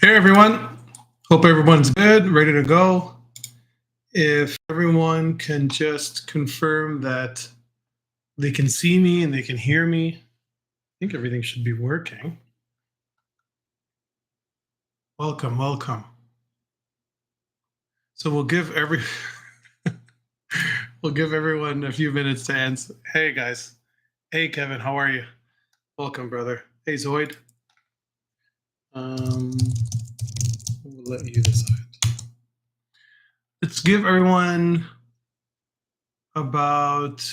Hey everyone, hope everyone's good, ready to go. If everyone can just confirm that they can see me and they can hear me, I think everything should be working. Welcome, welcome. So we'll give everyone a few minutes to answer. Hey guys. Hey Kevin, how are you? Welcome, brother. Hey Zoid. We'll let you decide. Let's give everyone about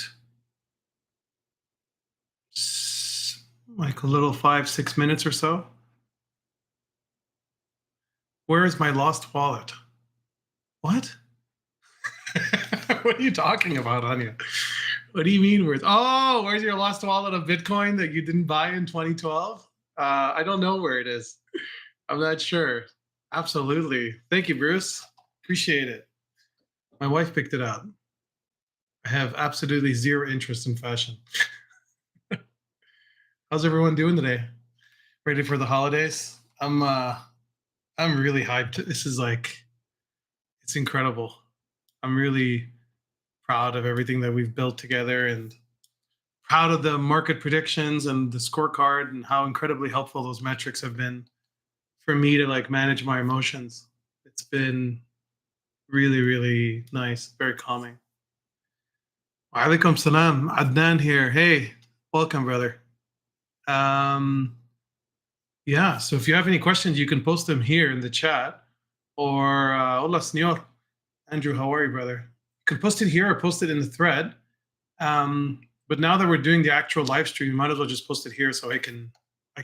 like a little 5-6 minutes or so. Where is my lost wallet? What? What are you talking about, Anya? What do you mean? Where's your lost wallet of Bitcoin that you didn't buy in 2012? I don't know where it is. I'm not sure. Absolutely. Thank you, Bruce. Appreciate it. My wife picked it up. I have absolutely zero interest in fashion. How's everyone doing today? Ready for the holidays? I'm really hyped. This is it's incredible. I'm really proud of everything that we've built together and proud of the market predictions and the scorecard and how incredibly helpful those metrics have been for me to manage my emotions. It's been really, really nice, very calming. Walaikum salam, Adnan here. Hey, welcome, brother. Yeah, so if you have any questions, you can post them here in the chat or hola, señor. Andrew, how are you, brother? You can post it here or post it in the thread. But now that we're doing the actual live stream, you might as well just post it here so I can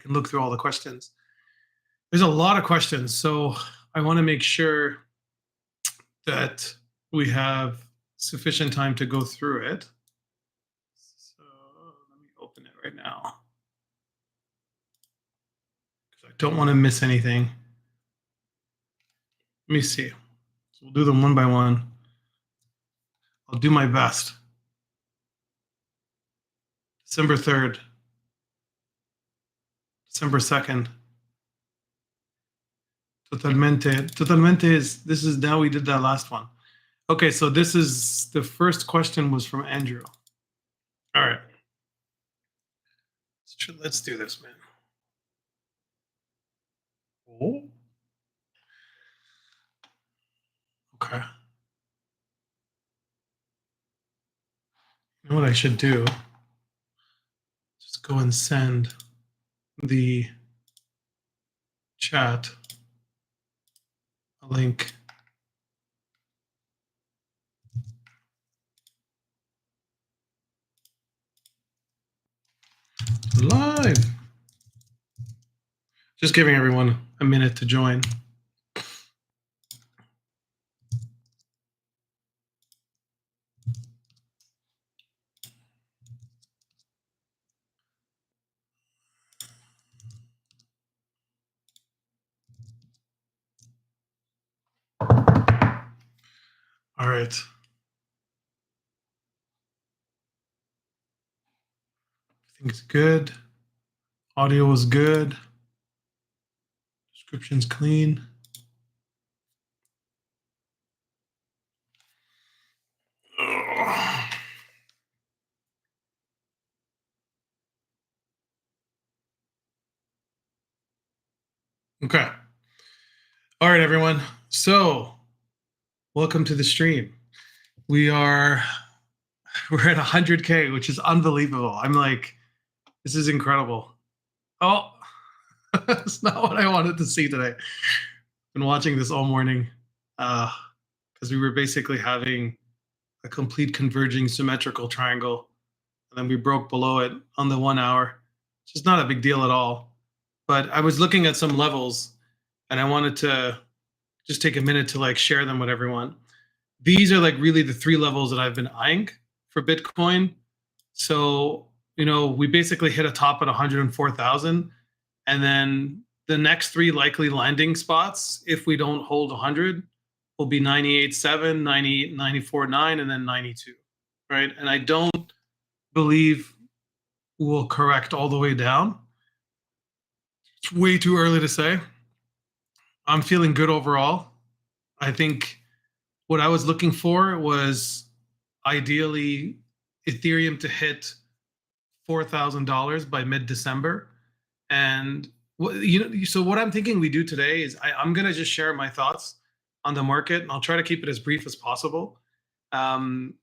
look through all the questions. There's a lot of questions, so I want to make sure that we have sufficient time to go through it. So let me open it right now because I don't want to miss anything. Let me see. So we'll do them one by one. I'll do my best. December 3rd, December 2nd. Totalmente this is now we did that last one. Okay, so this is the first question was from Andrew. All right. Let's do this, man. Oh. Okay. You know what I should do? Just go and send the chat a link. Live. Just giving everyone a minute to join. All right. Everything's good. Audio is good. Description's clean. Okay. All right, everyone. So welcome to the stream. We're at 100K, which is unbelievable. I'm this is incredible. Oh, that's not what I wanted to see today. Been watching this all morning because we were basically having a complete converging symmetrical triangle, and then we broke below it on the 1 hour. It's just not a big deal at all. But I was looking at some levels, and I wanted to just take a minute to share them with everyone. These are really the 3 levels that I've been eyeing for Bitcoin. So, we basically hit a top at 104,000, and then the next 3 likely landing spots, if we don't hold 100, will be 98.7, 98, 94.9, and then 92, right? And I don't believe we'll correct all the way down. It's way too early to say. I'm feeling good overall. I think what I was looking for was ideally Ethereum to hit $4,000 by mid-December. And so what I'm thinking we do today is I'm gonna just share my thoughts on the market, and I'll try to keep it as brief as possible. Um,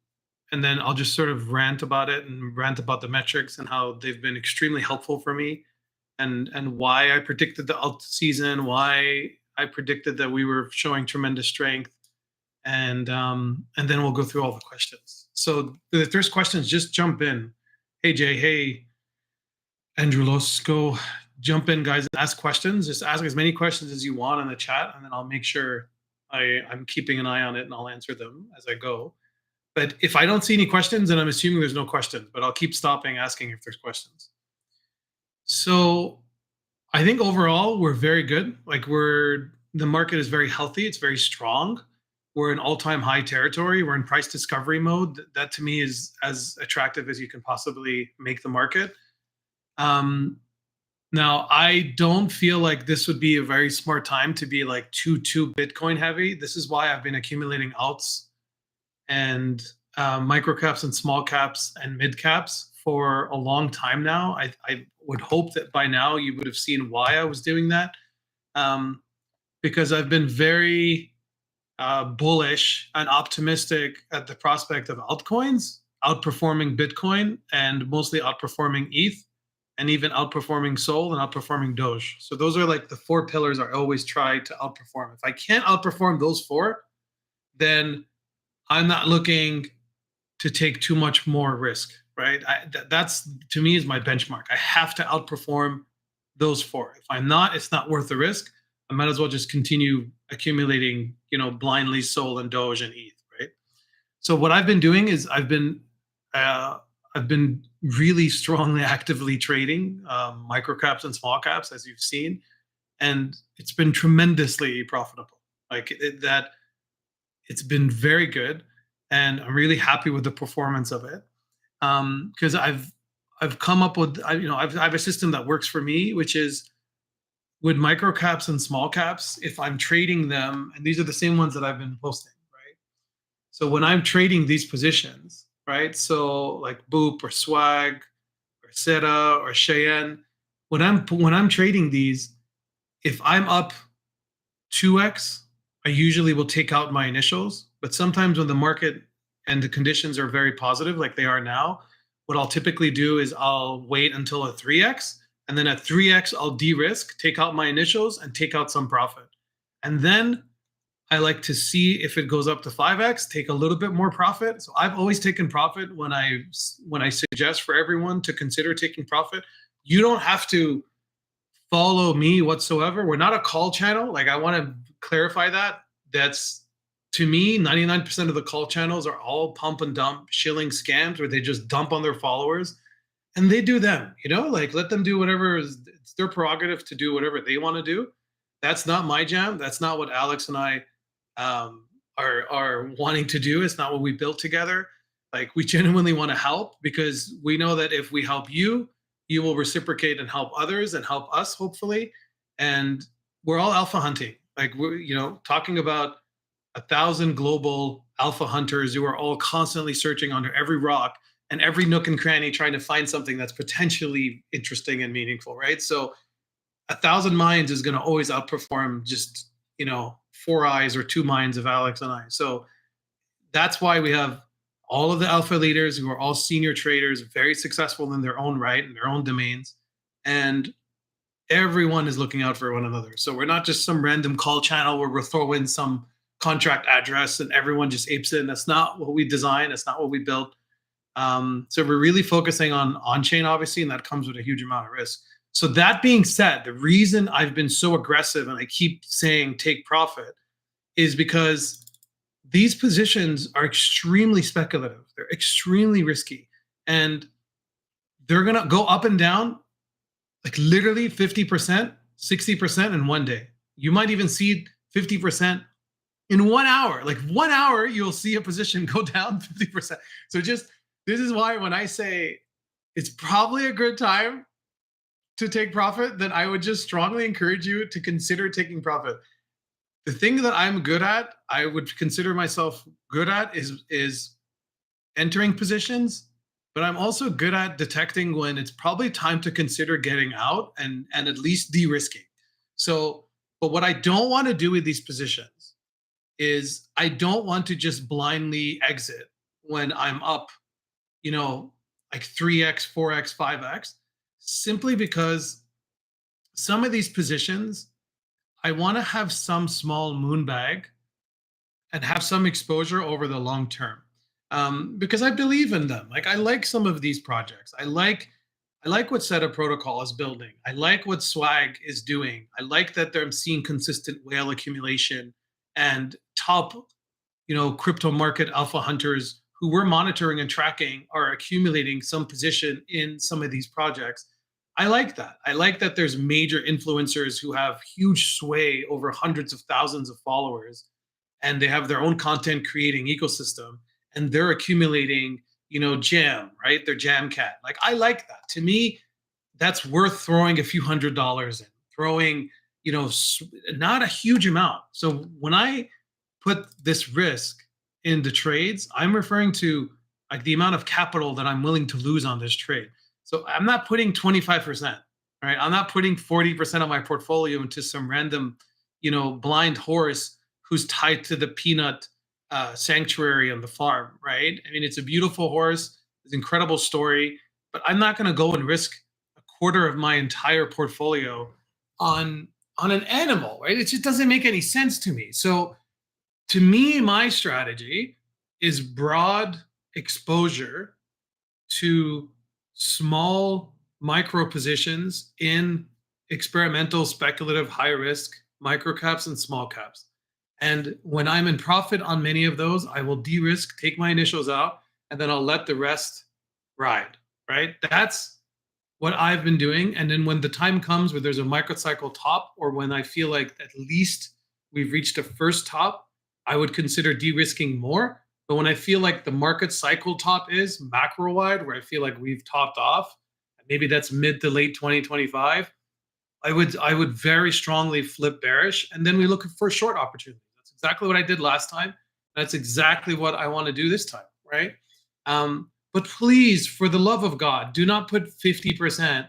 and then I'll just sort of rant about it and rant about the metrics and how they've been extremely helpful for me, and why I predicted the alt season, why I predicted that we were showing tremendous strength, and then we'll go through all the questions. So if there's questions, just jump in. Hey Jay, hey Andrew, let's go jump in, guys, and ask questions. Just ask as many questions as you want in the chat, and then I'll make sure I'm keeping an eye on it and I'll answer them as I go. But if I don't see any questions, then I'm assuming there's no questions, but I'll keep stopping asking if there's questions. So I think overall we're very good. Like the market is very healthy. It's very strong. We're in all-time high territory. We're in price discovery mode. That to me is as attractive as you can possibly make the market. Um, Now, I don't feel like this would be a very smart time to be like too Bitcoin heavy. This is why I've been accumulating alts and micro caps and small caps and mid caps for a long time now. I would hope that by now you would have seen why I was doing that, um, because I've been very bullish and optimistic at the prospect of altcoins outperforming Bitcoin and mostly outperforming ETH and even outperforming Sol and outperforming Doge. So those are like the four pillars I always try to outperform. If I can't outperform those four, then I'm not looking to take too much more risk, right? That's to me is my benchmark. I have to outperform those four. If I'm not, it's not worth the risk. I might as well just continue accumulating, blindly Sol and Doge and ETH, right? So what I've been doing is uh, I've been really strongly actively trading micro caps and small caps, as you've seen, and it's been tremendously profitable. That it's been very good, and I'm really happy with the performance of it. Because I've come up with I have a system that works for me, which is with micro caps and small caps. If I'm trading them, and these are the same ones that I've been posting, right? So when I'm trading these positions, right? So like Boop or Swag or Seta or Cheyenne, when I'm trading these, if I'm up 2x, I usually will take out my initials. But sometimes when the market and the conditions are very positive, like they are now, what I'll typically do is I'll wait until a 3x. And then at 3x, I'll de risk, take out my initials, and take out some profit. And then I like to see if it goes up to 5x, take a little bit more profit. So I've always taken profit when I suggest for everyone to consider taking profit. You don't have to follow me whatsoever. We're not a call channel. Like I want to clarify that. That's to me, 99% of the call channels are all pump and dump shilling scams where they just dump on their followers and they do them, like let them do whatever it's their prerogative to do whatever they want to do. That's not my jam. That's not what Alex and I are wanting to do. It's not what we built together. Like we genuinely want to help because we know that if we help you, you will reciprocate and help others and help us hopefully. And we're all alpha hunting. Like we're talking about 1,000 global alpha hunters who are all constantly searching under every rock and every nook and cranny trying to find something that's potentially interesting and meaningful, right? So 1,000 minds is going to always outperform just four eyes or two minds of Alex and I. So that's why we have all of the alpha leaders who are all senior traders, very successful in their own right, in their own domains. And everyone is looking out for one another. So we're not just some random call channel where we'll throw in some contract address and everyone just apes it. And that's not what we designed. That's not what we built. So we're really focusing on chain, obviously, and that comes with a huge amount of risk. So that being said, the reason I've been so aggressive and I keep saying take profit is because these positions are extremely speculative. They're extremely risky. And they're going to go up and down like literally 50%, 60% in one day. You might even see 50% in 1 hour. Like 1 hour, you'll see a position go down 50%. So this is why when I say it's probably a good time to take profit, then I would just strongly encourage you to consider taking profit. The thing that I'm good at, I would consider myself good at, is entering positions, but I'm also good at detecting when it's probably time to consider getting out and at least de-risking. So, but what I don't want to do with these positions is I don't want to just blindly exit when I'm up, you know, like 3x, 4x, 5x, simply because some of these positions I want to have some small moon bag and have some exposure over the long term, because I believe in them. Like I like some of these projects. I like what Set of Protocol is building. I like what Swag is doing. I like that I'm seeing consistent whale accumulation and top, crypto market alpha hunters who we're monitoring and tracking are accumulating some position in some of these projects. I like that. I like that there's major influencers who have huge sway over hundreds of thousands of followers and they have their own content creating ecosystem and they're accumulating, jam, right? Their jam cat. Like I like that. To me, that's worth throwing a few $100s in, throwing, not a huge amount. So when I put this risk in the trades, I'm referring to like the amount of capital that I'm willing to lose on this trade. So I'm not putting 25%, right? I'm not putting 40% of my portfolio into some random, blind horse who's tied to the peanut sanctuary on the farm, right? I mean, it's a beautiful horse, it's an incredible story, but I'm not going to go and risk a quarter of my entire portfolio on an animal, right? It just doesn't make any sense to me. So to me, my strategy is broad exposure to small micro positions in experimental, speculative, high risk micro caps and small caps. And when I'm in profit on many of those, I will de risk, take my initials out, and then I'll let the rest ride, right? That's what I've been doing. And then when the time comes where there's a microcycle top, or when I feel like at least we've reached a first top, I would consider de-risking more. But when I feel like the market cycle top is macro wide, where I feel like we've topped off, maybe that's mid to late 2025, I would very strongly flip bearish, and then we look for short opportunities. That's exactly what I did last time. That's exactly what I want to do this time, right? But please, for the love of God, do not put 50%,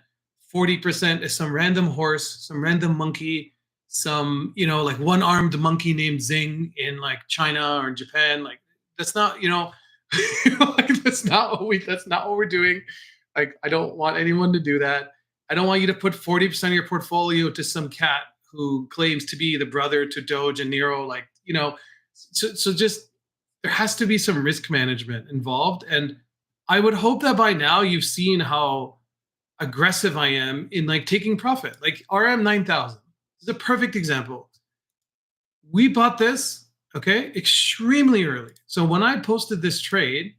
40% as some random horse, some random monkey, some like one-armed monkey named Zing in like China or Japan. Like that's not like that's not what we're doing. Like I don't want anyone to do that. I don't want you to put 40% of your portfolio to some cat who claims to be the brother to Doge and Nero. Like, so just there has to be some risk management involved. And I would hope that by now you've seen how aggressive I am in like taking profit. Like RM 9000 is a perfect example. We bought this, okay, extremely early. So when I posted this trade,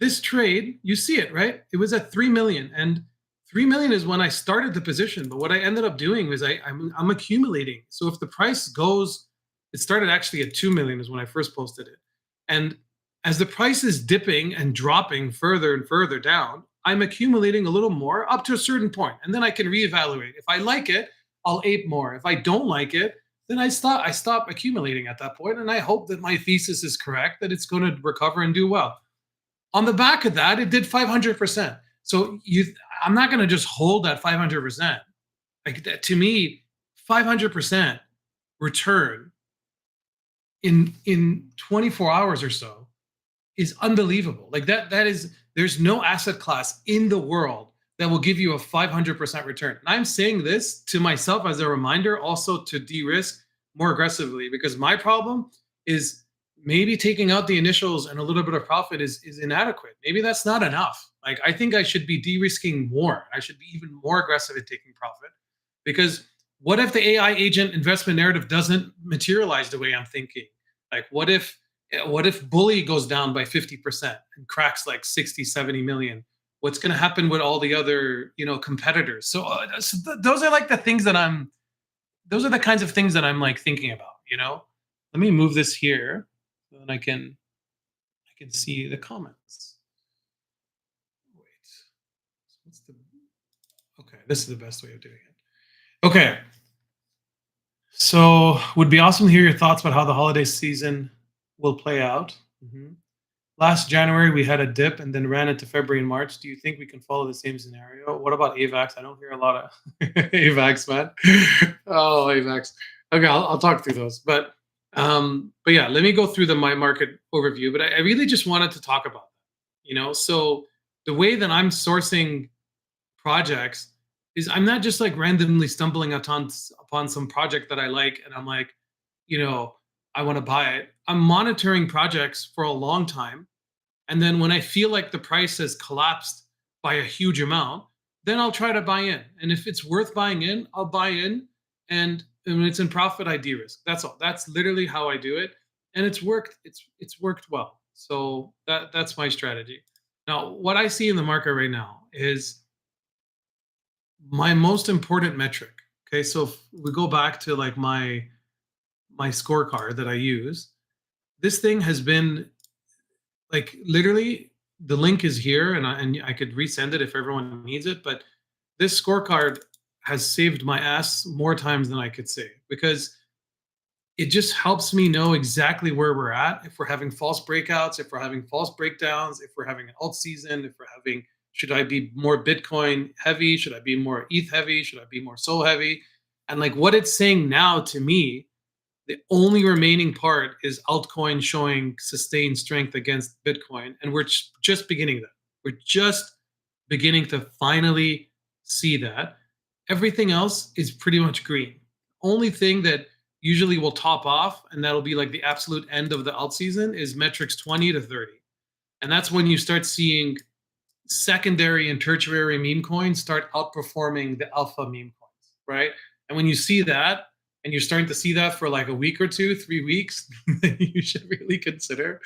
you see it, right? It was at 3 million. And 3 million is when I started the position. But what I ended up doing was I'm accumulating. So if the price goes, it started actually at 2 million is when I first posted it. And as the price is dipping and dropping further and further down, I'm accumulating a little more up to a certain point. And then I can reevaluate. If I like it, I'll ape more. If I don't like it, then I stop accumulating at that point. And I hope that my thesis is correct, that it's going to recover and do well. On the back of that, it did 500%. So I'm not going to just hold that 500%. Like that, to me, 500% return in 24 hours or so is unbelievable. Like that is, there's no asset class in the world that will give you a 500% return. And I'm saying this to myself as a reminder also to de-risk more aggressively, because my problem is maybe taking out the initials and a little bit of profit is inadequate. Maybe that's not enough. Like I think I should be de-risking more. I should be even more aggressive at taking profit, because what if the AI agent investment narrative doesn't materialize the way I'm thinking? Like what if bully goes down by 50% and cracks like 60, 70 million? What's going to happen with all the other, competitors? So those are like the things that those are the kinds of things that I'm like thinking about. Let me move this here so that I can see the comments. Wait. Okay, this is the best way of doing it. Okay. So, would be awesome to hear your thoughts about how the holiday season will play out. Mhm. Last January, we had a dip and then ran into February and March. Do you think we can follow the same scenario? What about AVAX? I don't hear a lot of AVAX, man. Oh, AVAX. Okay, I'll talk through those. But yeah, let me go through my market overview. But I really just wanted to talk about that. So the way that I'm sourcing projects is I'm not just like randomly stumbling upon some project that I like and I'm like, you know, I want to buy it. I'm monitoring projects for a long time, and then when I feel like the price has collapsed by a huge amount, then I'll try to buy in. And if it's worth buying in, I'll buy in. And when it's in profit, I de-risk. That's all. That's literally how I do it. And it's worked. It's worked well. So that's my strategy. Now, what I see in the market right now is my most important metric. Okay. So if we go back to like my scorecard that I use, this thing has been like literally the link is here and I could resend it if everyone needs it, but this scorecard has saved my ass more times than I could say because it just helps me know exactly where we're at, if we're having false breakouts, if we're having false breakdowns, if we're having an alt season, if we're having, should I be more Bitcoin heavy, should I be more ETH heavy, should I be more SOL heavy, and like what it's saying now to me, the only remaining part is altcoin showing sustained strength against Bitcoin. And we're just beginning that. We're just beginning to finally see that. Everything else is pretty much green. Only thing that usually will top off, and that'll be like the absolute end of the alt season, is metrics 20 to 30. And that's when you start seeing secondary and tertiary meme coins start outperforming the alpha meme coins, right? And when you see that, and you're starting to see that for like a week or two, 3 weeks, then you should really consider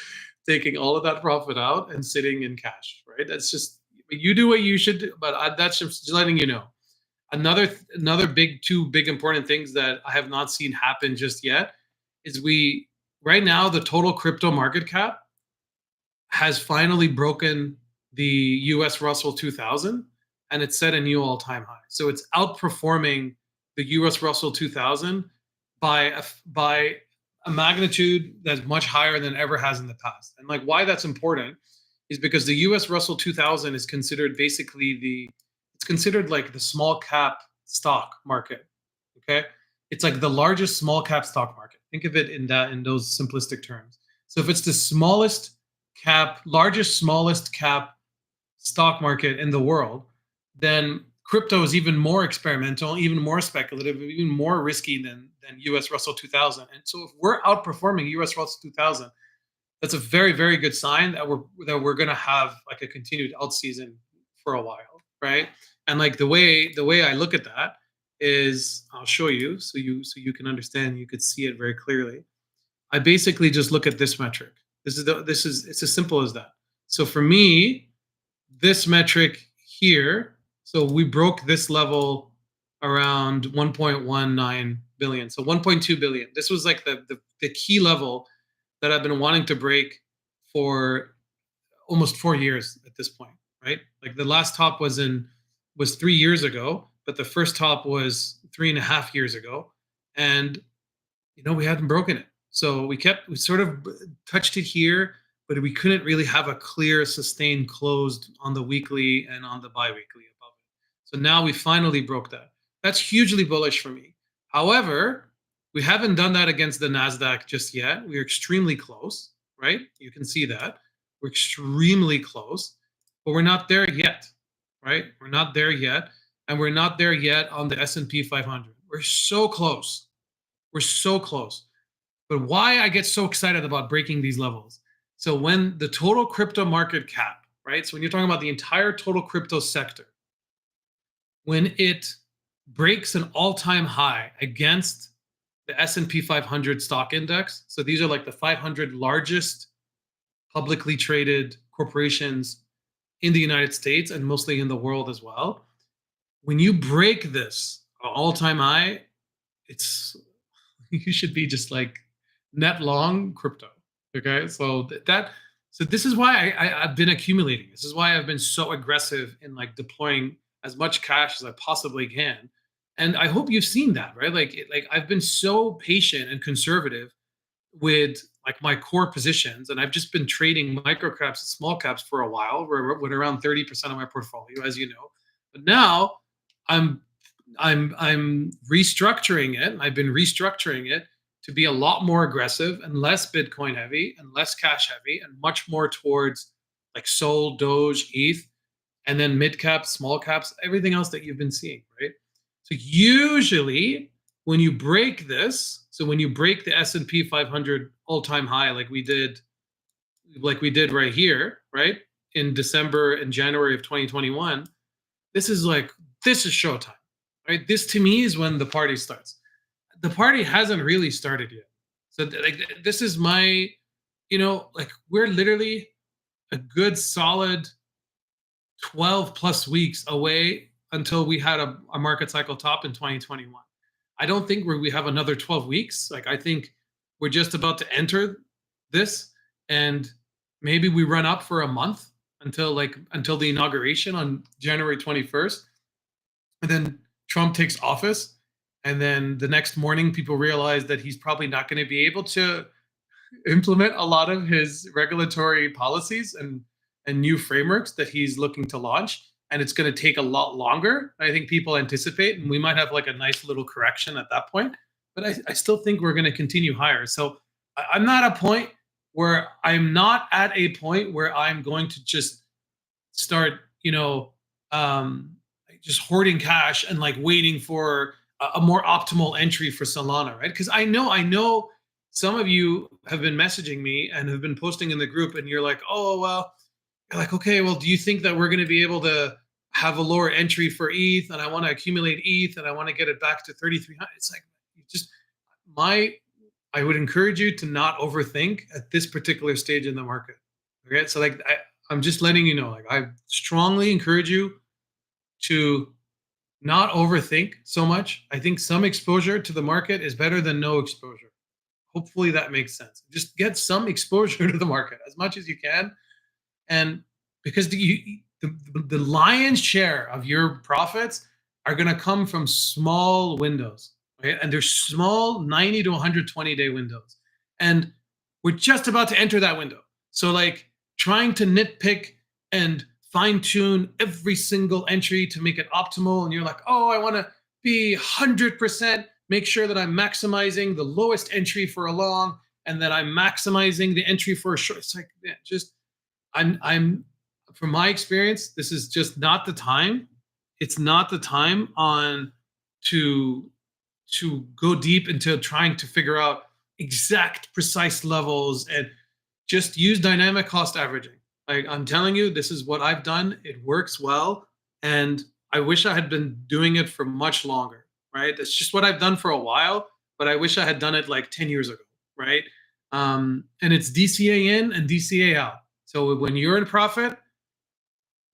taking all of that profit out and sitting in cash, right? That's just you do what you should do, but that's just letting you know. Another two big important things that I have not seen happen just yet is we right now the total crypto market cap has finally broken the US Russell 2000 and it's set a new all-time high. So it's outperforming the US Russell 2000 by a magnitude that's much higher than ever has in the past. And like why that's important is because the US Russell 2000 is considered basically it's considered like the small cap stock market. Okay? It's like the largest small cap stock market. Think of it in those simplistic terms. So if it's the largest, smallest cap stock market in the world, then crypto is even more experimental, even more speculative, even more risky than US Russell 2000. And so if we're outperforming US Russell 2000, that's a very, very good sign that we're going to have like a continued alt season for a while, right? And like the way I look at that is I'll show you so you can understand, you could see it very clearly. I basically just look at this metric. It's as simple as that. So for me, this metric here, so we broke this level around 1.19 billion. So 1.2 billion. This was like the key level that I've been wanting to break for almost 4 years at this point, right? Like the last top was 3 years ago, but the first top was 3.5 years ago. And we hadn't broken it. So we sort of touched it here, but we couldn't really have a clear, sustained closed on the weekly and on the biweekly above it. So now we finally broke that. That's hugely bullish for me. However, we haven't done that against the NASDAQ just yet. We're extremely close, right? You can see that. We're extremely close, but we're not there yet, right? We're not there yet. And we're not there yet on the S&P 500. We're so close. We're so close. But why I get so excited about breaking these levels? So when the total crypto market cap, right? So when you're talking about the entire total crypto sector, when it breaks an all-time high against the S&P 500 stock index, so these are like the 500 largest publicly traded corporations in the United States and mostly in the world as well. When you break this all-time high, it's you should be just like net long crypto. Okay, so so this is why I've been accumulating. This is why I've been so aggressive in like deploying as much cash as I possibly can, And I hope you've seen that, right? Like I've been so patient and conservative with like my core positions, and I've just been trading micro caps and small caps for a while, with around 30% of my portfolio, as you know. But now I'm I'm restructuring it. I've been restructuring it to be a lot more aggressive and less Bitcoin heavy and less cash heavy and much more towards like Sol, Doge, ETH, and then mid caps, small caps, everything else that you've been seeing, right? So usually when you break this, so when you break the S&P 500 all-time high like we did right here, right? In December and January of 2021, this is like this is showtime. Right? This to me is when the party starts. The party hasn't really started yet. So like this is my like we're literally a good solid 12 plus weeks away until we had a market cycle top in 2021. I don't think we have another 12 weeks. Like I think we're just about to enter this, and maybe we run up for a month until the inauguration on January 21st, and then Trump takes office, and then the next morning people realize that he's probably not going to be able to implement a lot of his regulatory policies and new frameworks that he's looking to launch, and it's going to take a lot longer, I think people anticipate, and we might have like a nice little correction at that point. But I still think we're going to continue higher. So I'm not a point where I'm not at a point where I'm going to just start just hoarding cash and like waiting for a more optimal entry for Solana, right? Because I know some of you have been messaging me and have been posting in the group, and you're like, oh well, you're like, okay, well, do you think that we're going to be able to have a lower entry for ETH? And I want to accumulate ETH and I want to get it back to 3,300. It's like, just my, I would encourage you to not overthink at this particular stage in the market. Okay. So like, I'm just letting you know, like, I strongly encourage you to not overthink so much. I think some exposure to the market is better than no exposure. Hopefully that makes sense. Just get some exposure to the market as much as you can. And because the lion's share of your profits are going to come from small windows, right? And they're small 90 to 120 day windows. And we're just about to enter that window. So like trying to nitpick and fine tune every single entry to make it optimal. And you're like, oh, I want to be 100%, make sure that I'm maximizing the lowest entry for a long, and that I'm maximizing the entry for a short. It's like, man, just, I'm, from my experience, this is just not the time. It's not the time to go deep into trying to figure out exact precise levels, and just use dynamic cost averaging. Like I'm telling you, this is what I've done. It works well. And I wish I had been doing it for much longer, right? That's just what I've done for a while, but I wish I had done it like 10 years ago, right? And it's DCA in and DCA out. So when you're in profit,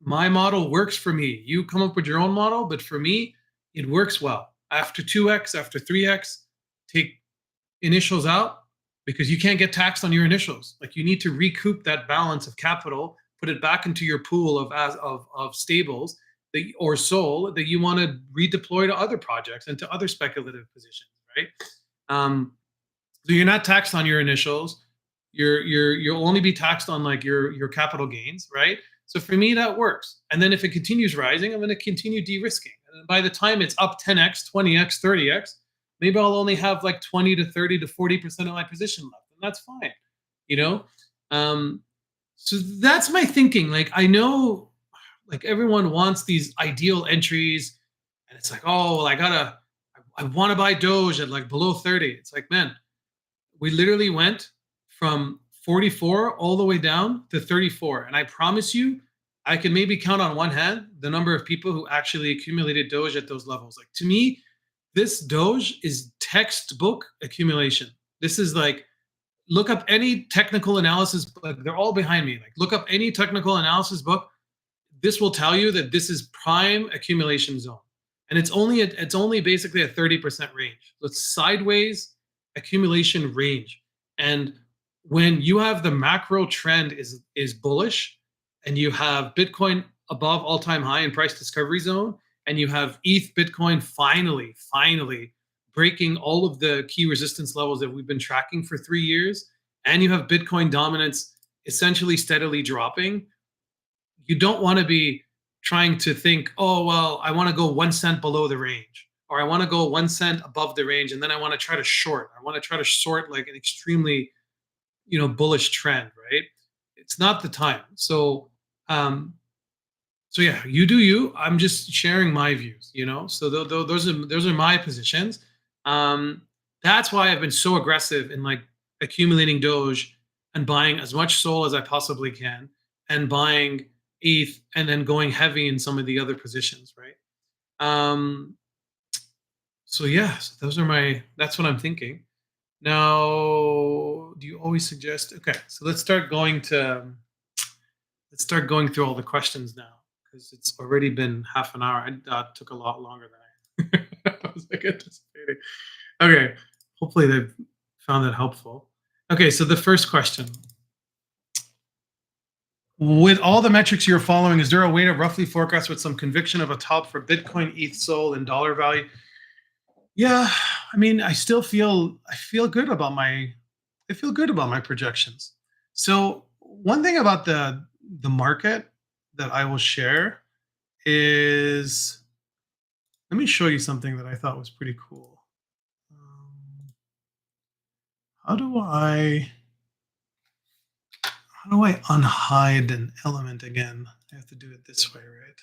my model works for me. You come up with your own model, but for me, it works well. After 2x, after 3x, take initials out, because you can't get taxed on your initials. Like you need to recoup that balance of capital, put it back into your pool of stables or SOL that you want to redeploy to other projects and to other speculative positions, right? So you're not taxed on your initials. You'll only be taxed on like your capital gains, right? So for me, that works. And then if it continues rising, I'm going to continue de-risking. And by the time it's up 10x, 20x, 30x, maybe I'll only have like 20 to 30 to 40% of my position left. And that's fine, you know? So that's my thinking. Like, I know like everyone wants these ideal entries, and it's like, oh, well, I want to buy Doge at like below 30. It's like, man, we literally went from 44 all the way down to 34. And I promise you, I can maybe count on one hand the number of people who actually accumulated Doge at those levels. Like to me, this Doge is textbook accumulation. This is like, look up any technical analysis book. They're all behind me. Like look up any technical analysis book. This will tell you that this is prime accumulation zone. And it's only basically a 30% range. So it's sideways accumulation range. And when you have the macro trend is bullish, and you have Bitcoin above all-time high in price discovery zone, and you have ETH, Bitcoin finally breaking all of the key resistance levels that we've been tracking for 3 years, and you have Bitcoin dominance essentially steadily dropping, you don't want to be trying to think, oh, well, I want to go 1 cent below the range, or I want to go 1 cent above the range, and then I want to try to short. I want to try to short like an extremely, bullish trend, right? It's not the time. Um, so yeah, you do you. I'm just sharing my views, So those are my positions. Um, that's why I've been so aggressive in like accumulating Doge and buying as much Sol as I possibly can, and buying ETH, and then going heavy in some of the other positions, right? Um, so yeah, so those are my. That's what I'm thinking. Now, do you always suggest? Okay, so let's start going through all the questions now, because it's already been half an hour. That took a lot longer than I was like anticipating. Okay, hopefully they've found that helpful. Okay, so the first question: with all the metrics you're following, is there a way to roughly forecast with some conviction of a top for Bitcoin, ETH, Sol, and dollar value? Yeah, I mean, I feel good about my projections. So one thing about the market that I will share is, let me show you something that I thought was pretty cool. Um, how do I unhide an element again? I have to do it this way, right?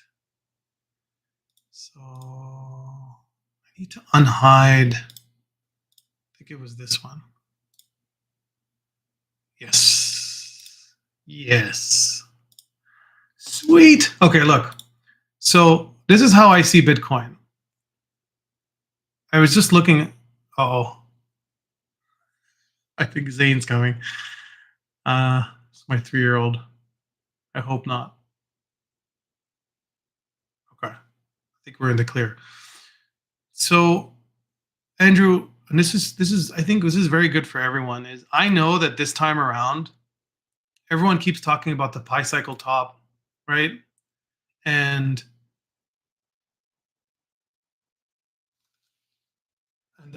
So I need to unhide. I think it was this one. Yes. Yes. Sweet. Okay, look. So this is how I see Bitcoin. I was just looking. Oh, I think Zane's coming. It's my 3-year-old. I hope not. Okay. I think we're in the clear. So, Andrew, and this is I think this is very good for everyone. Is I know that this time around, everyone keeps talking about the pi cycle top, right? And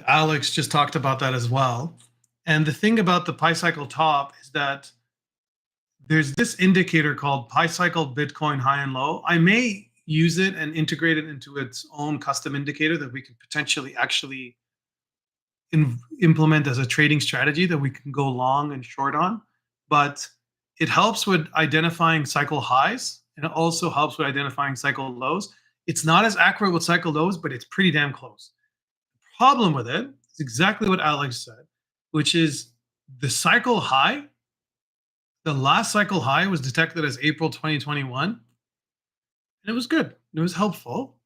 Alex just talked about that as well. And the thing about the pi cycle top is that there's this indicator called pi cycle Bitcoin high and low. I may use it and integrate it into its own custom indicator that we can potentially actually implement as a trading strategy that we can go long and short on. But it helps with identifying cycle highs, and it also helps with identifying cycle lows. It's not as accurate with cycle lows, but it's pretty damn close. Problem with it is exactly what Alex said, which is the cycle high, the last cycle high was detected as April 2021, and it was good. It was helpful,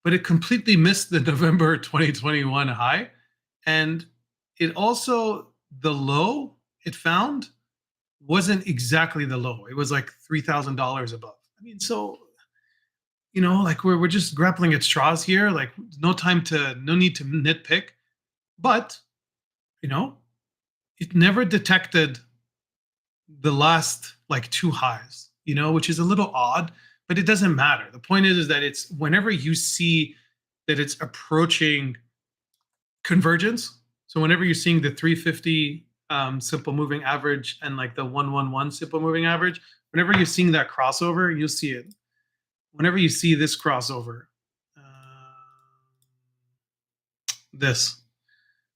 but it completely missed the November 2021 high. And it also, the low it found wasn't exactly the low. It was like $3,000 above. I mean, so, like we're just grappling at straws here. Like no need to nitpick, but, you know, it never detected the last like two highs, which is a little odd, but it doesn't matter. The point is that it's whenever you see that it's approaching convergence. So whenever you're seeing the 350 simple moving average and like the 111 simple moving average, whenever you're seeing that crossover, you'll see it. Whenever you see this crossover, this.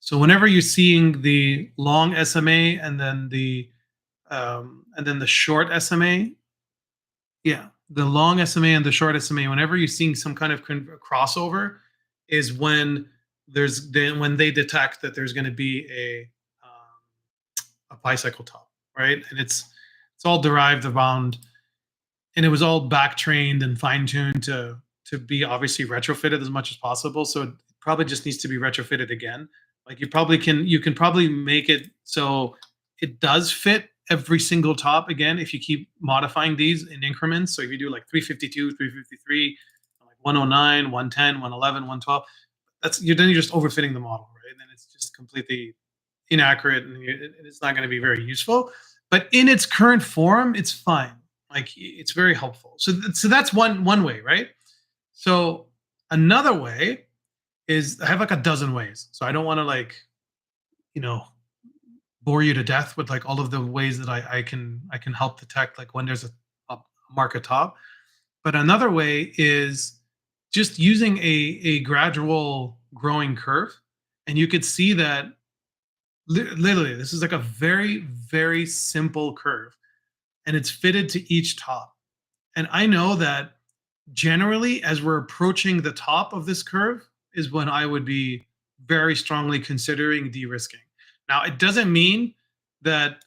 So whenever you're seeing the long SMA and then the short SMA, yeah, the long SMA and the short SMA, whenever you're seeing some kind of crossover, is when they detect that there's going to be a bicycle top, right? And it's all derived around, and it was all back trained and fine tuned to be obviously retrofitted as much as possible. So it probably just needs to be retrofitted again. Like you can probably make it so it does fit every single top again if you keep modifying these in increments. So if you do like 352, 353, like 109, 110, 111, 112, you're just overfitting the model, right? And then it's just completely inaccurate, and it's not going to be very useful. But in its current form, it's fine. Like it's very helpful. So that's one way, right? So Another way is I have like a dozen ways. So I don't want to like, you know, bore you to death with like all of the ways that I can help detect like when there's a market top. But another way is just using a gradual growing curve. And you could see that literally this is like a very, very simple curve and it's fitted to each top. And I know that generally, as we're approaching the top of this curve, is when I would be very strongly considering de risking. Now, it doesn't mean that,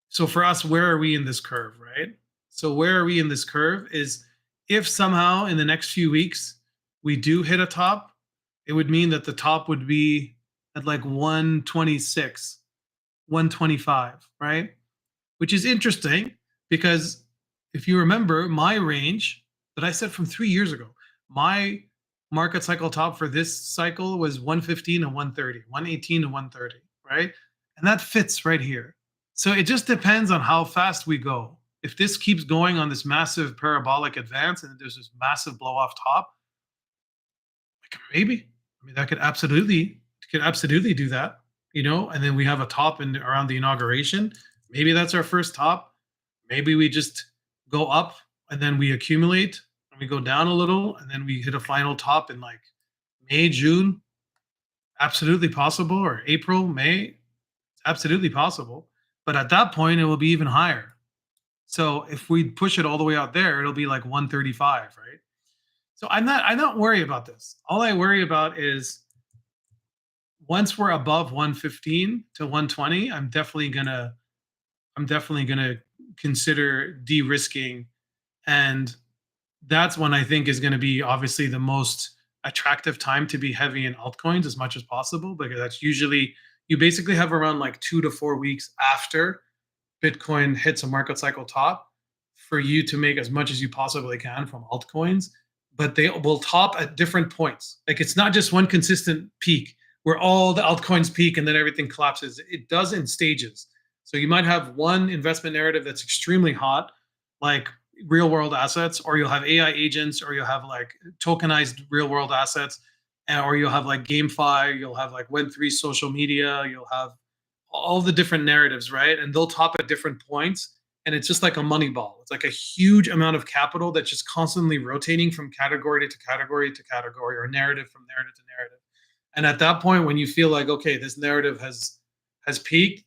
so for us, where are we in this curve, right? So, where are we in this curve is if somehow in the next few weeks we do hit a top, it would mean that the top would be at like 126, 125, right? Which is interesting because if you remember my range that I said from 3 years ago, my market cycle top for this cycle was 115 and 130, 118 and 130, right? And that fits right here. So it just depends on how fast we go. If this keeps going on this massive parabolic advance and there's this massive blow off top, like maybe, I mean, that could absolutely do that, and then we have a top in around the inauguration. Maybe that's our first top. Maybe we just go up and then we accumulate and we go down a little and then we hit a final top in like May, June. Absolutely possible. Or April, May. It's absolutely possible. But at that point, it will be even higher. So if we push it all the way out there, it'll be like 135, right? So I'm not worried about this. All I worry about is once we're above 115 to 120, I'm definitely gonna consider de-risking, and that's when I think is going to be obviously the most attractive time to be heavy in altcoins as much as possible, because that's usually you basically have around like 2 to 4 weeks after Bitcoin hits a market cycle top for you to make as much as you possibly can from altcoins, but they will top at different points. Like it's not just one consistent peak where all the altcoins peak and then everything collapses. It does in stages. So you might have one investment narrative that's extremely hot, like real world assets, or you'll have AI agents, or you'll have like tokenized real world assets, or you'll have like GameFi, you'll have like Web3 social media, you'll have all the different narratives, right? And they'll top at different points. And it's just like a money ball. It's like a huge amount of capital that's just constantly rotating from category to category to category, or narrative from narrative to narrative. And at that point, when you feel like, okay, this narrative has peaked,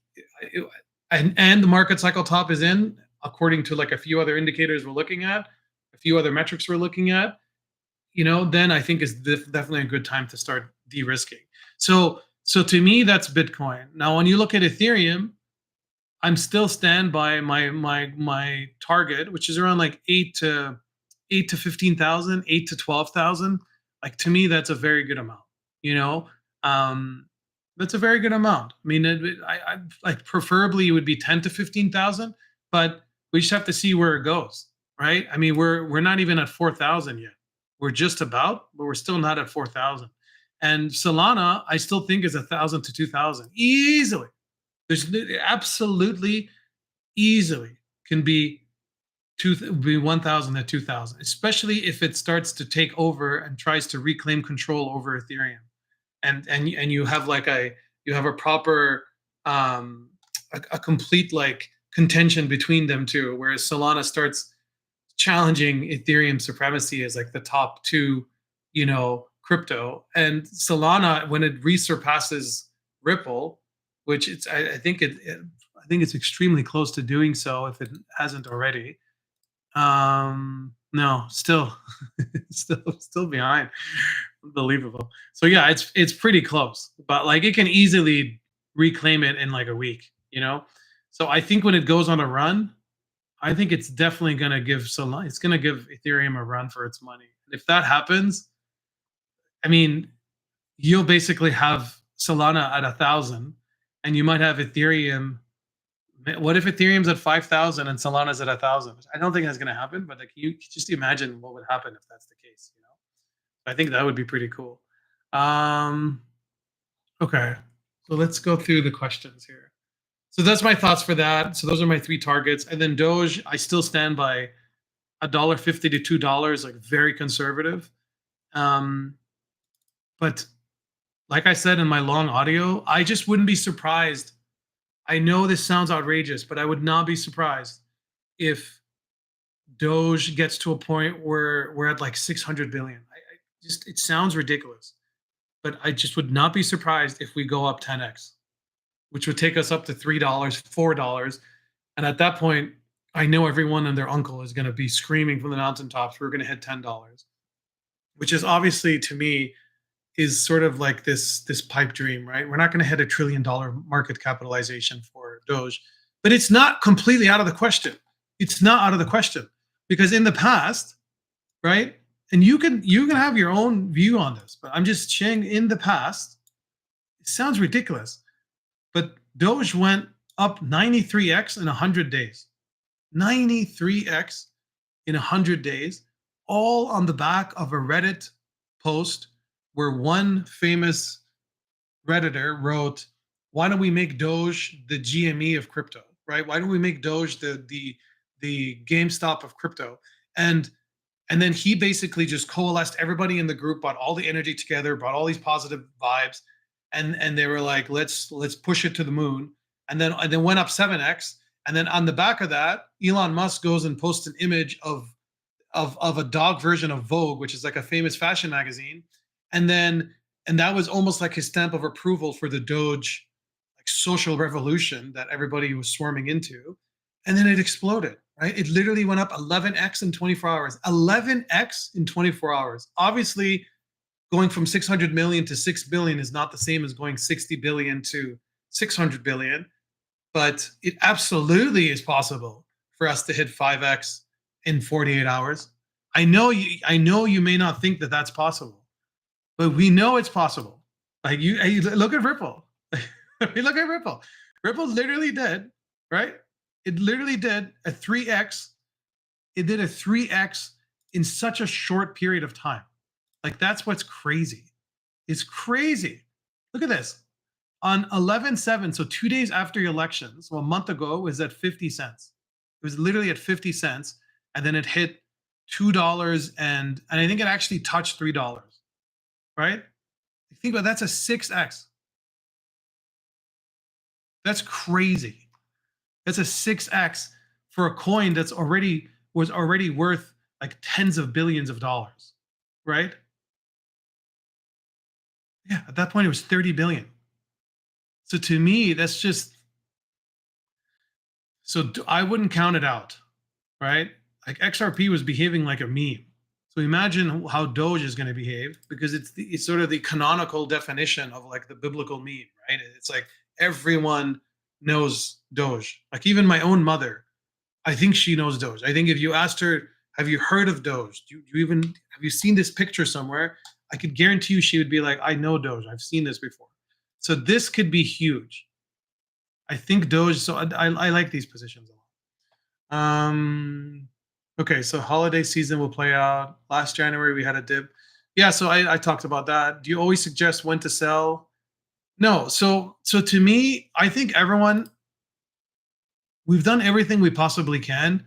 and the market cycle top is in, according to like a few other indicators we're looking at, a few other metrics we're looking at, then I think is definitely a good time to start de-risking. So to me, that's Bitcoin. Now, when you look at Ethereum, I'm still stand by my target, which is around like 8 to 15,000, 8 to 12,000. Like to me, that's a very good amount. You know, um, that's a very good amount. I mean, I like preferably it would be 10 to 15,000, but we just have to see where it goes, right? I mean, we're not even at 4,000 yet. We're just about, but we're still not at 4,000. And Solana, I still think is 1,000 to 2,000 easily. There's absolutely easily can be 1,000 to 2,000, especially if it starts to take over and tries to reclaim control over Ethereum, and you have like you have a proper a complete like contention between them two, whereas Solana starts challenging Ethereum supremacy as like the top two, crypto, and Solana when it resurpasses Ripple, which I think it's extremely close to doing so if it hasn't already. No, still, still behind. Unbelievable. So yeah, it's pretty close, but like it can easily reclaim it in like a week. So I think when it goes on a run, I think it's definitely gonna give it's gonna give Ethereum a run for its money. And if that happens, I mean, you'll basically have Solana at 1,000, and you might have Ethereum. What if Ethereum's at 5,000 and Solana's at 1,000? I don't think that's going to happen, but like you just imagine what would happen if that's the case. I think that would be pretty cool. Um, okay, so let's go through the questions here. So that's my thoughts for that. So those are my three targets, and then Doge, I still stand by $1.50 to $2, like very conservative. But like I said in my long audio, I just wouldn't be surprised. I know this sounds outrageous, but I would not be surprised if Doge gets to a point where we're at like 600 billion. Just it sounds ridiculous, but I just would not be surprised if we go up 10x, which would take us up to $3, $4. And at that point, I know everyone and their uncle is going to be screaming from the mountaintops, we're going to hit $10, which is obviously to me is sort of like this pipe dream, right? We're not going to hit $1 trillion market capitalization for Doge, but it's not completely out of the question. It's not out of the question because in the past, right? And you can have your own view on this, but I'm just saying in the past, it sounds ridiculous, but Doge went up 93x in 100 days. 93x in 100 days, all on the back of a Reddit post where one famous Redditor wrote, "Why don't we make Doge the GME of crypto? Right? Why don't we make Doge the GameStop of crypto?" And and then he basically just coalesced everybody in the group, brought all the energy together, brought all these positive vibes, and they were like, let's push it to the moon. And then went up 7x. And then on the back of that, Elon Musk goes and posts an image of a dog version of Vogue, which is like a famous fashion magazine. And that was almost like his stamp of approval for the Doge like social revolution that everybody was swarming into. And then it exploded, right? It literally went up 11x in 24 hours. 11x in 24 hours. Obviously, going from 600 million to 6 billion is not the same as going 60 billion to 600 billion, but it absolutely is possible for us to hit 5x in 48 hours. I know you may not think that that's possible, but we know it's possible. Like you look at Ripple. Look at Ripple. Ripple literally did, right? It literally did a 3x. It did a 3x in such a short period of time. Like that's what's crazy. It's crazy. Look at this. On 11/7, so 2 days after the election, so a month ago, it was at 50 cents. It was literally at 50 cents, and then it hit $2, and I think it actually touched $3, right? Think about that's a 6x. That's crazy. That's a 6x for a coin that's already was already worth like tens of billions of dollars, right? Yeah, at that point it was 30 billion. So to me, that's just I wouldn't count it out, right? Like XRP was behaving like a meme. So imagine how Doge is going to behave because it's sort of the canonical definition of like the biblical meme, right? It's like everyone knows Doge. Like even my own mother, I think she knows Doge. I think if you asked her, "Have you heard of Doge? Do you even have you seen this picture somewhere?" I could guarantee you she would be like, "I know Doge. I've seen this before." So this could be huge. I think Doge. So I like these positions a lot. Okay, so holiday season will play out. Last January we had a dip. Yeah, so I talked about that. Do you always suggest when to sell? No. So to me, I think everyone we've done everything we possibly can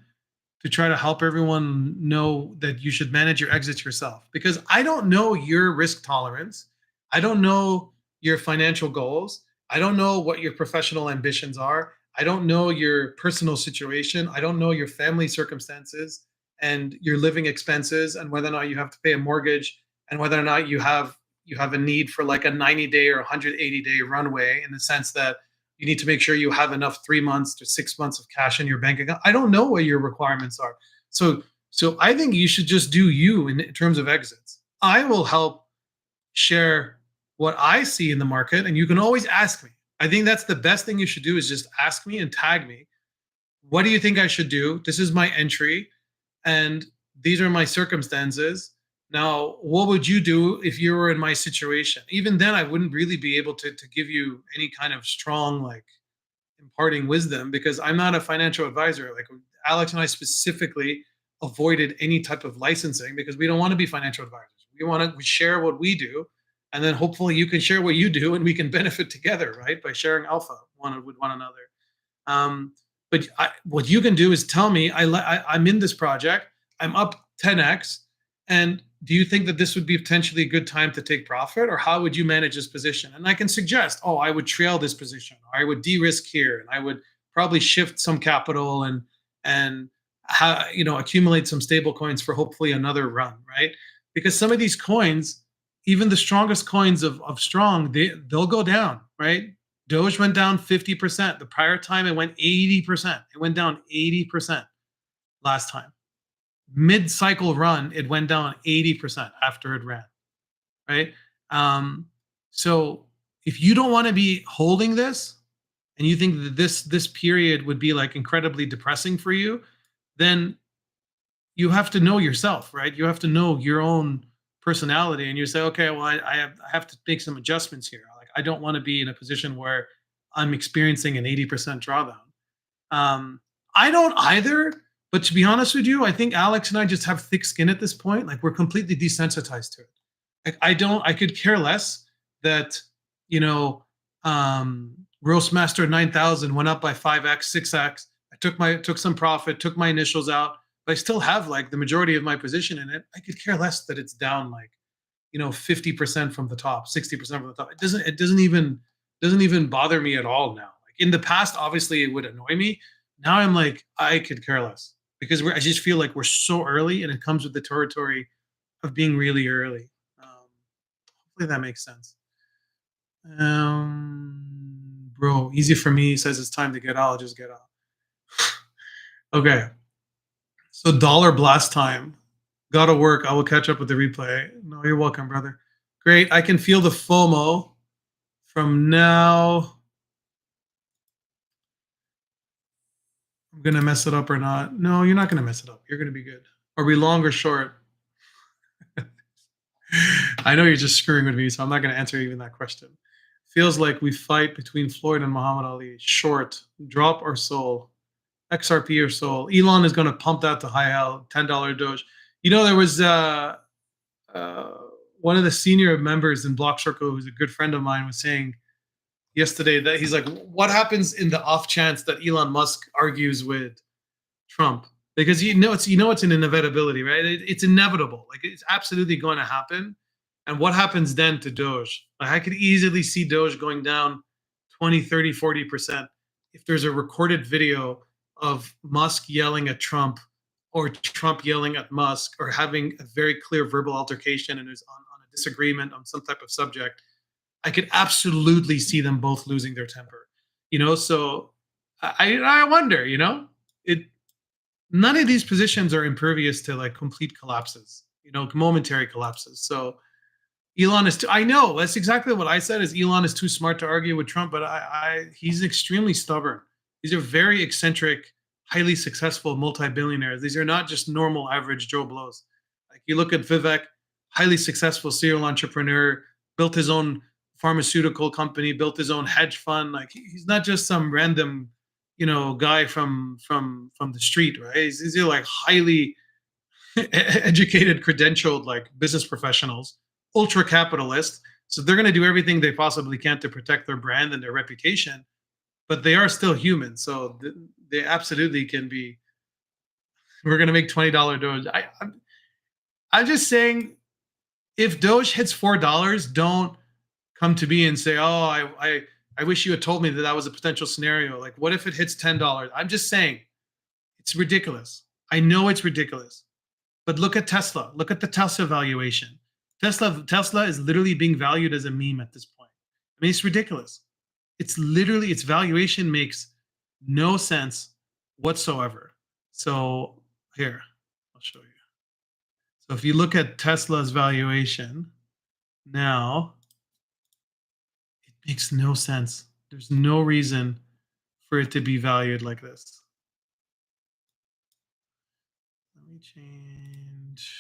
to try to help everyone know that you should manage your exits yourself because I don't know your risk tolerance. I don't know your financial goals. I don't know what your professional ambitions are. I don't know your personal situation. I don't know your family circumstances and your living expenses and whether or not you have to pay a mortgage and whether or not you have a need for like a 90-day or 180-day runway in the sense that you need to make sure you have enough 3 months to 6 months of cash in your bank account. I don't know what your requirements are. So I think you should just do you in terms of exits. I will help share what I see in the market, and you can always ask me. I think that's the best thing you should do is just ask me and tag me. What do you think I should do? This is my entry, and these are my circumstances. Now, what would you do if you were in my situation? Even then, I wouldn't really be able to give you any kind of strong, like, imparting wisdom because I'm not a financial advisor. Like, Alex and I specifically avoided any type of licensing because we don't want to be financial advisors. We share what we do, and then hopefully you can share what you do, and we can benefit together, right? By sharing alpha with one another. What you can do is tell me I'm in this project, I'm up 10x, and do you think that this would be potentially a good time to take profit, or how would you manage this position? And I can suggest, oh, I would trail this position, or I would de-risk here, and I would probably shift some capital and accumulate some stable coins for hopefully another run, right? Because some of these coins, even the strongest coins of strong, they'll go down, right? Doge went down 50%. The prior time it went 80%. It went down 80% last time. Mid-cycle run, it went down 80% after it ran, right? Um, so if you don't want to be holding this and you think that this period would be like incredibly depressing for you, then you have to know yourself, right? You have to know your own personality, and you say, okay, well, I have to make some adjustments here. Like, I don't want to be in a position where I'm experiencing an 80% drawdown. Um, I don't either, but to be honest with you, I think Alex and I just have thick skin at this point. Like, we're completely desensitized to it. Like, I could care less that, you know, Roastmaster 9000 went up by 5x, 6x. I took some profit, took my initials out, but I still have like the majority of my position in it. I could care less that it's down like, 50% from the top, 60% from the top. It doesn't even bother me at all now. Like in the past, obviously it would annoy me. Now I'm like, I could care less because I just feel like we're so early, and it comes with the territory of being really early. Hopefully that makes sense. Bro, easy for me. Says it's time to get out. I'll just get out. Okay. So dollar blast time. Gotta work. I will catch up with the replay. No, you're welcome, brother. Great. I can feel the FOMO from now. I'm gonna mess it up or not? No, you're not gonna mess it up. You're gonna be good. Are we long or short? I know you're just screwing with me, so I'm not gonna answer even that question. Feels like we fight between Floyd and Muhammad Ali. Short, drop or soul, XRP or soul. Elon is going to pump that to high hell, $10 Doge. There was uh, one of the senior members in Blockcircle, who's a good friend of mine, was saying yesterday that he's like, what happens in the off chance that Elon Musk argues with Trump? Because it's an inevitability, right? It's inevitable. Like, it's absolutely going to happen. And what happens then to Doge? Like, I could easily see Doge going down 20, 30, 40% if there's a recorded video of Musk yelling at Trump, or Trump yelling at Musk, or having a very clear verbal altercation, and there's on a disagreement on some type of subject. I could absolutely see them both losing their temper. So I wonder, it none of these positions are impervious to like complete collapses, momentary collapses. So Elon is I know that's exactly what I said, is Elon is too smart to argue with Trump, but he's extremely stubborn. These are very eccentric, highly successful multi-billionaires. These are not just normal average Joe Blows. Like, you look at Vivek, highly successful serial entrepreneur, built his own pharmaceutical company, built his own hedge fund. Like, he's not just some random, guy from the street, right? These are like highly educated, credentialed, like business professionals, ultra capitalist. So they're going to do everything they possibly can to protect their brand and their reputation, but they are still human. So they absolutely can be. We're going to make $20 Doge. I'm just saying, if Doge hits $4, don't come to me and say, "Oh, I wish you had told me that was a potential scenario." Like, what if it hits $10? I'm just saying, it's ridiculous. I know it's ridiculous, but look at Tesla. Look at the Tesla valuation. Tesla is literally being valued as a meme at this point. I mean, it's ridiculous. It's literally, its valuation makes no sense whatsoever. So here, I'll show you. So if you look at Tesla's valuation now, it makes no sense. There's no reason for it to be valued like this. Let me change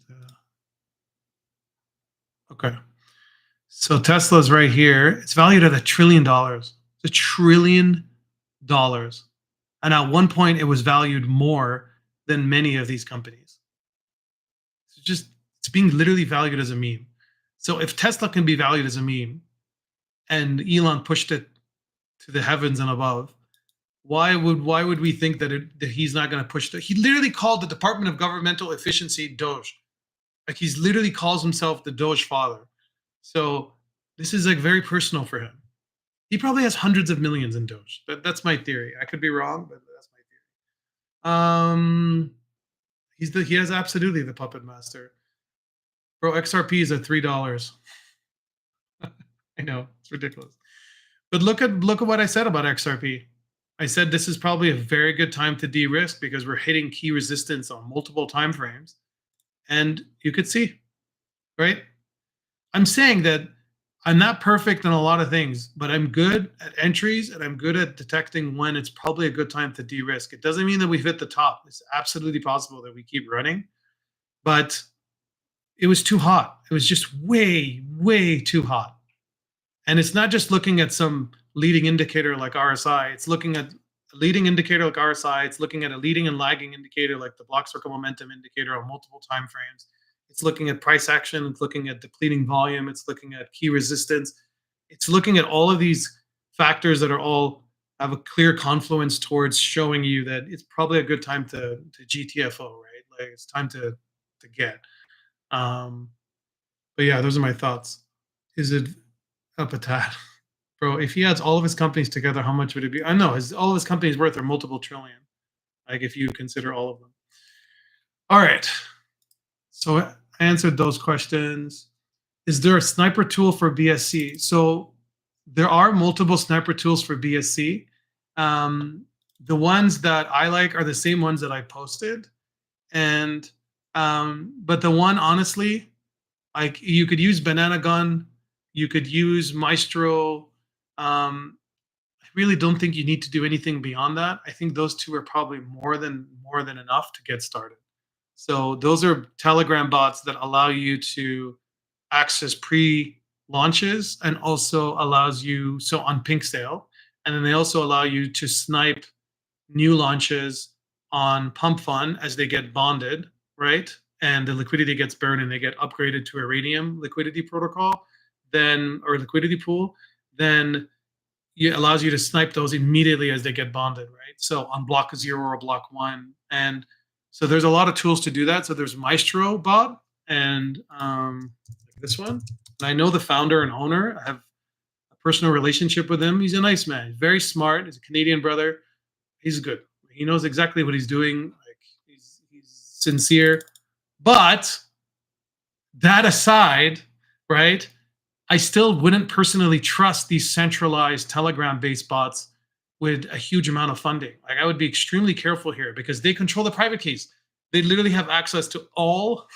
the. Okay. So Tesla's right here. It's valued at $1 trillion. It's $1 trillion. And at one point, it was valued more than many of these companies. It's being literally valued as a meme. So if Tesla can be valued as a meme, and Elon pushed it to the heavens and above, Why would we think that he's not going to push he literally called the Department of Governmental Efficiency Doge. Like he's literally calls himself the Doge father. So this is like very personal for him. He probably has hundreds of millions in Doge. That's my theory. I could be wrong, but that's my theory. He has absolutely the puppet master. Bro, XRP is at $3. I know it's ridiculous. But look at what I said about XRP. I said this is probably a very good time to de-risk because we're hitting key resistance on multiple time frames, and you could see, right? I'm saying that I'm not perfect in a lot of things, but I'm good at entries and I'm good at detecting when it's probably a good time to de-risk. It doesn't mean that we've hit the top. It's absolutely possible that we keep running, but it was too hot. It was just way, way too hot. And it's not just looking at some leading indicator like RSI. It's looking at a leading indicator like RSI. It's looking at a leading and lagging indicator like the Blockcircle momentum indicator on multiple time frames. It's looking at price action. It's looking at depleting volume. It's looking at key resistance. It's looking at all of these factors that are all have a clear confluence towards showing you that it's probably a good time to GTFO, right? Like it's time to get. Um, but yeah, those are my thoughts. Is it up a tad? Bro, if he adds all of his companies together, how much would it be? I know all of his companies worth are multiple trillion. Like if you consider all of them. All right. So I answered those questions. Is there a sniper tool for BSC? So there are multiple sniper tools for BSC. The ones that I like are the same ones that I posted. And but the one honestly, like you could use Banana Gun, you could use Maestro. I really don't think you need to do anything beyond that. I think those two are probably more than enough to get started. So those are Telegram bots that allow you to access pre-launches and also allows you so on Pink Sale, and then they also allow you to snipe new launches on Pump Fund as they get bonded, right? And the liquidity gets burned and they get upgraded to Iridium liquidity protocol, then or liquidity pool, then it allows you to snipe those immediately as they get bonded, right? So on block 0 or block 1. And so there's a lot of tools to do that. So there's Maestro bot and like this one. And I know the founder and owner. I have a personal relationship with him. He's a nice man. He's very smart. He's a Canadian brother. He's good. He knows exactly what he's doing. Like he's sincere. But that aside, right? I still wouldn't personally trust these centralized Telegram-based bots with a huge amount of funding. Like I would be extremely careful here because they control the private keys. They literally have access to all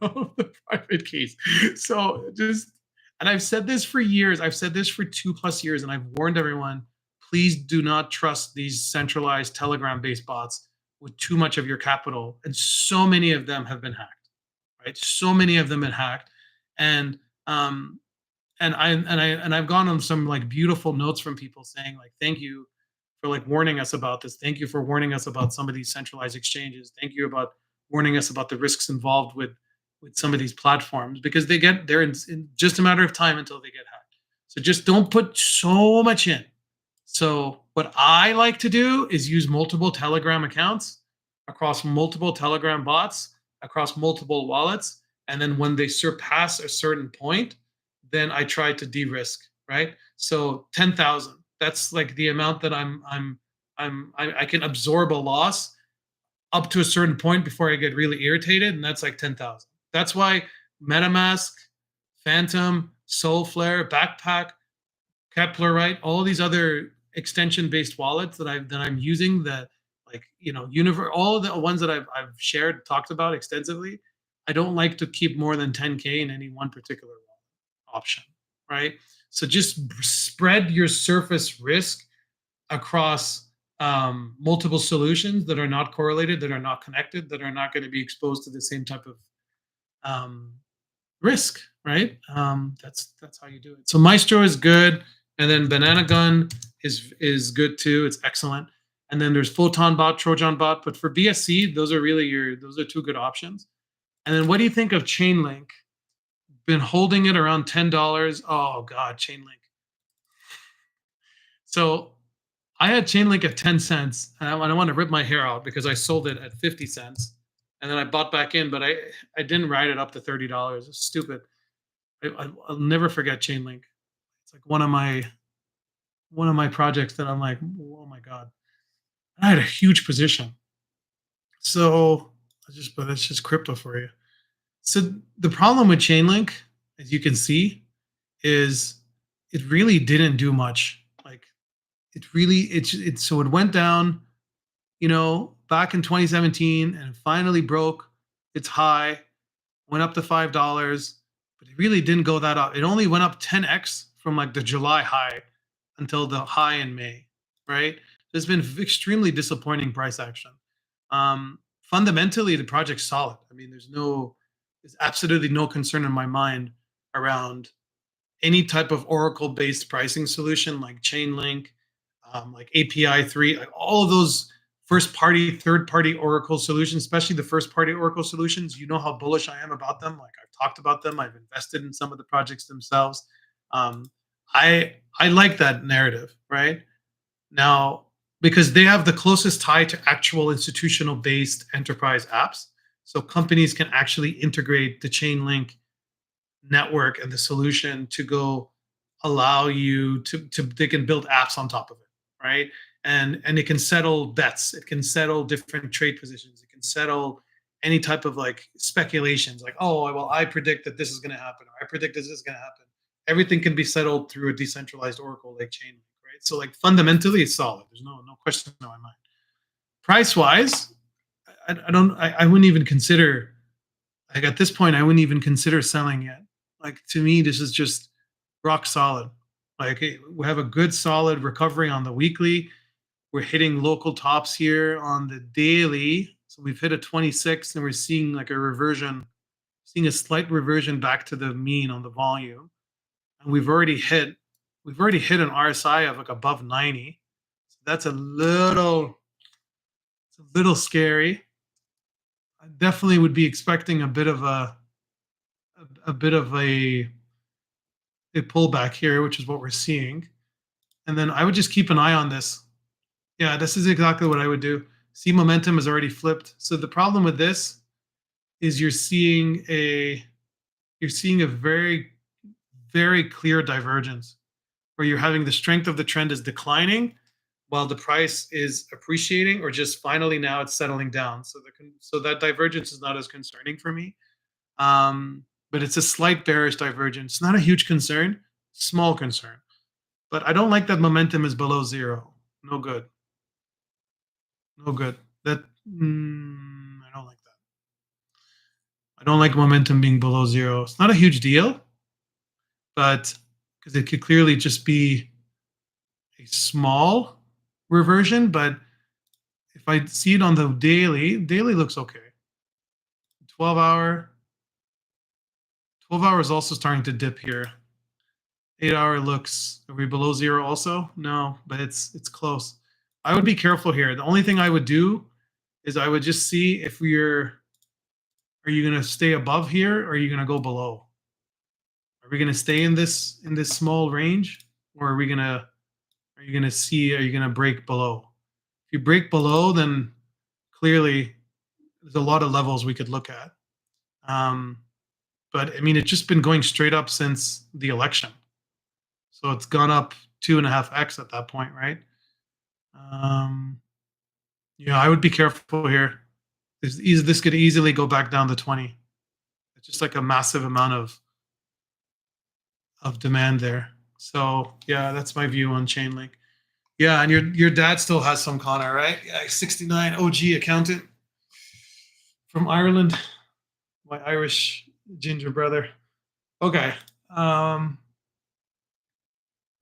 of the private keys. So just, and I've said this for years. I've said this for 2+ years, and I've warned everyone: please do not trust these centralized Telegram-based bots with too much of your capital. And so many of them have been hacked, right? So many of them have been hacked, and um, I've gone on some like beautiful notes from people saying like thank you for like warning us about this. Thank you for warning us about some of these centralized exchanges. Thank you about warning us about the risks involved with some of these platforms because they're in just a matter of time until they get hacked. So just don't put so much in. So what I like to do is use multiple Telegram accounts across multiple Telegram bots across multiple wallets, and then when they surpass a certain point, then I try to de-risk, right? So 10,000. That's like the amount that I can absorb a loss up to a certain point before I get really irritated, and that's like 10,000. That's why MetaMask, Phantom, Soulflare, Backpack, Kepler, right? All these other extension-based wallets that I'm using that like all the ones that I've shared talked about extensively. I don't like to keep more than 10K in any one particular option, right? So just spread your surface risk across multiple solutions that are not correlated, that are not connected, that are not going to be exposed to the same type of um, risk, right? That's how you do it. So Maestro is good, and then Banana Gun is good too. It's excellent. And then there's Photon Bot, Trojan Bot, but for BSC, those are two good options. And then what do you think of Chainlink? Been holding it around $10. Oh God, Chainlink. So I had Chainlink at 10 cents, and I want to rip my hair out because I sold it at 50 cents, and then I bought back in, but I didn't ride it up to $30. It's stupid. I'll never forget Chainlink. It's like one of my projects that I'm like, oh my god. I had a huge position. So but that's just crypto for you. So the problem with Chainlink, as you can see, is it really didn't do much. Like so it went down, back in 2017 and finally broke its high, went up to $5, but it really didn't go that up. It only went up 10x from like the July high until the high in May, right? There's been extremely disappointing price action. Fundamentally, the project's solid. I mean, there's absolutely no concern in my mind around any type of Oracle-based pricing solution like Chainlink, like API 3, like all of those first-party, third-party Oracle solutions, especially the first-party Oracle solutions. You know how bullish I am about them. Like I've talked about them. I've invested in some of the projects themselves. Um, I like that narrative, right? Now, because they have the closest tie to actual institutional-based enterprise apps, so companies can actually integrate the Chainlink network and the solution to go allow you to they can build apps on top of it, right? And it can settle bets, it can settle different trade positions, it can settle any type of like speculations, like, oh well, I predict that this is going to happen, or I predict this is going to happen. Everything can be settled through a decentralized Oracle like Chainlink, right? So like fundamentally it's solid, there's no question in my mind. Price wise, I don't I wouldn't even consider, like at this point, I wouldn't even consider selling yet. Like to me, this is just rock solid. Like we have a good solid recovery on the weekly. We're hitting local tops here on the daily. So we've hit a 26 and we're seeing like a reversion, seeing a slight reversion back to the mean on the volume. And we've already hit an RSI of like above 90. So that's it's a little scary. I definitely would be expecting a pullback here, which is what we're seeing. And then I would just keep an eye on this. Yeah, this is exactly what I would do. See, momentum has already flipped. So the problem with this is you're seeing a very, very clear divergence where you're having the strength of the trend is declining while the price is appreciating, or just finally now it's settling down. So that divergence is not as concerning for me. But it's a slight bearish divergence. Not a huge concern, small concern. But I don't like that momentum is below zero. No good. No good. That I don't like that. I don't like momentum being below zero. It's not a huge deal, but because it could clearly just be a small reversion. But if I see it on the daily looks okay. 12 hour, 12 hour is also starting to dip here. 8 hour looks, are we below zero also? No, but it's close. I would be careful here. The only thing I would do is I would just see if are you going to stay above here, or are you going to go below? Are we going to stay in this small range, or are you going to break below? If you break below, then clearly there's a lot of levels we could look at. But I mean, it's just been going straight up since the election. So it's gone up 2.5x at that point, right? Um, yeah, I would be careful here. This could easily go back down to 20. It's just like a massive amount of demand there. So yeah, that's my view on Chainlink. Yeah, and your dad still has some, Connor, right? Yeah, 69 OG accountant from Ireland, my Irish ginger brother. Okay. Do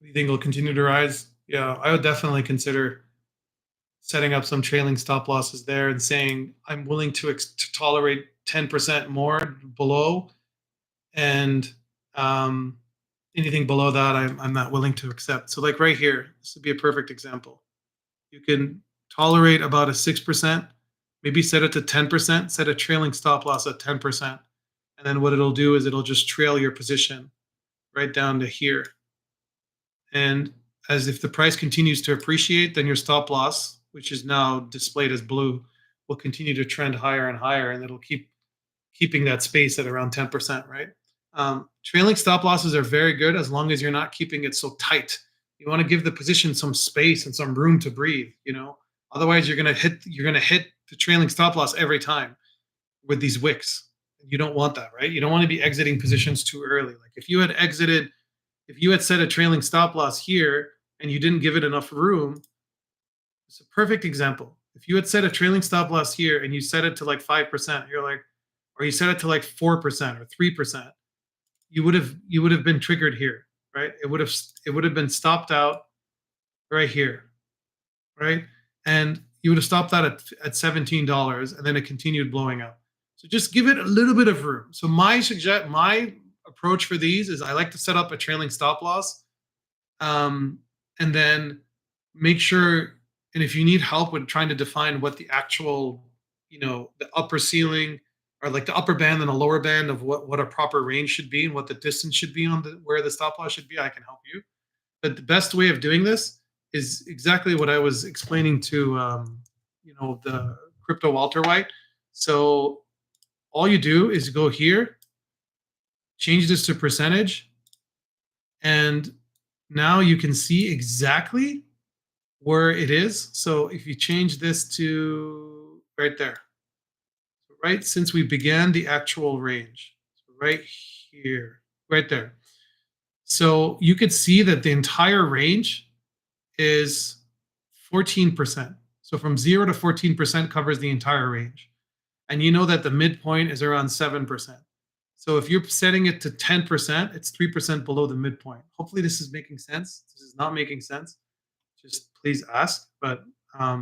you think it'll continue to rise? Yeah, I would definitely consider setting up some trailing stop losses there and saying I'm willing to tolerate 10% more below, and um, anything below that I'm not willing to accept. So like right here, this would be a perfect example. You can tolerate about a 6%, maybe set it to 10%, set a trailing stop loss at 10%. And then what it'll do is it'll just trail your position right down to here. And as if the price continues to appreciate, then your stop loss, which is now displayed as blue, will continue to trend higher and higher, and it'll keeping that space at around 10%, right? Trailing stop losses are very good as long as you're not keeping it so tight. You want to give the position some space and some room to breathe, you know. Otherwise, you're gonna hit the trailing stop loss every time with these wicks. You don't want that, right? You don't want to be exiting positions too early. Like if you had set a trailing stop loss here and you didn't give it enough room, it's a perfect example. If you had set a trailing stop loss here and you set it to like 5%, you're like, or you set it to like 4% or 3%, you would have been triggered here, right? It would have been stopped out right here, right? And you would have stopped that at $17, and then it continued blowing up. So just give it a little bit of room. So my approach for these is I like to set up a trailing stop loss, um, and then make sure. And if you need help with trying to define what the actual, the upper ceiling or like the upper band and the lower band of what a proper range should be and what the distance should be on the where the stop loss should be, I can help you. But the best way of doing this is exactly what I was explaining to the crypto Walter White. So all you do is go here, change this to percentage, and now you can see exactly where it is. So if you change this to right there, right since we began the actual range, so right here, right there. So you could see that the entire range is 14%. So from 0 to 14% covers the entire range. And you know that the midpoint is around 7%. So if you're setting it to 10%, it's 3% below the midpoint. Hopefully this is making sense. If this is not making sense, just please ask. But I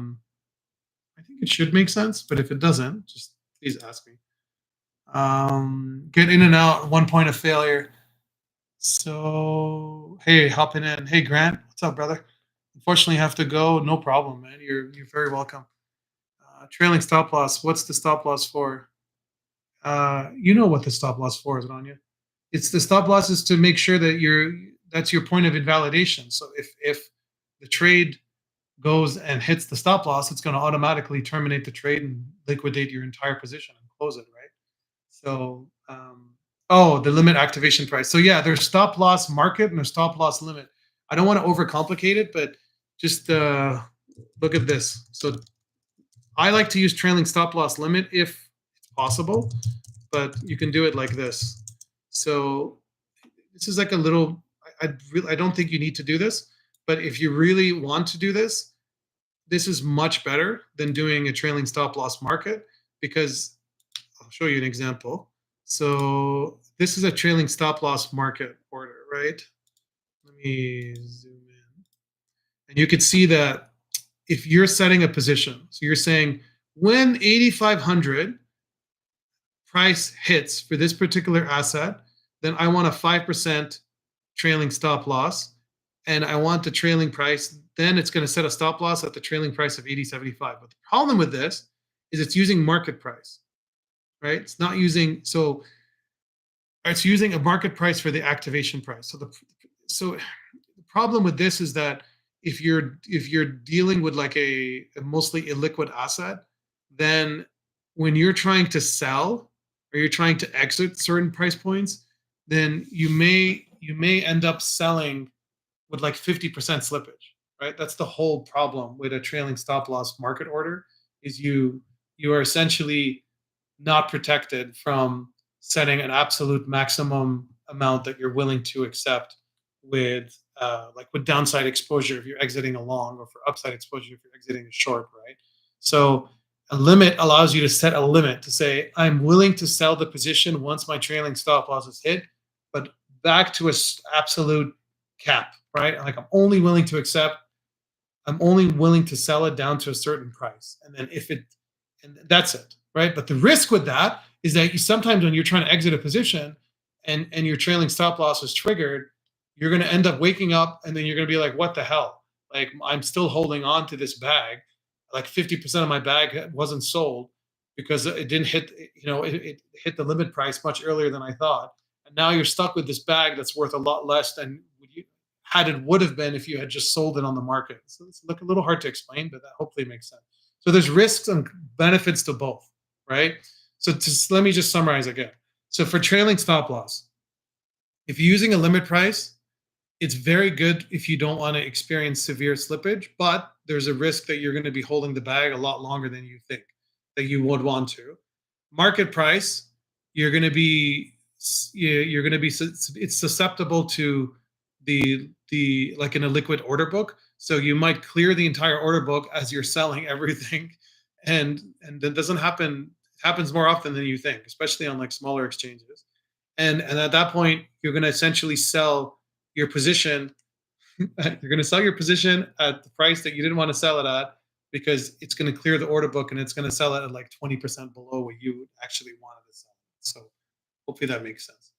think it should make sense. But if it doesn't, just please ask me. Get in and out, 1 point of failure. So hey, hopping in. Hey Grant, what's up, brother? Unfortunately, have to go. No problem, man. You're very welcome. Trailing stop loss. What's the stop loss for? You know what the stop loss for is, Anya. It's the stop loss is to make sure that that's your point of invalidation. So if the trade goes and hits the stop loss, it's going to automatically terminate the trade and liquidate your entire position and close it, right? So oh, the limit activation price. So yeah, there's stop loss market and there's stop loss limit. I don't want to overcomplicate it, but just look at this. So I like to use trailing stop loss limit if it's possible, but you can do it like this. So this is like a little. I don't think you need to do this, but if you really want to do this, this is much better than doing a trailing stop loss market because I'll show you an example. So this is a trailing stop loss market order, right? Let me zoom in. And you can see that if you're setting a position, so you're saying when 8,500 price hits for this particular asset, then I want a 5% trailing stop loss. And I want the trailing price, then it's going to set a stop loss at the trailing price of 80.75. But the problem with this is it's using market price, right? It's not using, so it's using a market price for the activation price. So the problem with this is that if you're dealing with like a mostly illiquid asset, then when you're trying to sell or you're trying to exit certain price points, then you may end up selling with like 50% slippage, right? That's the whole problem with a trailing stop loss market order is you are essentially not protected from setting an absolute maximum amount that you're willing to accept with like with downside exposure if you're exiting a long or for upside exposure if you're exiting a short, right? So a limit allows you to set a limit to say I'm willing to sell the position once my trailing stop loss is hit, but back to a absolute cap, right? Like I'm only willing to sell it down to a certain price. And then and that's it, right? But the risk with that is that you sometimes when you're trying to exit a position and your trailing stop loss is triggered, you're going to end up waking up and then you're going to be like, what the hell? Like I'm still holding on to this bag. Like 50% of my bag wasn't sold because it didn't hit, it hit the limit price much earlier than I thought. And now you're stuck with this bag that's worth a lot less than had it would have been if you had just sold it on the market. So it's look a little hard to explain, but that hopefully makes sense. So there's risks and benefits to both, right? So let me just summarize again. So for trailing stop loss, if you're using a limit price, it's very good if you don't want to experience severe slippage, but there's a risk that you're going to be holding the bag a lot longer than you think that you would want to. Market price, you're going to be you're going to be it's susceptible to the like in a liquid order book. So you might clear the entire order book as you're selling everything, and that doesn't happen. It happens more often than you think, especially on like smaller exchanges. And at that point, you're going to essentially sell your position. You're going to sell your position at the price that you didn't want to sell it at because it's going to clear the order book and it's going to sell it at like 20% below what you actually wanted to sell. So hopefully that makes sense.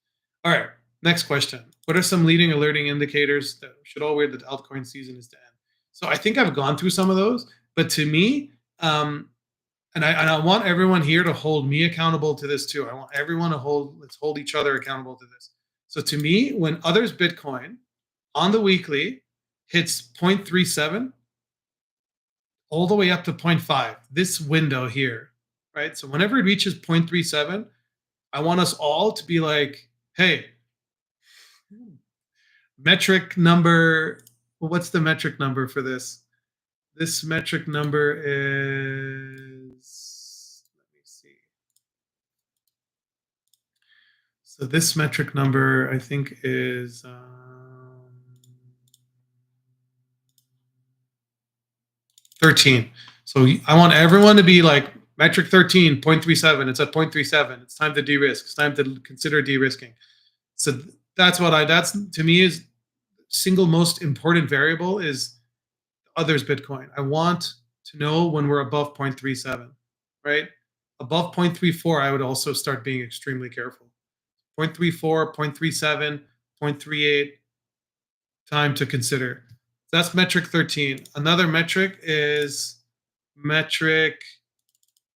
All right, next question. What are some leading alerting indicators that should all wear that the altcoin season is to end? So I think I've gone through some of those, but to me, and I want everyone here to hold me accountable to this too. I want everyone to let's hold each other accountable to this. So to me, when others Bitcoin on the weekly hits 0.37 all the way up to 0.5, this window here, right? So whenever it reaches 0.37, I want us all to be like, hey, metric number, well, what's the metric number for this? This metric number is, let me see. So this metric number, I think, is 13. So I want everyone to be like metric 13, 0.37. It's at 0.37. It's time to de-risk. It's time to consider de-risking. So that's to me is single most important variable is others Bitcoin. I want to know when we're above 0.37, right? Above 0.34, I would also start being extremely careful. 0.34, 0.37, 0.38, time to consider. That's metric 13. Another metric is metric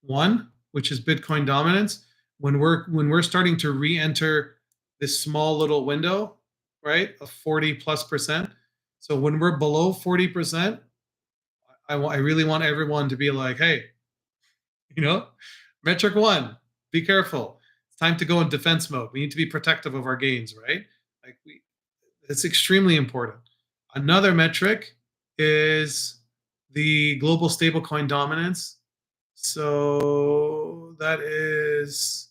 1, which is Bitcoin dominance. When we're starting to re-enter this small little window, right, of 40+%. So when we're below 40%, I really want everyone to be like, hey, metric 1, be careful. It's time to go in defense mode. We need to be protective of our gains, right? It's extremely important. Another metric is the global stablecoin dominance. So that is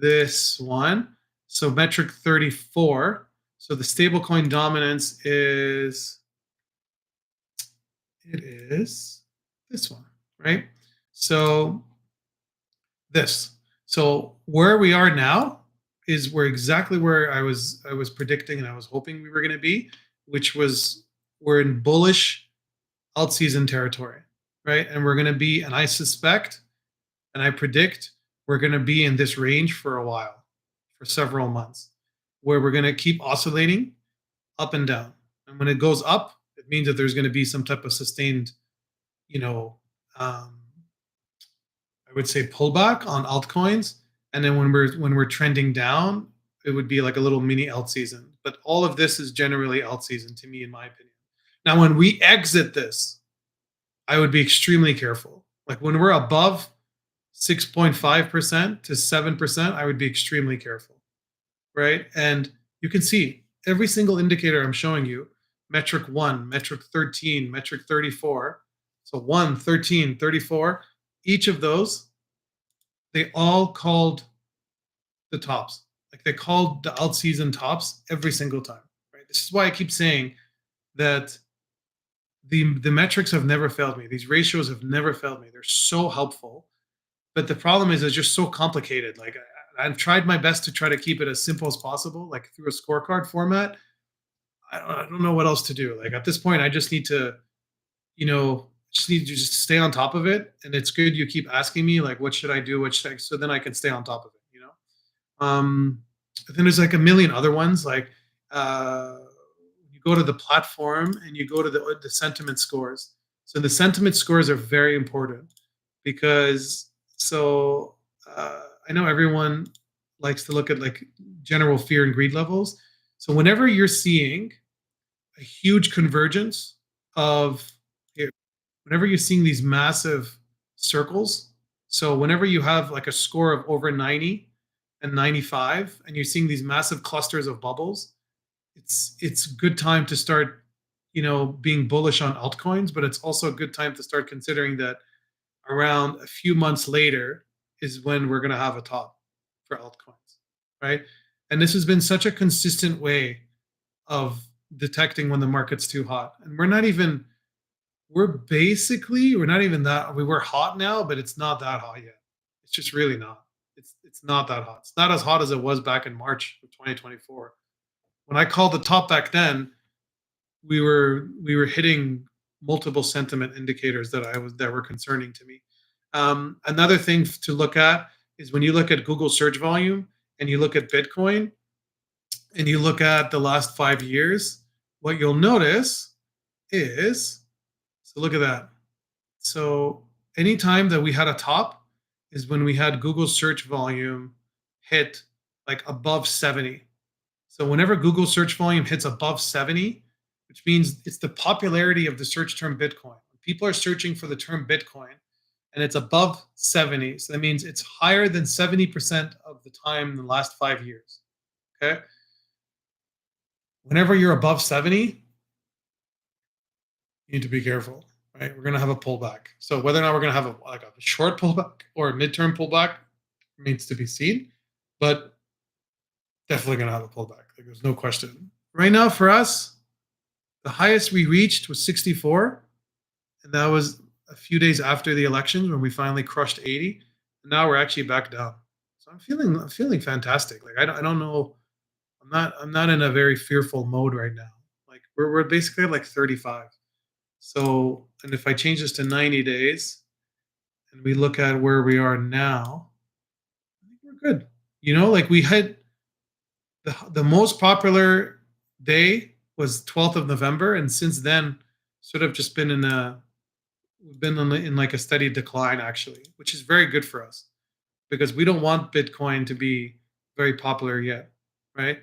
this one. So metric 34. So the stablecoin dominance is this one, right? So this. So where we are now is exactly where I was predicting and I was hoping we were going to be, which was we're in bullish alt season territory, right? And we're going to be, and I suspect, and I predict we're going to be in this range for a while, for several months, where we're going to keep oscillating up and down. And when it goes up, it means that there's going to be some type of sustained, I would say pullback on altcoins. And then when we're trending down, it would be like a little mini alt season. But all of this is generally alt season to me, in my opinion. Now, when we exit this, I would be extremely careful. Like when we're above 6.5% to 7%, I would be extremely careful, right? And you can see every single indicator I'm showing you, metric 1, metric 13, metric 34. So 1, 13, 34, each of those, they all called the tops. Like they called the alt season tops every single time, right? This is why I keep saying that the metrics have never failed me. These ratios have never failed me. They're so helpful. But the problem is it's just so complicated. Like I've tried my best to try to keep it as simple as possible, like through a scorecard format. I don't know what else to do. Like at this point, I just need to, just stay on top of it. And it's good you keep asking me, like, what should I do? So then I can stay on top of it, then there's like a million other ones. Like you go to the platform and you go to the sentiment scores. So the sentiment scores are very important because I know everyone likes to look at like general fear and greed levels. So whenever you're seeing a huge convergence of here. Whenever you're seeing these massive circles, so whenever you have like a score of over 90 and 95 and you're seeing these massive clusters of bubbles, it's good time to start, being bullish on altcoins, but it's also a good time to start considering that around a few months later is when we're going to have a top for altcoins, right? And this has been such a consistent way of detecting when the market's too hot. And we're not even that, we're hot now, but it's not that hot yet. It's just really not. It's not that hot. It's not as hot as it was back in March of 2024. When I called the top back then, we were hitting multiple sentiment indicators that were concerning to me. Another thing to look at is when you look at Google search volume and you look at Bitcoin and you look at the last 5 years, what you'll notice is, so look at that. So anytime that we had a top is when we had Google search volume hit like above 70. So whenever Google search volume hits above 70, which means it's the popularity of the search term Bitcoin. People are searching for the term Bitcoin and it's above 70. So that means it's higher than 70% of the time in the last 5 years. Okay. Whenever you're above 70, you need to be careful, right? We're going to have a pullback. So whether or not we're going to have a short pullback or a midterm pullback remains to be seen, but definitely going to have a pullback. Like, there's no question. Right now for us, the highest we reached was 64, and that was a few days after the elections when we finally crushed 80. And now we're actually back down. So I'm feeling fantastic. Like I don't know. I'm not in a very fearful mode right now. Like we're basically at like 35. So, and if I change this to 90 days and we look at where we are now, I think we're good. Like we had the most popular day was 12th of November, and since then, sort of just been in like a steady decline actually, which is very good for us because we don't want Bitcoin to be very popular yet, right?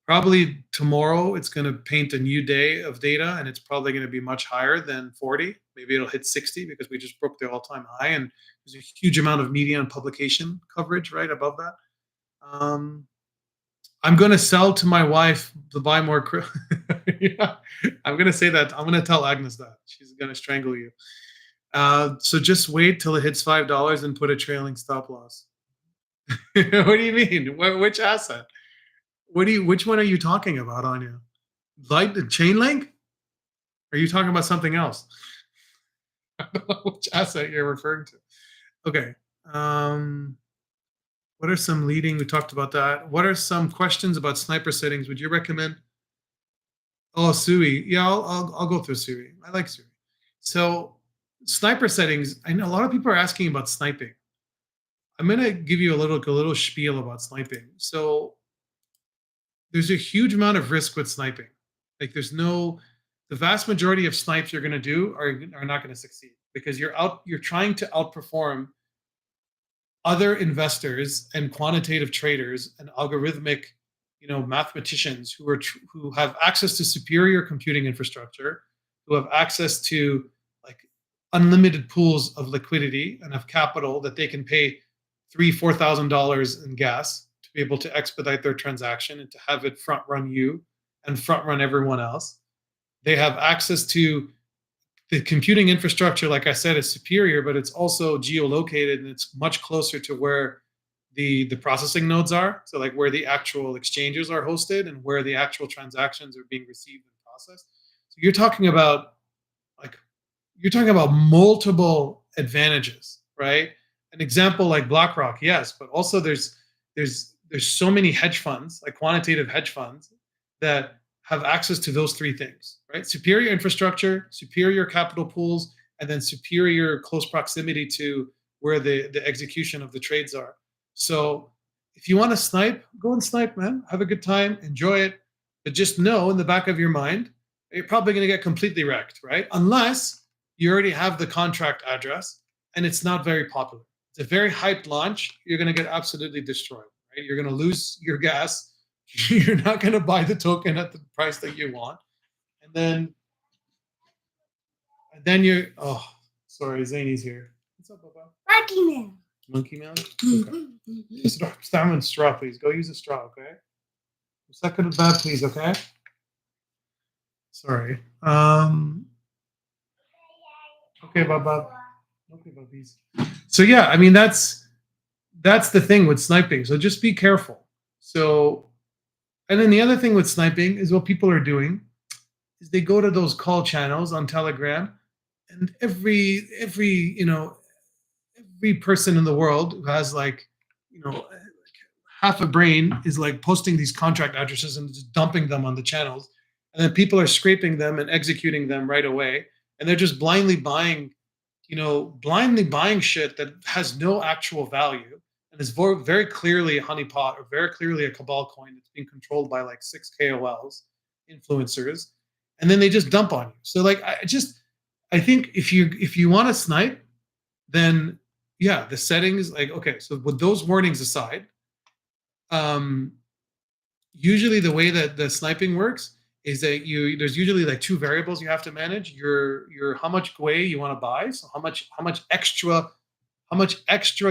Probably tomorrow it's going to paint a new day of data, and it's probably going to be much higher than 40. Maybe it'll hit 60 because we just broke the all-time high, and there's a huge amount of media and publication coverage right above that. I'm going to sell to my wife to buy more. Yeah, I'm going to say that. I'm going to tell Agnes that. She's going to strangle you. So just wait till it hits $5 and put a trailing stop loss. What do you mean? Which asset? Which one are you talking about, Anya? Light the chain link? Are you talking about something else? I don't know which asset you're referring to. Okay. What are some leading? We talked about that. What are some questions about sniper settings? Would you recommend? Oh, Sui. Yeah, I'll go through Sui. I like Sui. So sniper settings. I know a lot of people are asking about sniping. I'm gonna give you a little spiel about sniping. So there's a huge amount of risk with sniping. Like the vast majority of snipes you're gonna do are not gonna succeed because you're trying to outperform other investors and quantitative traders and algorithmic, mathematicians who have access to superior computing infrastructure, who have access to like unlimited pools of liquidity and of capital that they can pay $3,000-4,000 in gas to be able to expedite their transaction and to have it front run you and front run everyone else. They have access to the computing infrastructure, like I said, is superior, but it's also geolocated and it's much closer to where the processing nodes are. So like where the actual exchanges are hosted and where the actual transactions are being received and processed. So you're talking about multiple advantages, right? An example like BlackRock, yes, but also there's so many hedge funds, like quantitative hedge funds, that have access to those three things, right? Superior infrastructure, superior capital pools, and then superior close proximity to where the execution of the trades are. So if you want to snipe, go and snipe, man. Have a good time, enjoy it. But just know in the back of your mind, you're probably going to get completely wrecked, right? Unless you already have the contract address and it's not very popular. It's a very hyped launch. You're going to get absolutely destroyed, right? You're going to lose your gas. You're not going to buy the token at the price that you want. And then you're, oh, sorry, Zany's here. What's up, Papa? Monkey Man. Monkey man? Okay. Stammen straw, please. Go use a straw, okay? Second of that, please, okay? Sorry. Okay, Baba. Okay, Bubbies. So yeah, I mean that's the thing with sniping. So just be careful. So, and then the other thing with sniping is what people are doing is they go to those call channels on Telegram, and every person in the world who has like, half a brain is like posting these contract addresses and just dumping them on the channels, and then people are scraping them and executing them right away, and they're just blindly buying shit that has no actual value and is very clearly a honeypot or very clearly a cabal coin that's being controlled by like 6 KOLs, influencers, and then they just dump on you. So like I think if you want to snipe, then yeah, the settings, like, okay, so with those warnings aside, usually the way that the sniping works is that there's usually like two variables you have to manage. Your how much gwei you want to buy, so how much extra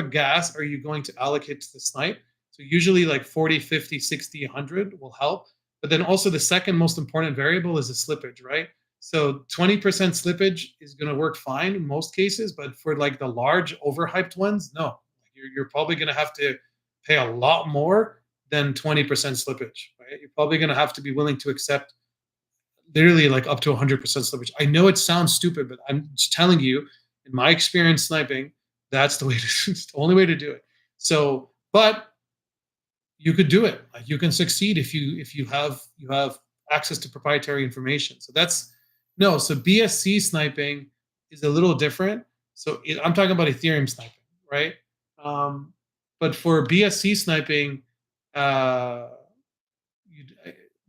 gas are you going to allocate to the snipe. So usually like 40, 50, 60, 100 will help. But then also the second most important variable is the slippage, right? So 20% slippage is going to work fine in most cases, but for like the large overhyped ones, no. You're probably going to have to pay a lot more than 20% slippage, right? You're probably going to have to be willing to accept literally like up to 100% slippage. I know it sounds stupid, but I'm just telling you, in my experience sniping, that's the way it's the only way to do it. So, but you could do it. Like, you can succeed if you have access to proprietary information. So so BSC sniping is a little different. So I'm talking about Ethereum sniping, right? But for BSC sniping, the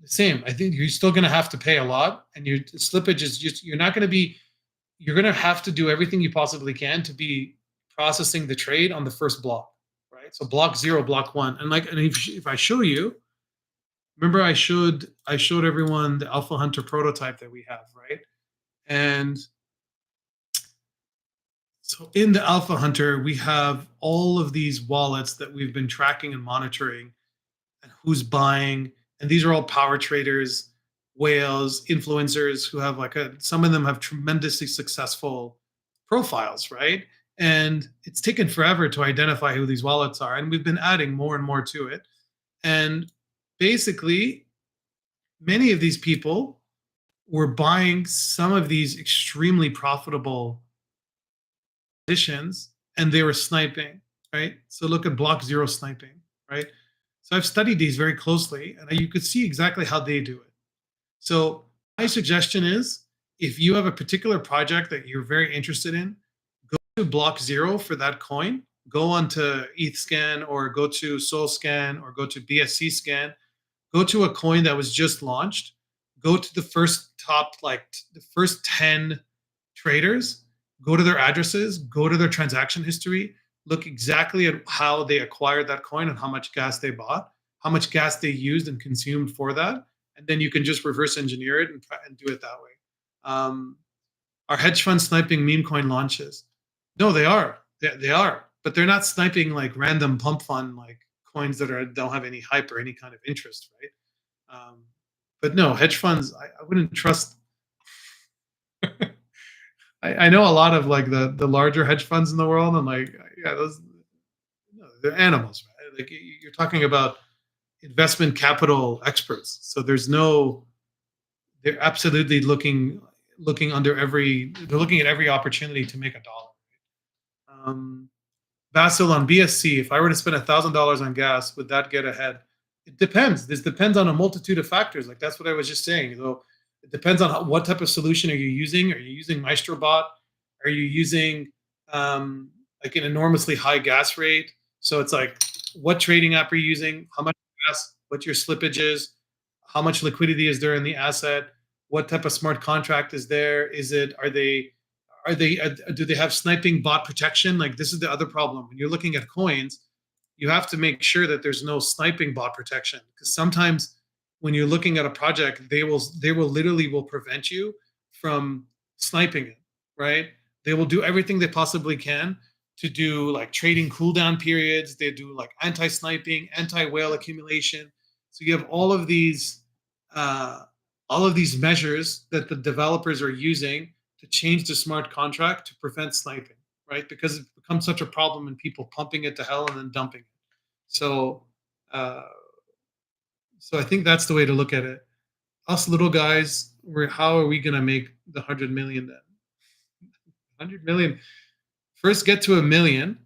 same. I think you're still going to have to pay a lot, and your slippage is just you're going to have to do everything you possibly can to be processing the trade on the first block, right? So block 0, block 1, and if I show you, remember I showed everyone the Alpha Hunter prototype that we have, right? And so in the Alpha Hunter, we have all of these wallets that we've been tracking and monitoring, and who's buying. And these are all power traders, whales, influencers who have some of them have tremendously successful profiles, right? And it's taken forever to identify who these wallets are. And we've been adding more and more to it. And basically, many of these people were buying some of these extremely profitable positions, and they were sniping, right? So look at block 0 sniping, right? So I've studied these very closely, and you could see exactly how they do it. So my suggestion is, if you have a particular project that you're very interested in, go to block 0 for that coin. Go onto ETHScan or go to SolScan or go to BSC Scan. Go to a coin that was just launched. Go to the first 10 traders. Go to their addresses. Go to their transaction history. Look exactly at how they acquired that coin and how much gas they bought, how much gas they used and consumed for that. And then you can just reverse engineer it and do it that way. Are hedge fund sniping meme coin launches? No, they are. They are. But they're not sniping like random pump fund like coins that don't have any hype or any kind of interest, right? But no, hedge funds, I wouldn't trust. I know a lot of like the larger hedge funds in the world, and those, they're animals, right? Like you're talking about investment capital experts, so they're absolutely looking they're looking at every opportunity to make a dollar. Basil on BSC, if I were to spend $1,000 on gas, would that get ahead? It depends. This depends on a multitude of factors. Like that's what I was just saying. So it depends on what type of solution are you using. Are you using MaestroBot? Are you using like an enormously high gas rate? So it's like, what trading app are you using? How much gas? What your slippage is? How much liquidity is there in the asset? What type of smart contract is there? Do they have sniping bot protection? Like this is the other problem. When you're looking at coins, you have to make sure that there's no sniping bot protection, because sometimes when you're looking at a project, they will literally will prevent you from sniping it, right? They will do everything they possibly can to do like trading cooldown periods. They do like anti-sniping, anti-whale accumulation. So you have uh, all of these measures that the developers are using to change the smart contract to prevent sniping, right? Because it becomes such a problem and people pumping it to hell and then dumping it. So uh, so I think that's the way to look at it. Us little guys, how are we gonna make the 100 million then? 100 million. First get to a million,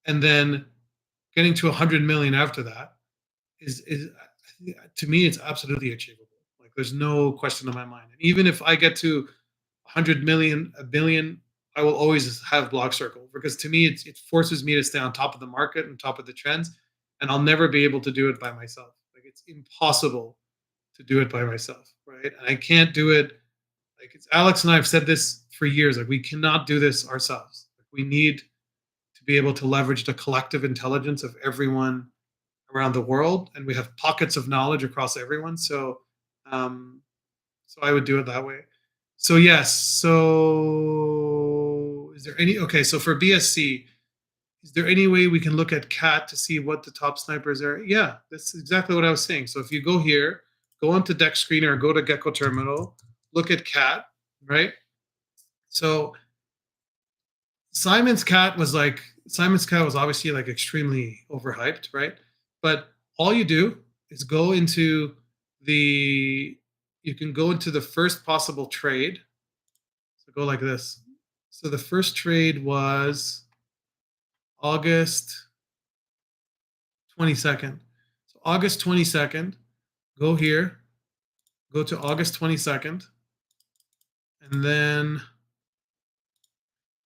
and then getting to 100 million after that is to me it's absolutely achievable. Like there's no question in my mind. And even if I get to 100 million, a billion, I will always have Blockcircle because to me it forces me to stay on top of the market and top of the trends, and I'll never be able to do it by myself. Like it's impossible to do it by myself, right? And I can't do it. Like it's Alex and I have said this for years. Like we cannot do this ourselves. Like, we need to be able to leverage the collective intelligence of everyone around the world, and we have pockets of knowledge across everyone. Um, so I would do it that way. So yes. So is there any? Okay. So for BSC, is there any way we can look at cat to see what the top snipers are? Yeah, that's exactly what I was saying. So if you go here, go onto deck screener or go to Gecko Terminal, look at cat, right? So Simon's cat was obviously like extremely overhyped, right? But all you do is go into the you can go into the first possible trade. So go like this. So the first trade was August 22nd. So August 22nd, go here, go to August 22nd, and then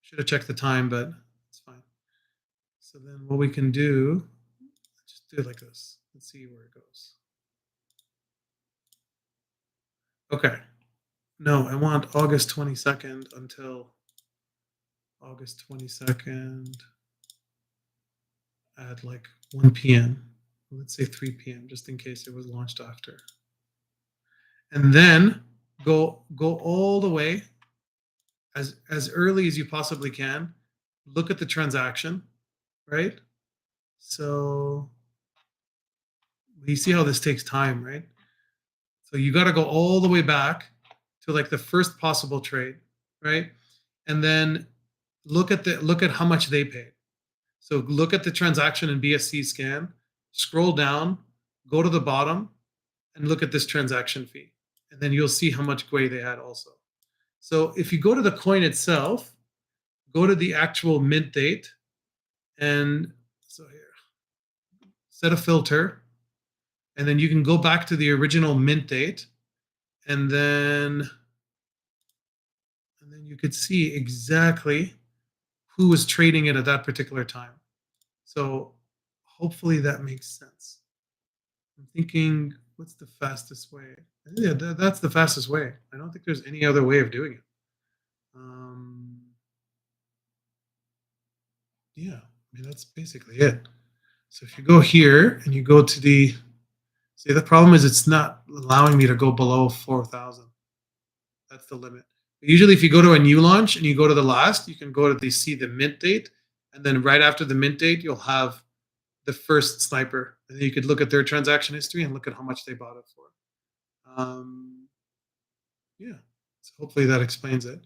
should have checked the time, but it's fine. So then what we can do, just do it like this. Let's see where it goes. Okay. No, I want August 22nd until August 22nd at like 1 p.m. Let's say 3 p.m. just in case it was launched after. And then go all the way as early as you possibly can. Look at the transaction, right? So you see how this takes time, right? So you got to go all the way back to like the first possible trade, right? And then look at how much they paid. So look at the transaction in BSC scan, scroll down, go to the bottom, and look at this transaction fee. And then you'll see how much GUI they had also. So if you go to the coin itself, go to the actual mint date, and so here, set a filter, and then you can go back to the original mint date, and then you could see exactly who was trading it at that particular time. So hopefully that makes sense. I'm thinking, what's the fastest way? Yeah, that's the fastest way. I don't think there's any other way of doing it. Yeah, I mean, that's basically it. So if you go here and you go to see, the problem is it's not allowing me to go below 4,000. That's the limit. Usually if you go to a new launch and you go to the last, you can go to see the mint date. And then right after the mint date, you'll have the first sniper. And then you could look at their transaction history and look at how much they bought it for. Yeah. So hopefully that explains it.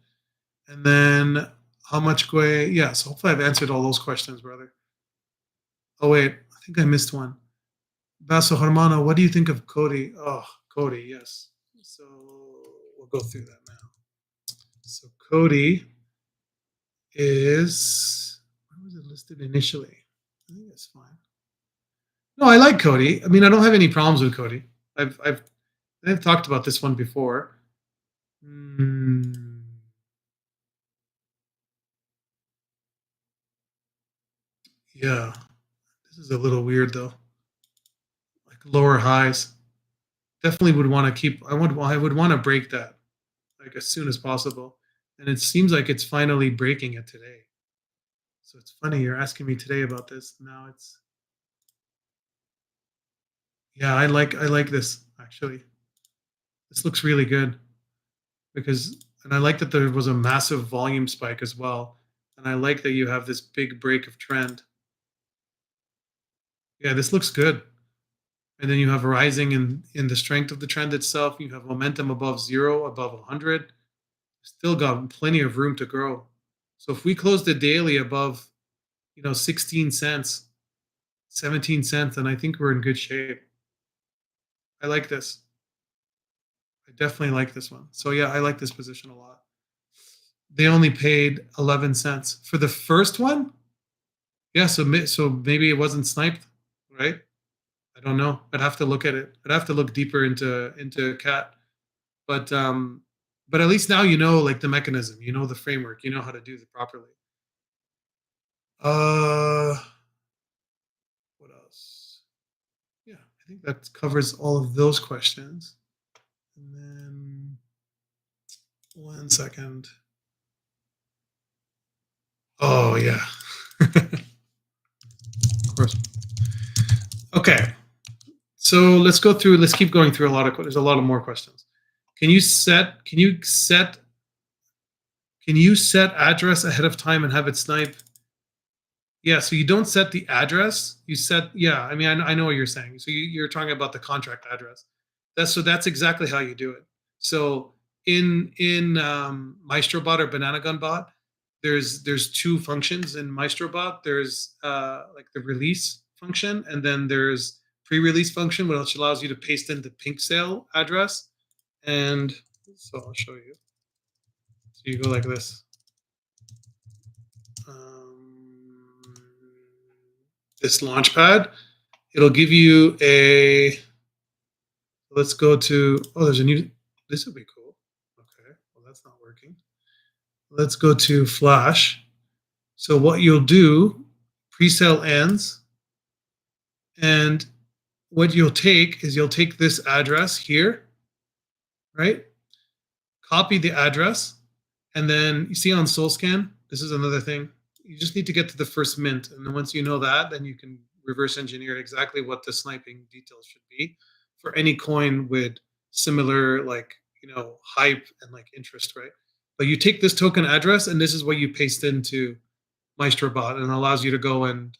And then how much GUI? Yeah. So hopefully I've answered all those questions, brother. Oh wait, I think I missed one. Basso Hermano, what do you think of Cody? Oh, Cody, yes. So we'll go through that now. So Cody is where was it listed initially? I think it's fine. No, I like Cody. I mean, I don't have any problems with Cody. I've talked about this one before. Yeah, this is a little weird though. Like lower highs. Definitely would want to keep. I would want to break that like as soon as possible. And it seems like it's finally breaking it today. So it's funny you're asking me today about this. Now it's Yeah, I like this actually. This looks really good because, and I like that there was a massive volume spike as well. And I like that you have this big break of trend. Yeah, this looks good. And then you have rising in the strength of the trend itself. You have momentum above zero, above 100. Still got plenty of room to grow. So if we close the daily above, 16 cents, 17 cents, then I think we're in good shape. I like this. I definitely like this one. So yeah, I like this position a lot. They only paid 11 cents for the first one. Yeah, so maybe it wasn't sniped, right? I don't know. I'd have to look at it. I'd have to look deeper into cat. But but at least now you know like the mechanism, you know the framework, you know how to do it properly. Uh what else? Yeah, I think that covers all of those questions. And then one second. Oh yeah. Of course. Okay. So let's keep going through there's a lot of more questions. Can you set can you set can you set address ahead of time and have it snipe? Yeah, so you don't set the address. You set, yeah. I mean, I know what you're saying. So you're talking about the contract address. That's exactly how you do it. So in MaestroBot or Banana Gun Bot, there's two functions in MaestroBot. There's like the release function, and then there's pre-release function, which allows you to paste in the pink sale address. And so I'll show you. So you go like this. Um, this launchpad. It'll give you a, let's go to, oh, there's a new, this would be cool. Okay, well, that's not working. Let's go to Flash. So what you'll do, pre-sale ends, and what you'll take is you'll take this address here, right? Copy the address, and then you see on SoulScan, this is another thing. You just need to get to the first mint, and then once you know that, then you can reverse engineer exactly what the sniping details should be for any coin with similar like hype and like interest, right? But you take this token address, and this is what you paste into MaestroBot, and it allows you to go and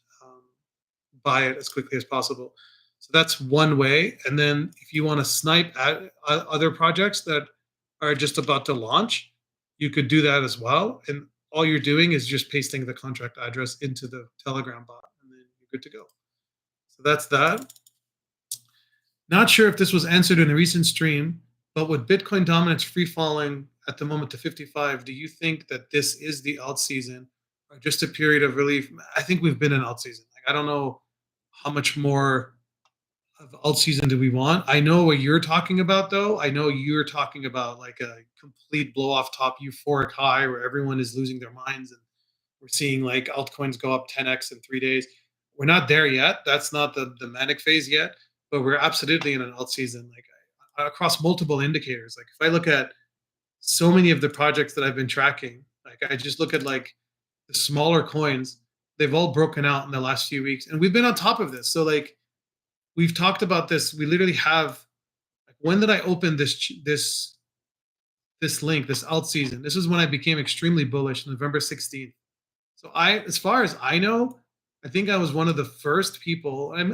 buy it as quickly as possible. So that's one way. And then if you want to snipe at other projects that are just about to launch, you could do that as well. And all you're doing is just pasting the contract address into the Telegram bot, and then you're good to go. So that's that. Not sure if this was answered in a recent stream, but with Bitcoin dominance free falling at the moment to 55, do you think that this is the alt season or just a period of relief? I think we've been in alt season. Like, I don't know how much more of alt season do we want. I know what you're talking about, though. I know you're talking about like a complete blow off top euphoric high where everyone is losing their minds and we're seeing like altcoins go up 10x in 3 days. We're not there yet. That's not the manic phase yet, but we're absolutely in an alt season. Like across multiple indicators. Like if I look at so many of the projects that I've been tracking, like I just look at like the smaller coins, they've all broken out in the last few weeks, and we've been on top of this. So like we've talked about this. We literally have. Like, when did I open this link? This alt season. This is when I became extremely bullish, November 16th. So as far as I know, I think I was one of the first people. And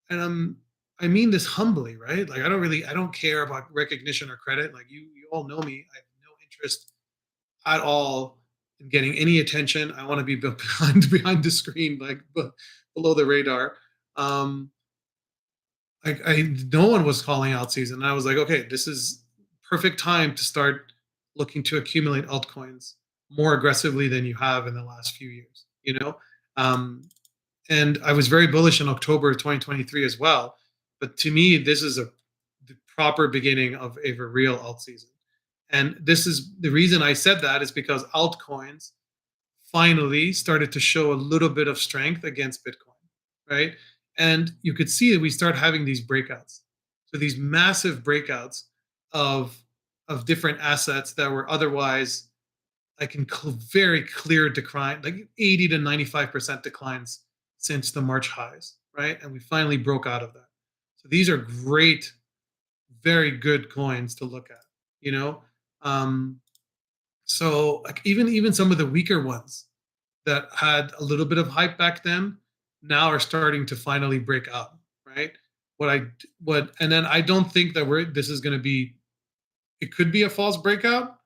I mean this humbly, right? Like I don't care about recognition or credit. Like you all know me. I have no interest at all in getting any attention. I want to be behind the screen, like below the radar. Um, no one was calling out season. And I was like, okay, this is perfect time to start looking to accumulate altcoins more aggressively than you have in the last few years. Um, and I was very bullish in October of 2023 as well. But to me, this is the proper beginning of a real alt season. And this is the reason I said that is because altcoins finally started to show a little bit of strength against Bitcoin, right? And you could see that we start having these breakouts. So these massive breakouts of different assets that were otherwise like in very clear decline, like 80 to 95% declines since the March highs, right? And we finally broke out of that. So these are great, very good coins to look at, you know? Um, so like even some of the weaker ones that had a little bit of hype back then now are starting to finally break out, right? What and then I don't think that we're this is going to be, it could be a false breakout.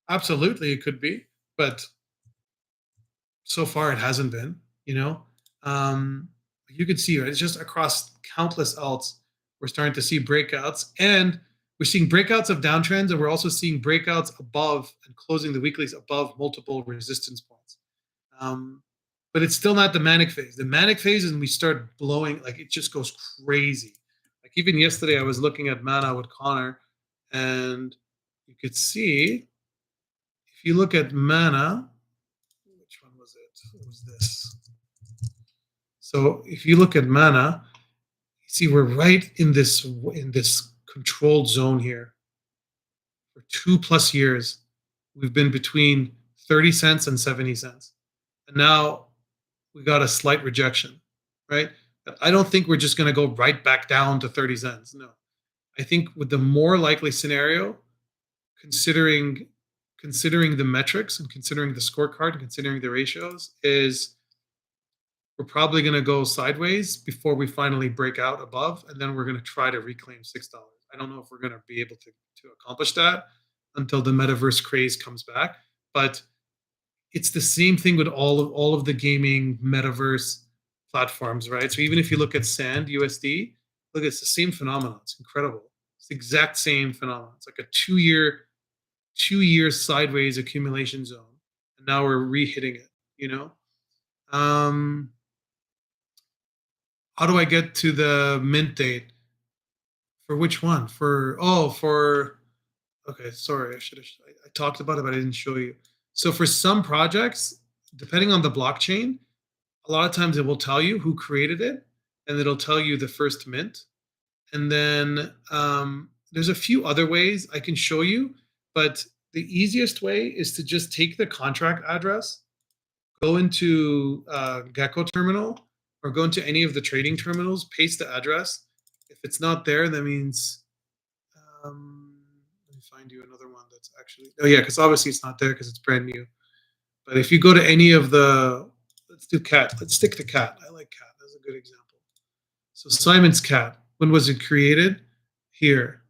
Absolutely it could be, but so far it hasn't been, you know. Um you could see, right? It's just across countless alts we're starting to see breakouts, and we're seeing breakouts of downtrends, and we're also seeing breakouts above and closing the weeklies above multiple resistance points. Um, but it's still not the manic phase. The manic phase is when we start blowing, like it just goes crazy. Like even yesterday, I was looking at Mana with Connor, and you could see if you look at Mana, which one was it? What was this? So if you look at Mana, you see we're right in this controlled zone here for 2+ years. We've been between 30 cents and 70 cents, and now we got a slight rejection, right? I don't think we're just going to go right back down to 30 cents. No, I think with the more likely scenario, considering considering the metrics and considering the scorecard and considering the ratios, is we're probably going to go sideways before we finally break out above, and then we're going to try to reclaim $6. I don't know if we're going to be able to accomplish that until the metaverse craze comes back, but it's the same thing with all of the gaming metaverse platforms, right? So even if you look at Sand USD, look, it's the same phenomenon. It's incredible. It's the exact same phenomenon. It's like a two year sideways accumulation zone, and now we're re-hitting it. You know, um, how do I get to the mint date for which one? For okay, sorry, I talked about it, but I didn't show you. So for some projects, depending on the blockchain, a lot of times it will tell you who created it, and it'll tell you the first mint. And then there's a few other ways I can show you, but the easiest way is to just take the contract address, go into Gecko terminal, or go into any of the trading terminals, paste the address. If it's not there, that means let me find you another one that's actually, oh yeah, because obviously it's not there because it's brand new. But if you go to any of the, let's do cat. Let's stick to cat. I like cat. That's a good example. So Simon's cat. When was it created? Here.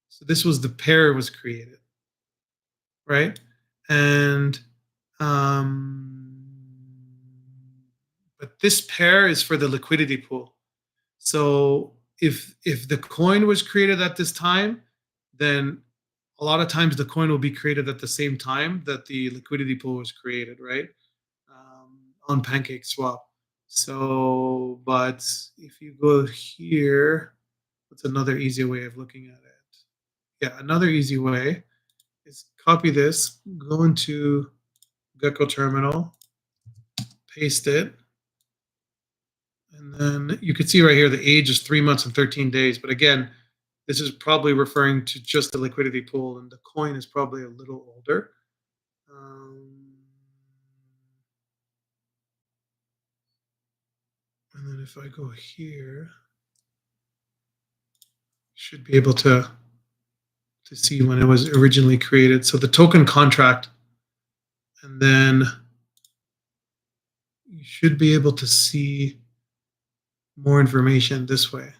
So this was the pair was created, right? And but this pair is for the liquidity pool. So if the coin was created at this time, then a lot of times the coin will be created at the same time that the liquidity pool was created, right? On Pancake Swap. So, but if you go here, what's another easy way of looking at it? Yeah, another easy way is copy this, go into Gecko terminal, paste it, and then you can see right here the age is 3 months and 13 days. But again, this is probably referring to just the liquidity pool, and the coin is probably a little older. And then if I go here, should be able to see when it was originally created. So the token contract, and then you should be able to see more information this way.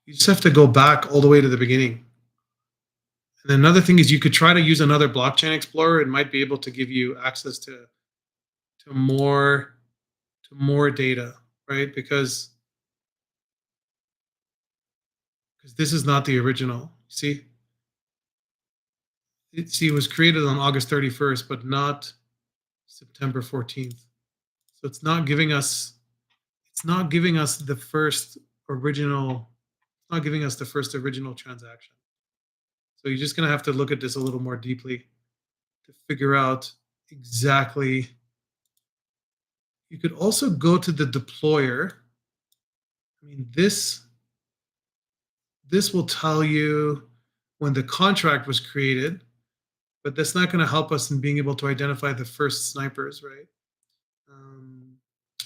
You just have to go back all the way to the beginning. And then another thing is you could try to use another blockchain explorer. It might be able to give you access to more data, right? Because this is not the original. See, it was created on August 31st, but not September 14th. So it's not giving us the first original. It's not giving us the first original transaction. So you're just going to have to look at this a little more deeply to figure out exactly. You could also go to the deployer. I mean, this will tell you when the contract was created, but that's not going to help us in being able to identify the first snipers, right? Um,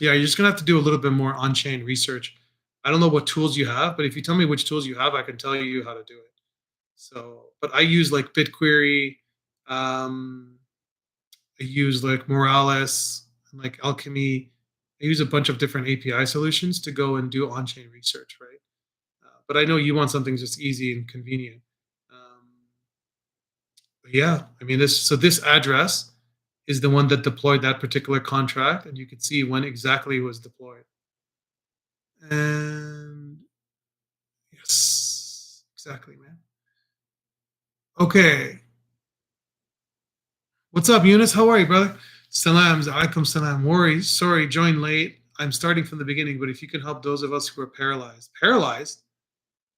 yeah, you're just gonna have to do a little bit more on-chain research. I don't know what tools you have, but if you tell me which tools you have, I can tell you how to do it. So, but I use like BitQuery, um, I use like Morales and like Alchemy. I use a bunch of different API solutions to go and do on-chain research, right? But I know you want something just easy and convenient. Um, but yeah, I mean this address is the one that deployed that particular contract, and you can see when exactly it was deployed. And yes, exactly, man. Okay, what's up, Eunice? How are you, brother? Salams, alaikum salam. Worries. Sorry, joined late. I'm starting from the beginning, but if you can help those of us who are paralyzed. Paralyzed?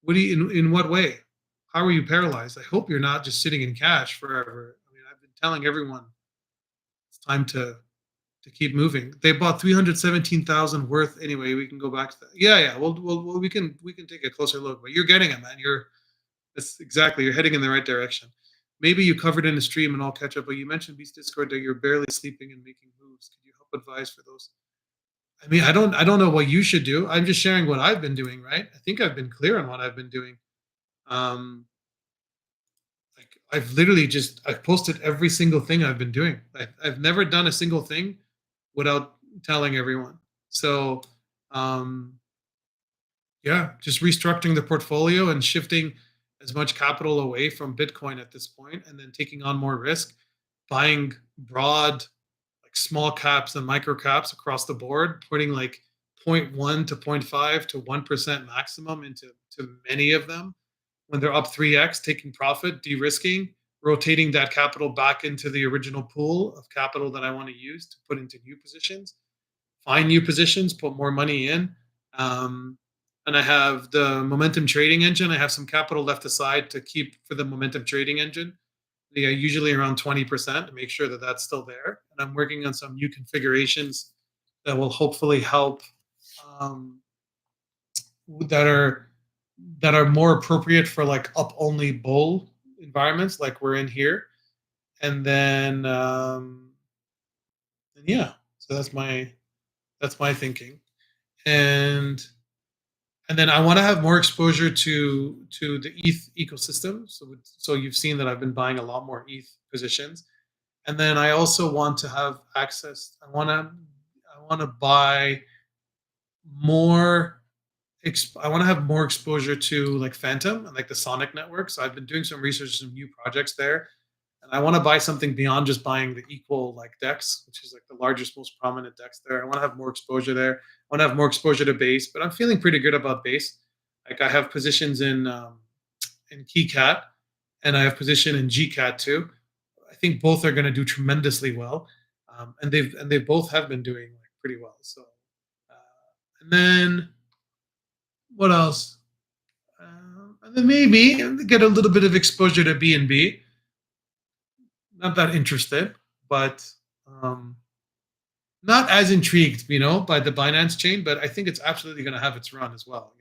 What do you in what way? How are you paralyzed? I hope you're not just sitting in cash forever. I mean, I've been telling everyone it's time to keep moving. They bought 317,000 worth anyway. We can go back to that. Yeah, yeah. Well, we can take a closer look. But you're getting it, man. That's exactly. You're heading in the right direction. Maybe you covered in the stream and I'll catch up. But you mentioned Beast Discord that you're barely sleeping and making moves. Could you help advise for those? I mean, I don't know what you should do. I'm just sharing what I've been doing, right? I think I've been clear on what I've been doing. Um, like I've posted every single thing I've been doing. I've never done a single thing without telling everyone. So um, yeah, just restructuring the portfolio and shifting as much capital away from Bitcoin at this point, and then taking on more risk, buying broad, like small caps and micro caps across the board, putting like zero point 0.1 to zero point 0.5 to 1% maximum into many of them when they're up 3x, taking profit, de-risking, rotating that capital back into the original pool of capital that I want to use to put into new positions, find new positions, put more money in. Um, and I have the momentum trading engine. I have some capital left aside to keep for the momentum trading engine. Yeah, usually around 20% to make sure that that's still there. And I'm working on some new configurations that will hopefully help um, that are more appropriate for like up only bull environments like we're in here. And then and yeah, so that's my thinking. And then I want to have more exposure to the ETH ecosystem. So you've seen that I've been buying a lot more ETH positions. And then I also want to have access. I want to buy more. I want to have more exposure to like Phantom and like the Sonic network. So I've been doing some research, some new projects there, and I want to buy something beyond just buying the equal like DEX, which is like the largest, most prominent DEX there. I want to have more exposure there. I want to have more exposure to base, but I'm feeling pretty good about base. Like I have positions in KeyCat, and I have position in GCAT too. I think both are going to do tremendously well, and they both have been doing like pretty well. So, and then what else? And then maybe get a little bit of exposure to BNB. Not that interested, but um, not as intrigued, by the Binance chain. But I think it's absolutely going to have its run as well.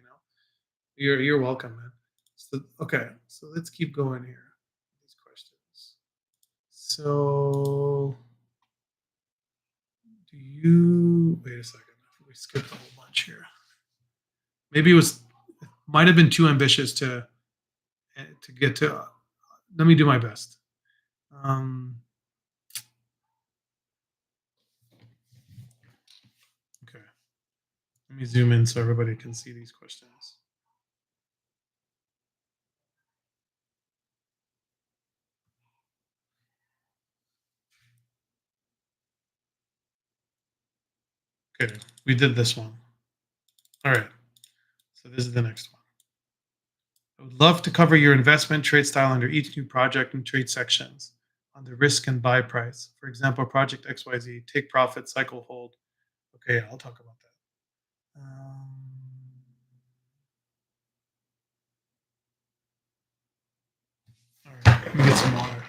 You're welcome, man. So, okay, so let's keep going here. These questions. So, do you wait a second? We skipped a whole bunch here. Maybe might have been too ambitious to get to. Let me do my best. Okay. Let me zoom in so everybody can see these questions. Okay, we did this one. All right. So this is the next one. I would love to cover your investment trade style under each new project and trade sections on the risk and buy price. For example, project XYZ, take profit, cycle hold. Okay, I'll talk about that. All right, let me get some water.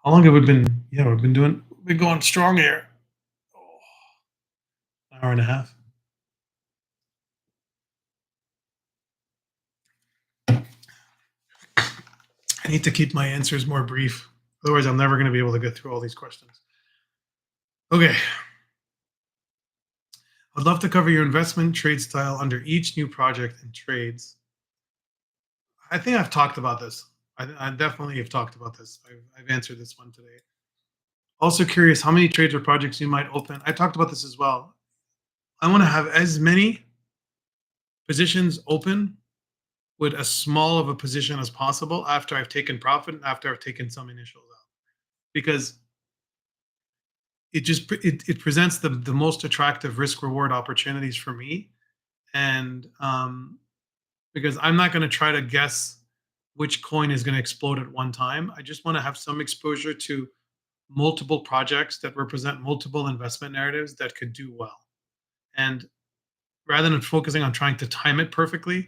How long have we been? Yeah, we've been going strong here. Oh, an hour and a half. I need to keep my answers more brief. Otherwise, I'm never going to be able to get through all these questions. Okay. I'd love to cover your investment trade style under each new project and trades. I think I've talked about this. I definitely have talked about this. I've answered this one today. Also curious how many trades or projects you might open. I talked about this as well. I want to have as many positions open with as small of a position as possible after I've taken profit and after I've taken some initials out, because it presents the most attractive risk reward opportunities for me. And because I'm not going to try to guess which coin is going to explode at one time. I just want to have some exposure to multiple projects that represent multiple investment narratives that could do well. And rather than focusing on trying to time it perfectly,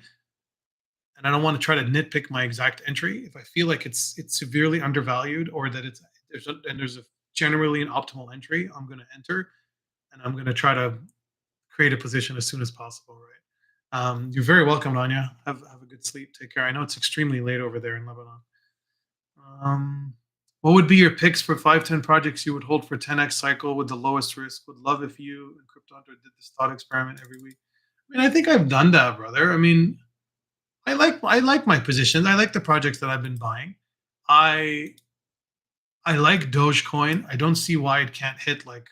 and I don't want to try to nitpick my exact entry. If I feel like it's severely undervalued, or that there's a generally an optimal entry, I'm going to enter, and I'm going to try to create a position as soon as possible. Right. You're very welcome, Anya. Have a good sleep. Take care. I know it's extremely late over there in Lebanon. Um, what would be your picks for 5-10 projects you would hold for 10x cycle with the lowest risk? Would love if you and Crypto Hunter did this thought experiment every week. I mean, I think I've done that, brother. I mean, I like my positions. I like the projects that I've been buying. I I like Dogecoin. I don't see why it can't hit like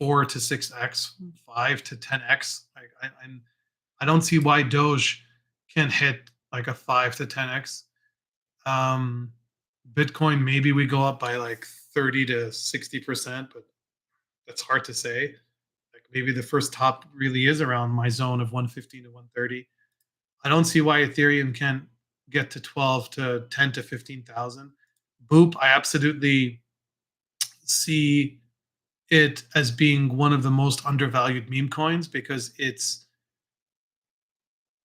4 to 6x, 5 to 10x. I don't see why Doge can hit like a 5 to 10x. Um, Bitcoin, maybe we go up by like 30 to 60%, but that's hard to say. Like maybe the first top really is around my zone of 115 to 130. I don't see why Ethereum can't get to 12 to 10 to 15,000. Boop, I absolutely see it as being one of the most undervalued meme coins because it's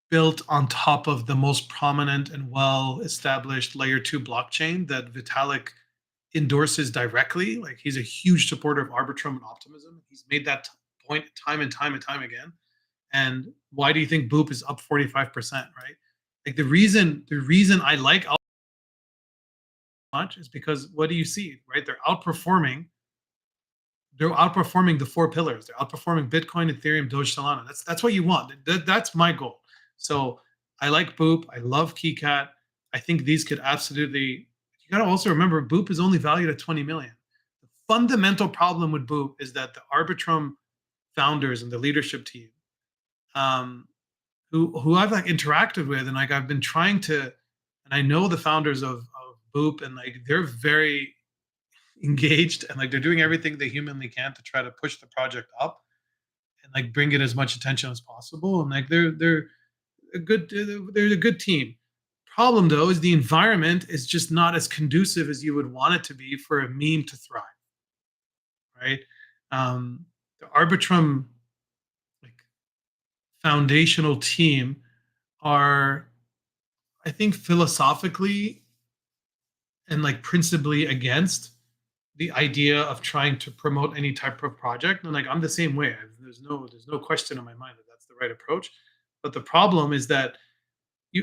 built on top of the most prominent and well established layer 2 blockchain that Vitalik endorses directly. Like he's a huge supporter of Arbitrum and optimism. He's made that point time and time and time again. And why do you think Boop is up 45%, right? Like the reason I like much is because what do you see, right? They're outperforming the four pillars. They're outperforming Bitcoin, Ethereum, Doge, Solana. That's what you want. That's my goal. So I like Boop. I love KeyCat. I think these could absolutely. You got to also remember, Boop is only valued at 20 million. The fundamental problem with Boop is that the Arbitrum founders and the leadership team, um, who I've like interacted with, and like I've been trying to, and I know the founders of Boop, and like they're very engaged and like they're doing everything they humanly can to try to push the project up and like bring it as much attention as possible. And like they're a good team. Problem though is the environment is just not as conducive as you would want it to be for a meme to thrive, right? The Arbitrum like foundational team are, I think, philosophically and like principally against the idea of trying to promote any type of project. And like I'm the same way. There's no question in my mind that that's the right approach. But the problem is that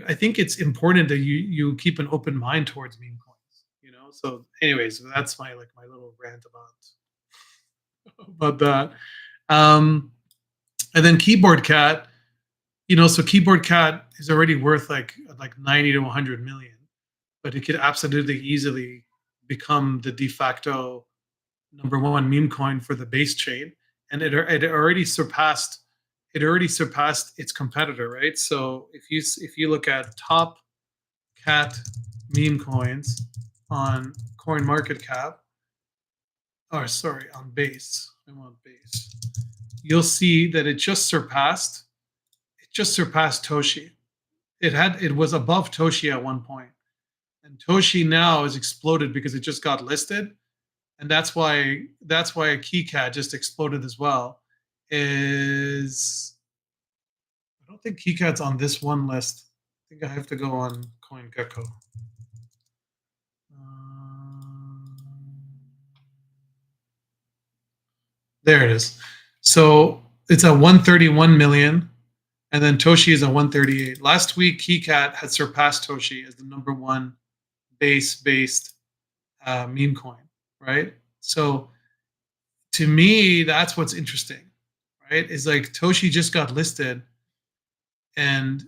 I think it's important that you keep an open mind towards meme coins. So anyways, that's my little rant about that. Um, and then Keyboard Cat, so Keyboard Cat is already worth like 90 to 100 million, but it could absolutely easily become the de facto number one meme coin for the base chain, and it already surpassed its competitor, right? So if you look at top cat meme coins on Coin Market Cap, or sorry, on base, I'm on base. You'll see that it just surpassed Toshi. It was above Toshi at one point, and Toshi now has exploded because it just got listed, and that's why a KeyCat just exploded as well. Is I don't think KeyCat's on this one list. I think I have to go on CoinGecko. Um, there it is. So it's at 131 million, and then Toshi is at 138. Last week, KeyCat had surpassed Toshi as the number one base-based meme coin, right? So to me, that's what's interesting, right? Is like Toshi just got listed, and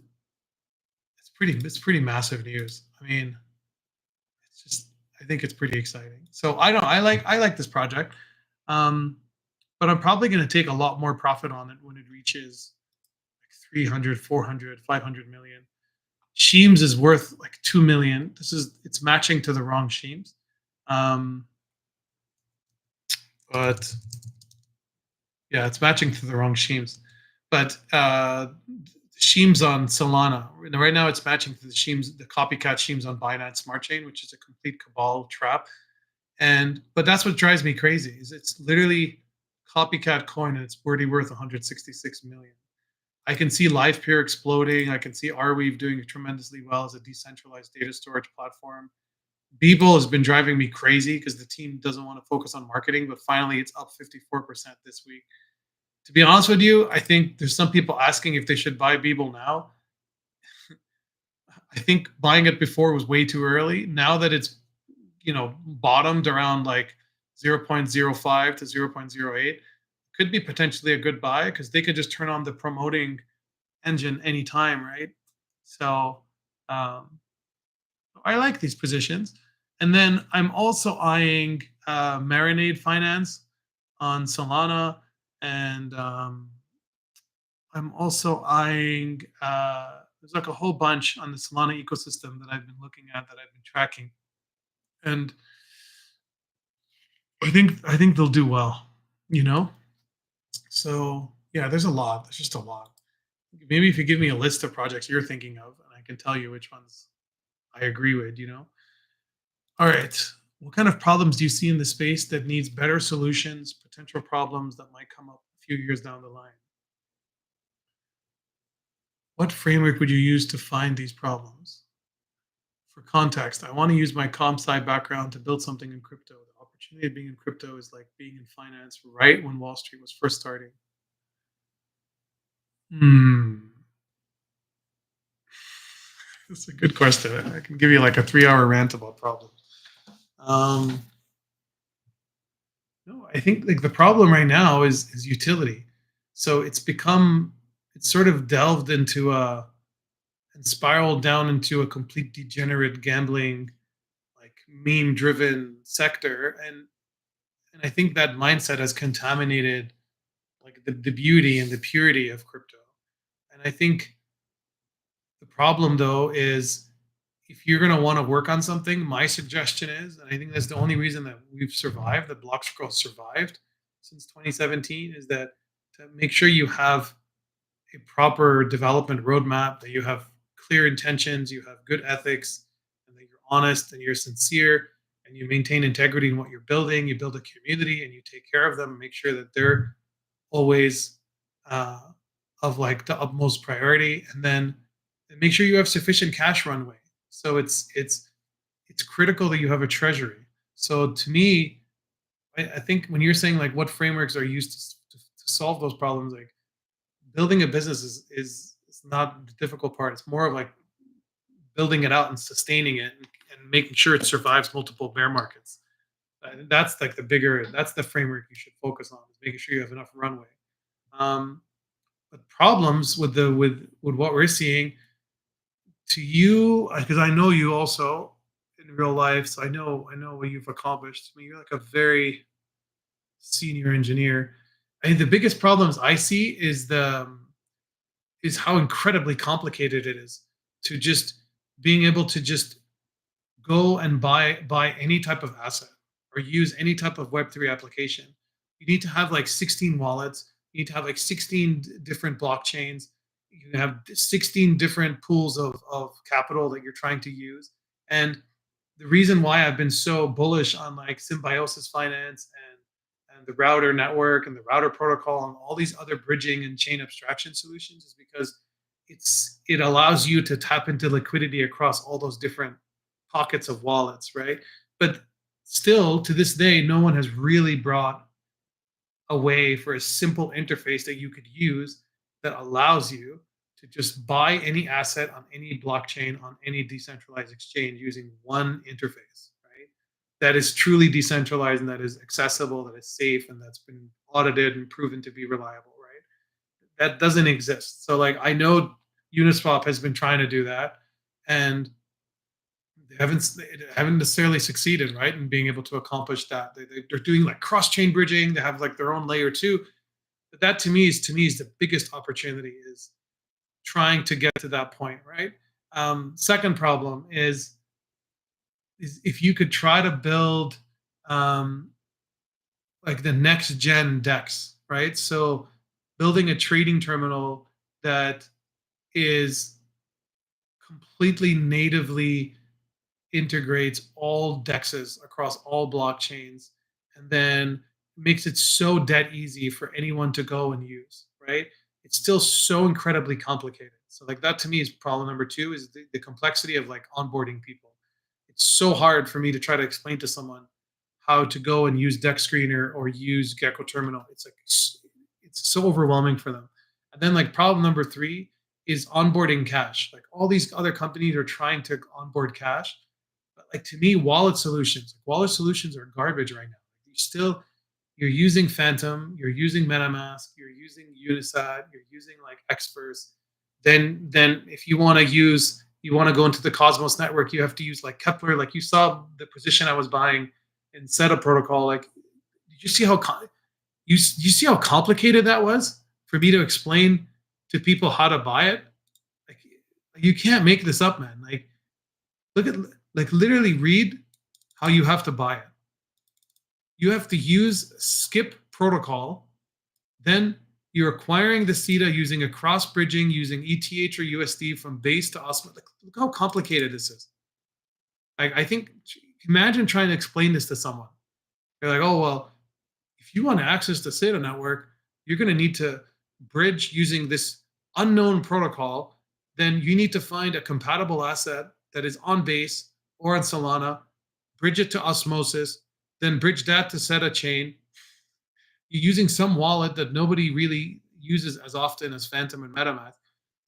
it's pretty massive news. I mean, it's just I think it's pretty exciting. So I like this project, um, but I'm probably going to take a lot more profit on it when it reaches like 300, 400, 500 million. Sheems is worth like 2 million. It's matching to the wrong Sheems. Um, but yeah, it's matching to the wrong Sheems. But Sheems on Solana. Right now it's matching to the Sheems, the copycat Sheems on Binance Smart Chain, which is a complete cabal trap. And but that's what drives me crazy is it's literally copycat coin and it's already worth 166 million. I can see LivePeer exploding. I can see Arweave doing tremendously well as a decentralized data storage platform. Beeple has been driving me crazy because the team doesn't want to focus on marketing, but finally it's up 54% this week. To be honest with you, I think there's some people asking if they should buy Beeple now. I think buying it before was way too early. Now that it's bottomed around like 0.05 to 0.08, could be potentially a good buy because they could just turn on the promoting engine anytime, right? So um, I like these positions. And then I'm also eyeing Marinade Finance on Solana, and I'm also eyeing. There's like a whole bunch on the Solana ecosystem that I've been looking at that I've been tracking, and I think they'll do well. You know, so yeah, there's a lot. There's just a lot. Maybe if you give me a list of projects you're thinking of, and I can tell you which ones I agree with. All right. What kind of problems do you see in the space that needs better solutions, potential problems that might come up a few years down the line? What framework would you use to find these problems? For context, I want to use my comp sci background to build something in crypto. The opportunity of being in crypto is like being in finance right when Wall Street was first starting. Hmm. That's a good question. I can give you like a 3 hour rant about problems. Um, no, I think like the problem right now is utility. So it's sort of delved into a and spiraled down into a complete degenerate gambling, like meme driven sector. And I think that mindset has contaminated like the beauty and the purity of crypto. And I think the problem though is if you're going to want to work on something, my suggestion is, and I think that's the only reason that we've survived, that Blockcircle survived since 2017, is that to make sure you have a proper development roadmap, that you have clear intentions, you have good ethics, and that you're honest and you're sincere, and you maintain integrity in what you're building. You build a community and you take care of them, and make sure that they're always uh, of like the utmost priority, and then make sure you have sufficient cash runway. So it's critical that you have a treasury. So to me, I think when you're saying like what frameworks are used to solve those problems, like building a business is not the difficult part. It's more of like building it out and sustaining it and making sure it survives multiple bear markets. That's like that's the framework you should focus on, is making sure you have enough runway. Um, but problems with with what we're seeing to you, because I know you also in real life, so I know what you've accomplished. I mean, you're like a very senior engineer. I think the biggest problems I see is how incredibly complicated it is to just being able to just go and buy any type of asset or use any type of Web3 application. You need to have like 16 wallets. You need to have like 16 different blockchains. You have 16 different pools of capital that you're trying to use. And the reason why I've been so bullish on like symbiosis finance and the router network and the router protocol and all these other bridging and chain abstraction solutions is because it allows you to tap into liquidity across all those different pockets of wallets, right? But still, to this day, no one has really brought a way for a simple interface that you could use that allows you to just buy any asset on any blockchain on any decentralized exchange using one interface, right? That is truly decentralized and that is accessible, that is safe, and that's been audited and proven to be reliable, right? That doesn't exist. So like I know Uniswap has been trying to do that, and they haven't necessarily succeeded, right, in being able to accomplish that. They're doing like cross chain bridging. They have like their own layer two, but that to me is the biggest opportunity is trying to get to that point, right? Second problem is if you could try to build um, like the next gen DEX, right? So building a trading terminal that is completely natively integrates all DEXs across all blockchains and then makes it so dead easy for anyone to go and use, right? It's still so incredibly complicated. So like that to me is problem number two is the complexity of like onboarding people. It's so hard for me to try to explain to someone how to go and use Dex Screener or use Gecko Terminal. It's like it's so overwhelming for them. And then like problem number three is onboarding cash. Like all these other companies are trying to onboard cash, but like to me, wallet solutions are garbage right now. You're using Phantom, you're using MetaMask, you're using Unisat, you're using like Xpers. Then if you want to go into the Cosmos network, you have to use like Kepler. Like you saw the position I was buying in Setup protocol. Like, did you see you see how complicated that was for me to explain to people how to buy it? Like you can't make this up, man. Like look at like literally read how you have to buy it. You have to use skip protocol. Then you're acquiring the CETA using a cross bridging using ETH or USD from base to Osmo. Like, look how complicated this is. Like, I think imagine trying to explain this to someone. They're like, oh well, if you want to access the CETA network, you're going to need to bridge using this unknown protocol. Then you need to find a compatible asset that is on base or on Solana, bridge it to Osmosis, then bridge that to set a chain. You're using some wallet that nobody really uses as often as Phantom and MetaMask.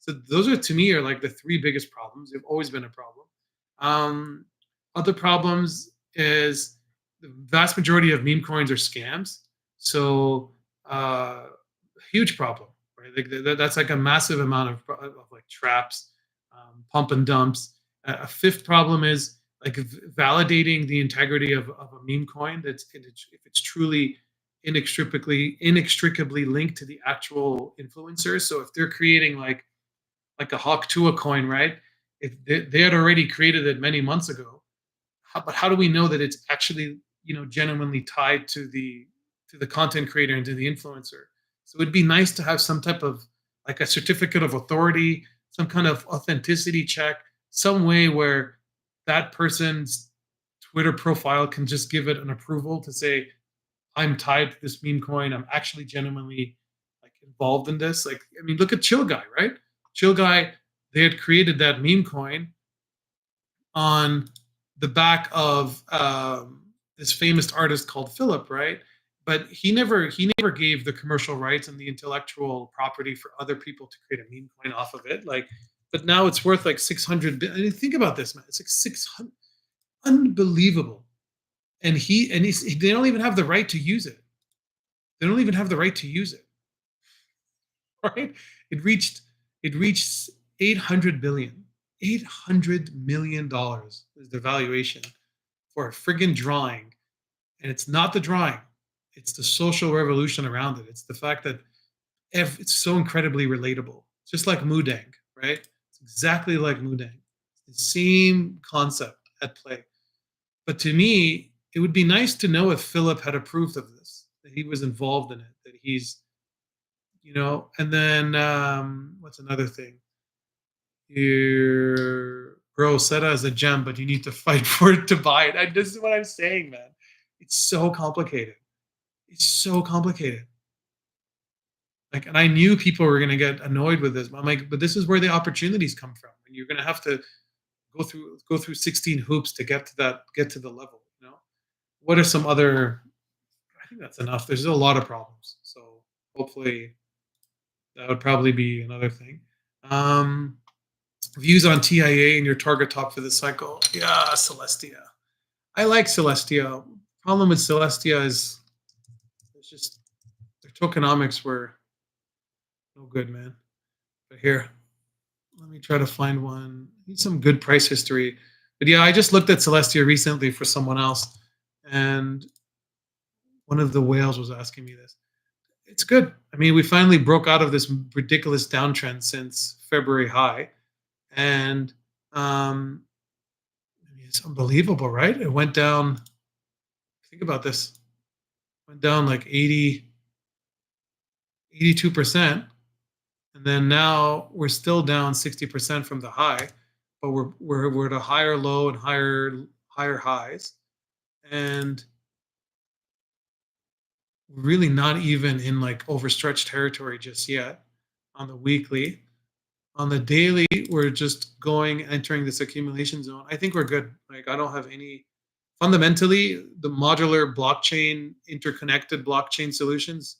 So those are to me are like the three biggest problems. They've always been a problem. Um, Other problems is the vast majority of meme coins are scams. So huge problem, right? Like that's like a massive amount of like traps, pump and dumps. A fifth problem is like validating the integrity of a meme coin. If it's truly inextricably linked to the actual influencers. So if they're creating like a Hawk Tua coin, right? If they had already created it many months ago, but how do we know that it's actually genuinely tied to the content creator and to the influencer? So it'd be nice to have some type of like a certificate of authority, some kind of authenticity check, some way where that person's Twitter profile can just give it an approval to say, I'm tied to this meme coin. I'm actually genuinely like involved in this. Like, I mean, look at Chill Guy, right? Chill Guy, they had created that meme coin on the back of this famous artist called Philip, right? But he never gave the commercial rights and the intellectual property for other people to create a meme coin off of it. Like, but now it's worth like 600. I mean, think about this, man. It's like 600, unbelievable. They don't even have the right to use it. They don't even have the right to use it, right? It reached it reached 800 billion. $800 million is the valuation for a friggin' drawing. And it's not the drawing, it's the social revolution around it. It's the fact that it's so incredibly relatable. Just like Mudang, right? It's exactly like Mudang. The same concept at play. But to me, it would be nice to know if Philip had approved of this, that he was involved in it, that and then what's another thing? Bro, Seta is a gem, but you need to fight for it to buy it. This is what I'm saying, man. It's so complicated. It's so complicated. Like, and I knew people were going to get annoyed with this. But I'm like, but this is where the opportunities come from, and you're going to have to go through 16 hoops to get to the level. What are some other? I think that's enough. There's a lot of problems, so hopefully that would probably be another thing. Um, views on TIA and your target top for this cycle. Yeah, Celestia. I like Celestia. Problem with Celestia is it's just their tokenomics were no good, man. But here, let me try to find one. Need some good price history. But yeah, I just looked at Celestia recently for someone else, and one of the whales was asking me this. It's good. I mean, we finally broke out of this ridiculous downtrend since February high, and I mean, it's unbelievable, right? It went down. Think about this. Went down like 82%. And then now we're still down 60% from the high, but we're at a higher low and higher highs. And really not even in like overstretched territory just yet on the weekly. On the daily, we're just entering this accumulation zone. I think we're good. Like I don't have any fundamentally the modular blockchain interconnected blockchain solutions,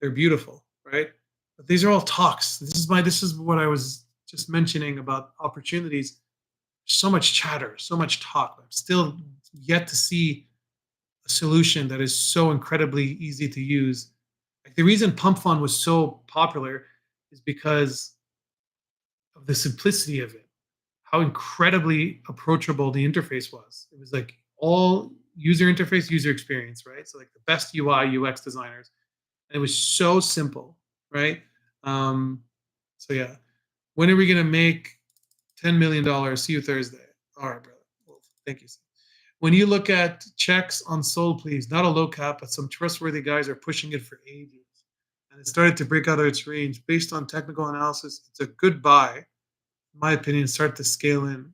they're beautiful, right? But these are all talks. This is what I was just mentioning about opportunities. So much chatter, so much talk. I'm still yet to see a solution that is so incredibly easy to use. Like the reason Pump Fund was so popular is because of the simplicity of it, how incredibly approachable the interface was. It was like all user interface, user experience, right? So like the best UI, UX designers. And it was so simple, right? Um, so yeah. When are we gonna make $10 million? See you Thursday. All right, brother. Well, thank you. When you look at checks on Soul, please, not a low cap, but some trustworthy guys are pushing it for ages. And it started to break out of its range. Based on technical analysis, it's a good buy. In my opinion, start to scale in.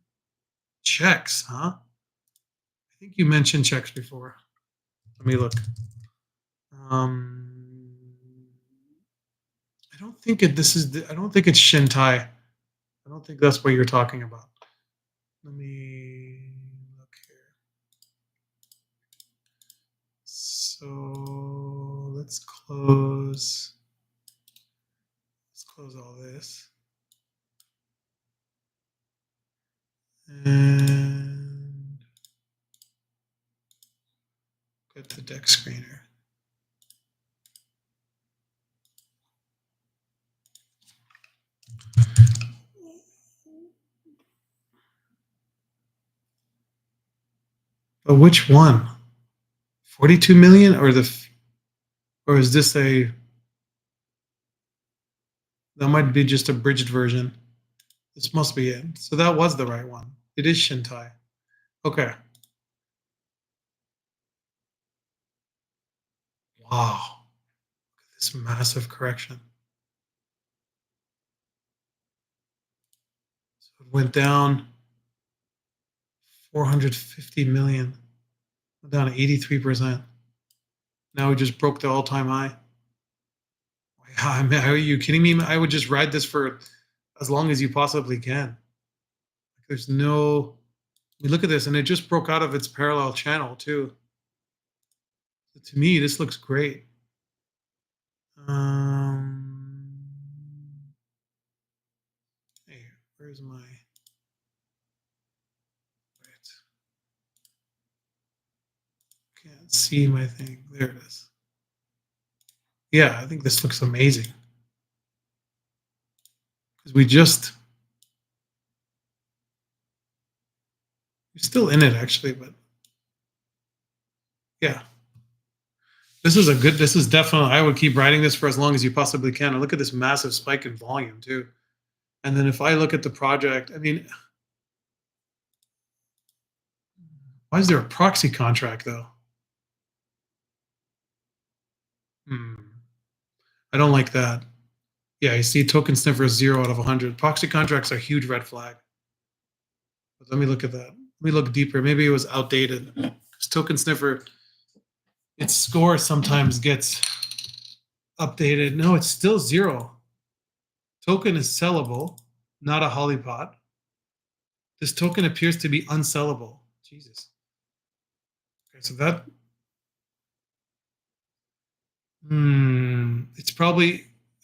Checks, huh? I think you mentioned checks before. Let me look. Um, I don't think I don't think it's Shintai. I don't think that's what you're talking about. Let me look here. So let's close all this. And get the deck screener. But which one? 42 million or is this that might be just a bridged version. This must be it. So that was the right one. It is Shintai. Okay. Wow. Look at this massive correction. So it went down 450 million, went down 83%. Now we just broke the all-time high. I mean, are you kidding me? I would just ride this for as long as you possibly can. There's no. We look at this, and it just broke out of its parallel channel too. So to me, this looks great. Hey, where's my? Wait. Can't see my thing. There it is. Yeah, I think this looks amazing. Because we're still in it actually, but yeah. This is definitely, I would keep riding this for as long as you possibly can. And look at this massive spike in volume too. And then if I look at the project, I mean, why is there a proxy contract though? I don't like that. Yeah, you see token sniffer 0 out of 100. Proxy contracts are a huge red flag. But let me look at that. Let me look deeper. Maybe it was outdated. Because token sniffer, its score sometimes gets updated. No, it's still 0. Token is sellable, not a hollypot. This token appears to be unsellable. Jesus. Okay, so that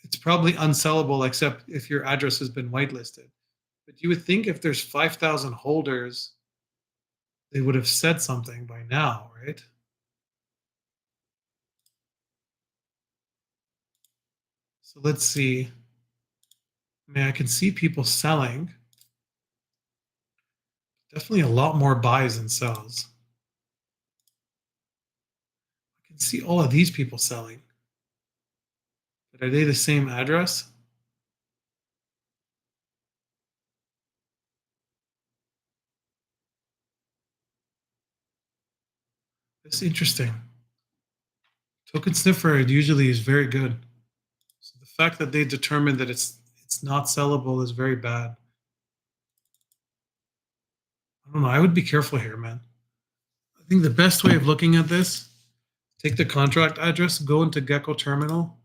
it's it's probably unsellable except if your address has been whitelisted. But you would think if there's 5,000 holders, they would have said something by now, right? So let's see. I mean, I can see people selling. Definitely a lot more buys than sells. I can see all of these people selling. But are they the same address? That's interesting. Token sniffer usually is very good. So the fact that they determined that it's not sellable is very bad. I don't know. I would be careful here, man. I think the best way of looking at this, take the contract address, go into Gecko terminal,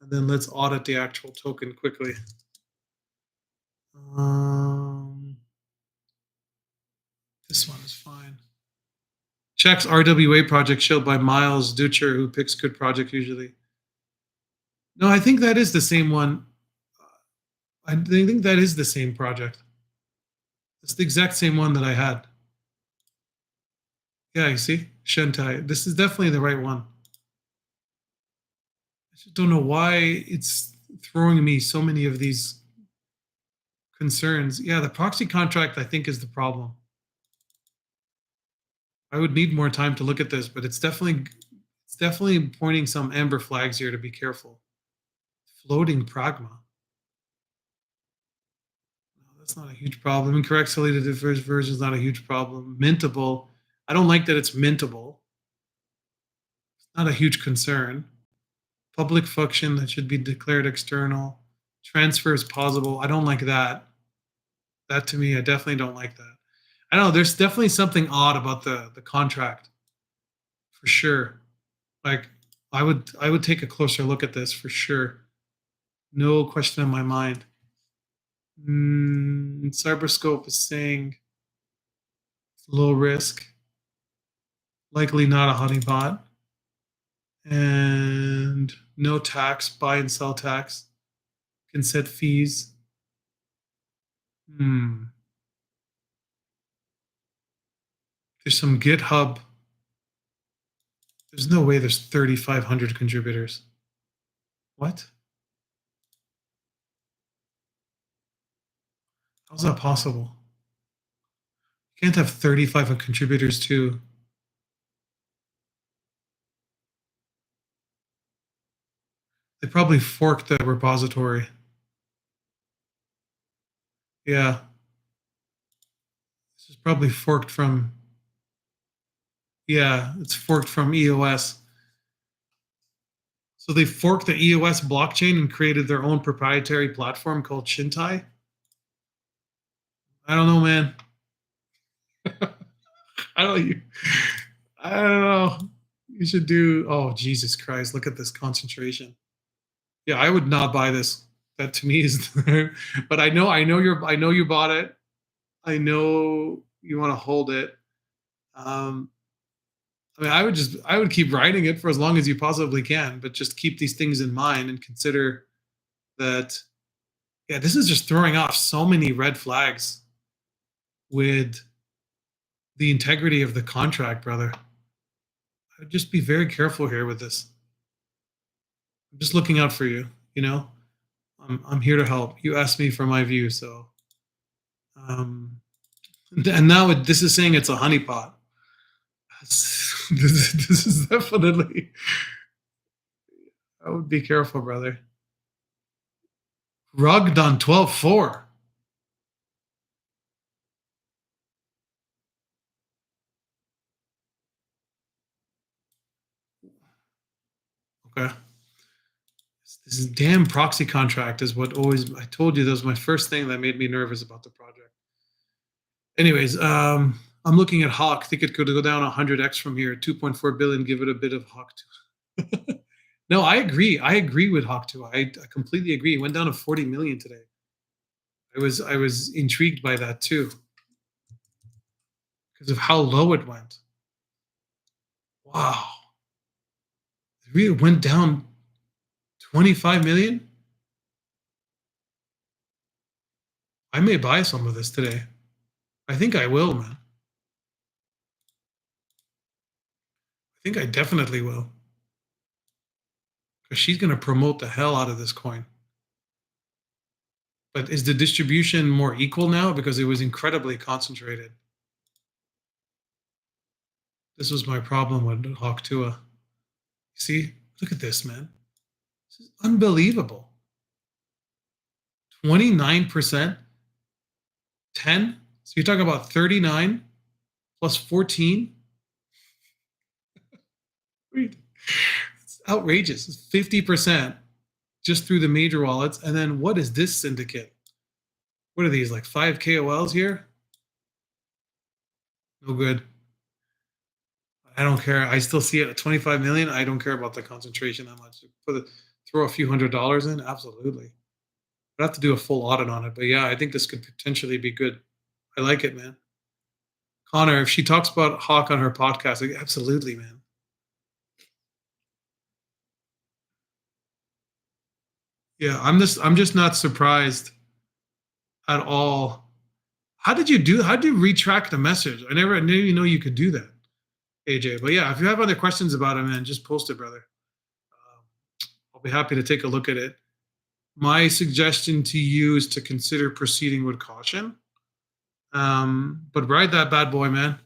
and then let's audit the actual token quickly. This one is fine. Checks RWA project showed by Miles Dutcher, who picks good project usually. No, I think that is the same one. I think that is the same project. It's the exact same one that I had. Yeah, you see? Shentai. This is definitely the right one. I just don't know why it's throwing me so many of these concerns. Yeah, the proxy contract, I think, is the problem. I would need more time to look at this, but it's definitely pointing some amber flags here to be careful. Floating pragma. No, that's not a huge problem. Incorrect selected version is not a huge problem. Mintable. I don't like that it's mintable. It's not a huge concern. Public function that should be declared external. Transfer is possible. I don't like that. That to me, I definitely don't like that. I don't know. There's definitely something odd about the contract, for sure. Like I would take a closer look at this for sure. No question in my mind. Cyberscope is saying low risk, likely not a honeypot, and no tax, buy and sell tax, can set fees. There's some GitHub. There's no way there's 3,500 contributors. What? How's that possible? You can't have 3,500 contributors too. They probably forked the repository. Yeah. This is probably forked from, yeah, it's forked from EOS. So they forked the EOS blockchain and created their own proprietary platform called Shintai. I don't know, man. I don't. I don't know. You should do. Oh Jesus Christ! Look at this concentration. Yeah, I would not buy this. That to me is. But I know you bought it. I know you want to hold it. I mean, I would keep writing it for as long as you possibly can, but just keep these things in mind and consider that. Yeah, this is just throwing off so many red flags with the integrity of the contract, brother. I'd just be very careful here with this. I'm just looking out for you. You know, I'm here to help. You asked me for my view, so. And now this is saying it's a honeypot. This is definitely. I would be careful, brother. Rugged on 12.4. Okay. This is damn proxy contract is what always I told you that was my first thing that made me nervous about the project. Anyways, I'm looking at Hawk. I think it could go down 100x from here. 2.4 billion. Give it a bit of Hawk too. No, I agree. I agree with Hawk too. I completely agree. It went down to 40 million today. I was intrigued by that too because of how low it went. Wow. It really went down 25 million? I may buy some of this today. I think I will, man. I think I definitely will. Because she's going to promote the hell out of this coin. But is the distribution more equal now? Because it was incredibly concentrated. This was my problem with Hawk Tua. See, look at this, man. This is unbelievable. 29%, 10. So you're talking about 39 plus 14. It's outrageous. It's 50% just through the major wallets. And then what is this syndicate? What are these, like 5 KOLs here? No good. I don't care. I still see it at 25 million. I don't care about the concentration that much. Throw a few $100s in, absolutely. I'd have to do a full audit on it. But yeah, I think this could potentially be good. I like it, man. Connor, if she talks about Hawk on her podcast, like, absolutely, man. Yeah, I'm just not surprised at all. How did you retract the message? I knew you know you could do that, AJ. But yeah, if you have other questions about it, man, just post it, brother. I'll be happy to take a look at it. My suggestion to you is to consider proceeding with caution. But ride that bad boy, man.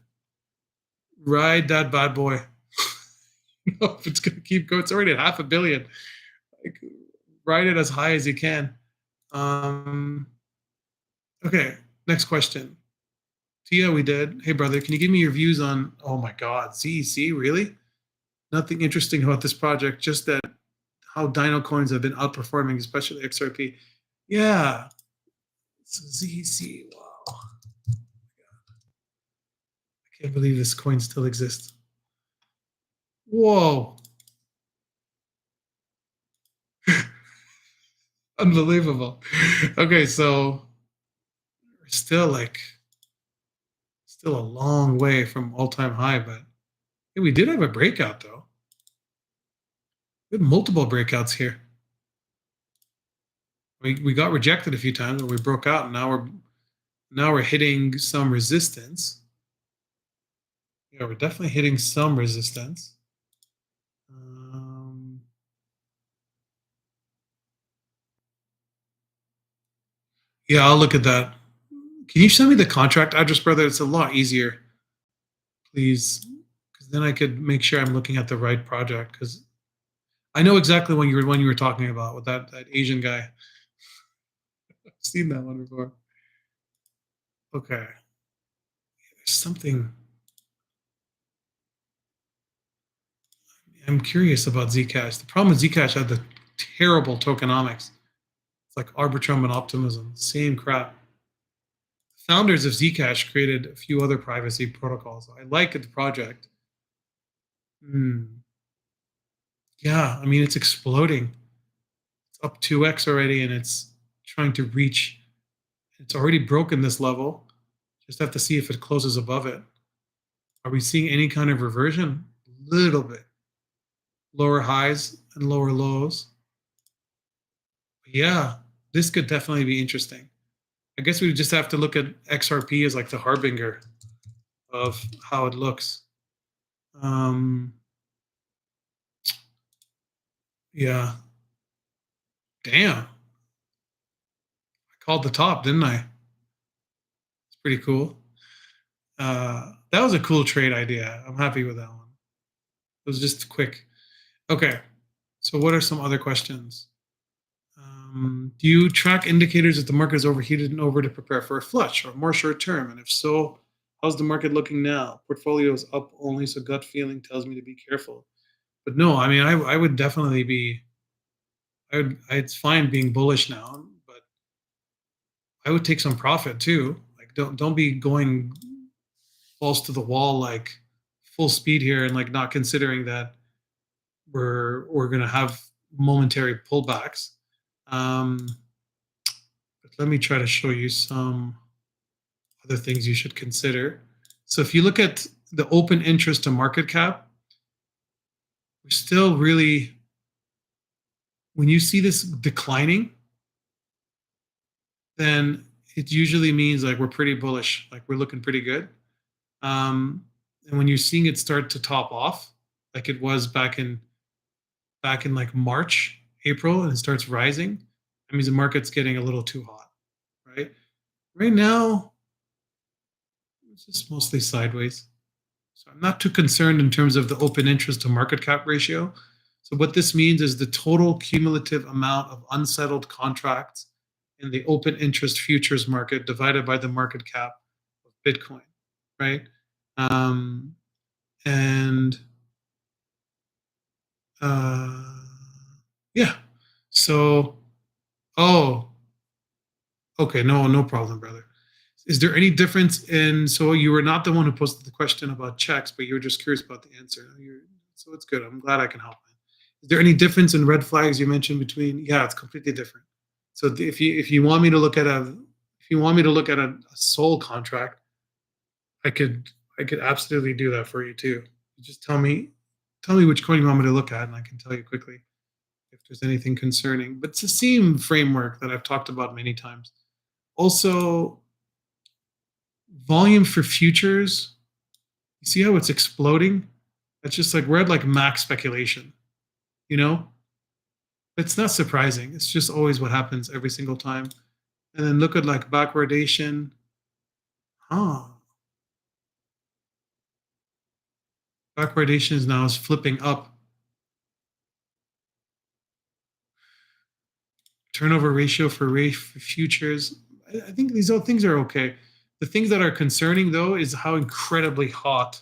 Ride that bad boy. If it's gonna keep going, it's already at 500 million. Like, ride it as high as you can. Okay, next question. Tia, we did. Hey, brother, can you give me your views on? Oh my God, CEC, really? Nothing interesting about this project, just that how Dino coins have been outperforming, especially XRP. Yeah, ZC. Wow, I can't believe this coin still exists. Whoa, unbelievable. Okay, so we're still a long way from all-time high, but hey, we did have a breakout though. We had multiple breakouts here. We got rejected a few times, and we broke out, and now we're hitting some resistance. Yeah, we're definitely hitting some resistance. Yeah, I'll look at that. Can you send me the contract address, brother? It's a lot easier, please, because then I could make sure I'm looking at the right project. Because I know exactly when you were talking about with that Asian guy. I've seen that one before. Okay, there's something. I'm curious about Zcash. The problem with Zcash had the terrible tokenomics. It's like Arbitrum and Optimism, same crap. Founders of Zcash created a few other privacy protocols. I like the project. Yeah, I mean, it's exploding. It's up 2x already, and it's trying to reach. It's already broken this level. Just have to see if it closes above it. Are we seeing any kind of reversion? A little bit. Lower highs and lower lows. Yeah, this could definitely be interesting. I guess we just have to look at XRP as like the harbinger of how it looks. Yeah. Damn. I called the top, didn't I? It's pretty cool. That was a cool trade idea. I'm happy with that one. It was just quick. Okay. So what are some other questions? Do you track indicators that the market is overheated and over to prepare for a flush or more short term? And if so, how's the market looking now? Portfolio is up only, so gut feeling tells me to be careful. But no, I mean, I would definitely be. It's fine being bullish now, but I would take some profit too. Like, don't be going balls to the wall like full speed here and like not considering that we're gonna have momentary pullbacks. But let me try to show you some other things you should consider. So if you look at the open interest to market cap, we're still really, when you see this declining, then it usually means like we're pretty bullish, like we're looking pretty good. And when you're seeing it start to top off, like it was back in like March, April, and it starts rising, that means the market's getting a little too hot, right? Right now, it's just mostly sideways. So I'm not too concerned in terms of the open interest to market cap ratio. So what this means is the total cumulative amount of unsettled contracts in the open interest futures market divided by the market cap of Bitcoin, right? Um, and uh, yeah, so oh, okay, no problem, brother. Is there any difference in, so you were not the one who posted the question about checks, but you were just curious about the answer. So it's good. I'm glad I can help. Is there any difference in red flags you mentioned between? Yeah, it's completely different. So if you want me to look at a soul contract, I could absolutely do that for you too. You just tell me which coin you want me to look at, and I can tell you quickly if there's anything concerning. But it's the same framework that I've talked about many times. Also, volume for futures, you see how it's exploding? It's just like we're at like max speculation, you know? It's not surprising. It's just always what happens every single time. And then look at like backwardation. Huh. Backwardation is flipping up. Turnover ratio for futures. I think these all things are okay. The things that are concerning though is how incredibly hot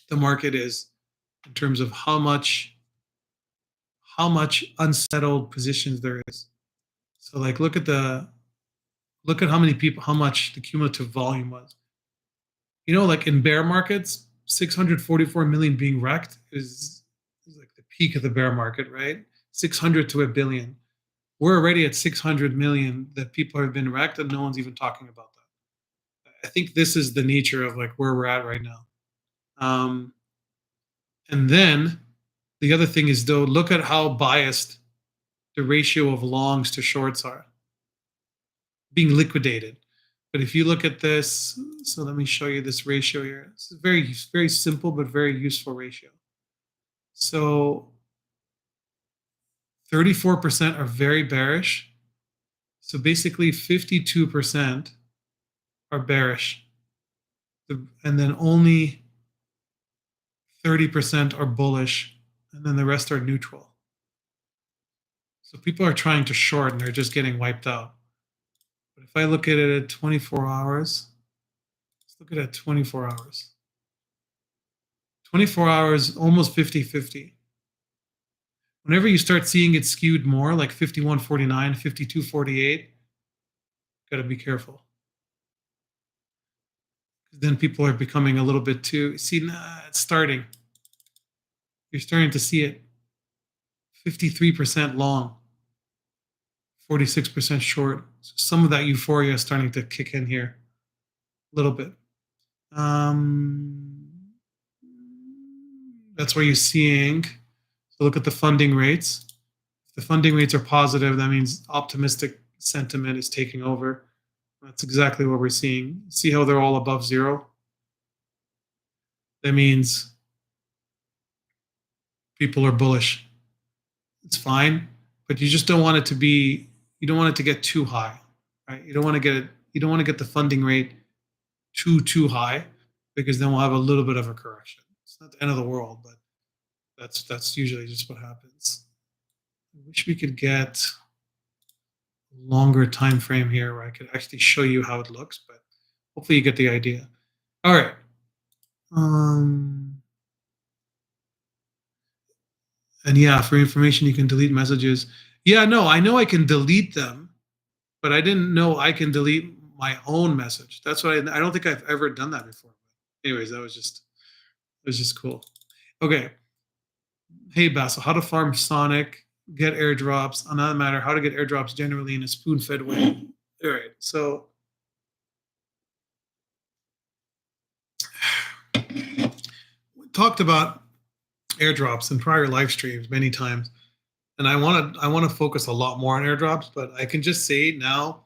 the market is in terms of how much unsettled positions there is. So like look at how many people, how much the cumulative volume was. Like in bear markets, 644 million being wrecked is like the peak of the bear market, right? 600 to a billion. We're already at 600 million that people have been wrecked, and no one's even talking about that. I think this is the nature of like where we're at right now. And then the other thing is, though, look at how biased the ratio of longs to shorts are being liquidated. But if you look at this, so let me show you this ratio here. It's a very, very simple but very useful ratio. So 34% are very bearish. So basically 52% are bearish. And then only 30% are bullish. And then the rest are neutral. So people are trying to short and they're just getting wiped out. But if I look at it at 24 hours, let's look at it at 24 hours. 24 hours, almost 50-50. Whenever you start seeing it skewed more, like 51.49, 52.48, got to be careful. Then people are becoming a little bit too, it's starting. You're starting to see it. 53% long, 46% short. So some of that euphoria is starting to kick in here a little bit. That's where you're seeing. So look at the funding rates. If the funding rates are positive, that means optimistic sentiment is taking over. That's exactly what we're seeing. See how they're all above zero? That means people are bullish. It's fine, but you just don't want it to be, you don't want it to get too high, right? You don't want to get the funding rate too high, because then we'll have a little bit of a correction. It's not the end of the world, but that's usually just what happens. I wish we could get a longer time frame here where I could actually show you how it looks, but hopefully you get the idea. All right. And yeah, for information, you can delete messages. Yeah, no, I know I can delete them, but I didn't know I can delete my own message. That's what I don't think I've ever done that before. Anyways, it was just cool. Okay. Hey, Basil, how to farm Sonic, get airdrops, on that matter, how to get airdrops generally in a spoon-fed way. All right, so we talked about airdrops in prior live streams many times, and I want to focus a lot more on airdrops, but I can just say now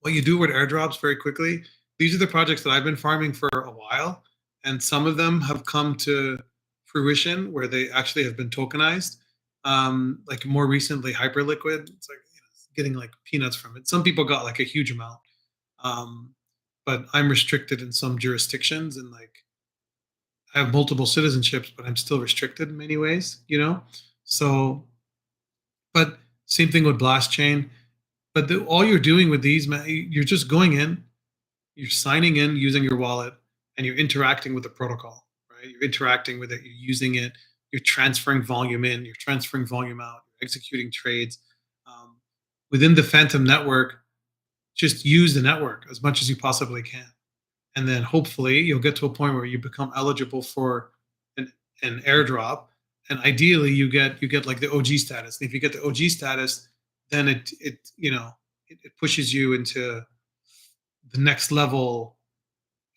what you do with airdrops very quickly, these are the projects that I've been farming for a while, and some of them have come to fruition where they actually have been tokenized. Like more recently, Hyperliquid, it's like getting like peanuts from it. Some people got like a huge amount, um, but I'm restricted in some jurisdictions, and like I have multiple citizenships, but I'm still restricted in many ways. So, but same thing with Blast Chain. But all you're doing with these, you're just going in, you're signing in using your wallet, and you're interacting with the protocol, right? You're interacting with it, you're using it, you're transferring volume in, you're transferring volume out, you're executing trades. Um, Within the Phantom network, just use the network as much as you possibly can. And then hopefully you'll get to a point where you become eligible for an airdrop. And ideally you get like the OG status. And if you get the OG status, then it pushes you into the next level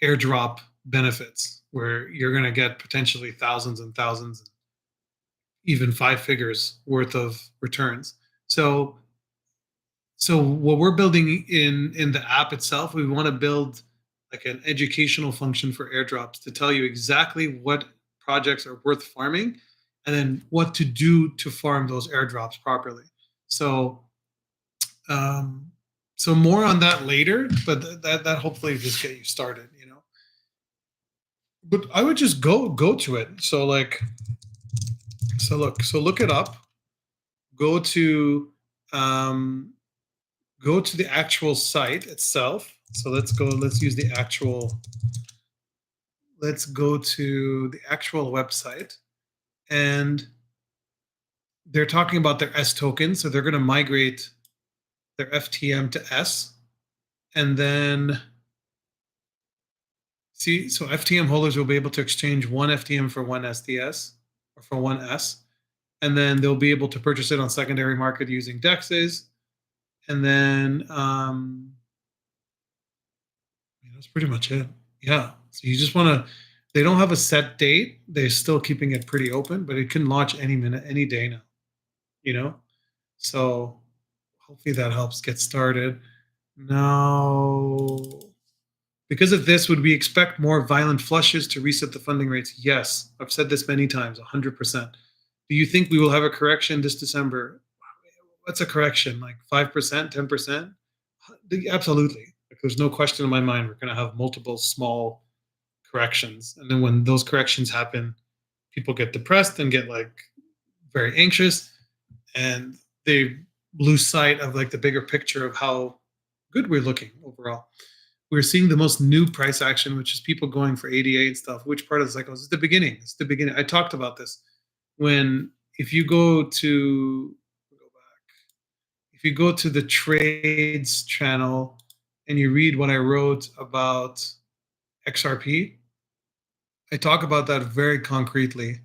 airdrop benefits where you're going to get potentially thousands and thousands, even five figures worth of returns. So what we're building in the app itself, we want to build like an educational function for airdrops to tell you exactly what projects are worth farming and then what to do to farm those airdrops properly. So um so more on that later, but that hopefully just get you started. But I would just go to it. So look it up. Go to um go to the actual site itself. So let's use the actual, let's go to the actual website. And they're talking about their S token. So they're going to migrate their FTM to S. And then see, so FTM holders will be able to exchange one FTM for one SDS or for one S. And then they'll be able to purchase it on secondary market using DEXs. And then that's pretty much it. Yeah. So you just want to, they don't have a set date. They're still keeping it pretty open, but it can launch any minute, any day now, you know? So hopefully that helps get started. Now, because of this, would we expect more violent flushes to reset the funding rates? Yes. I've said this many times, 100%. Do you think we will have a correction this December? What's a correction? Like 5%, 10%? Absolutely. Like, there's no question in my mind we're going to have multiple small corrections. And then when those corrections happen, people get depressed and get like very anxious, and they lose sight of like the bigger picture of how good we're looking overall. We're seeing the most new price action, which is people going for ADA and stuff. Which part of the cycle? It's the beginning. It's the beginning. I talked about this. When if you go to if you go to the trades channel and you read what I wrote about XRP, I talk about that very concretely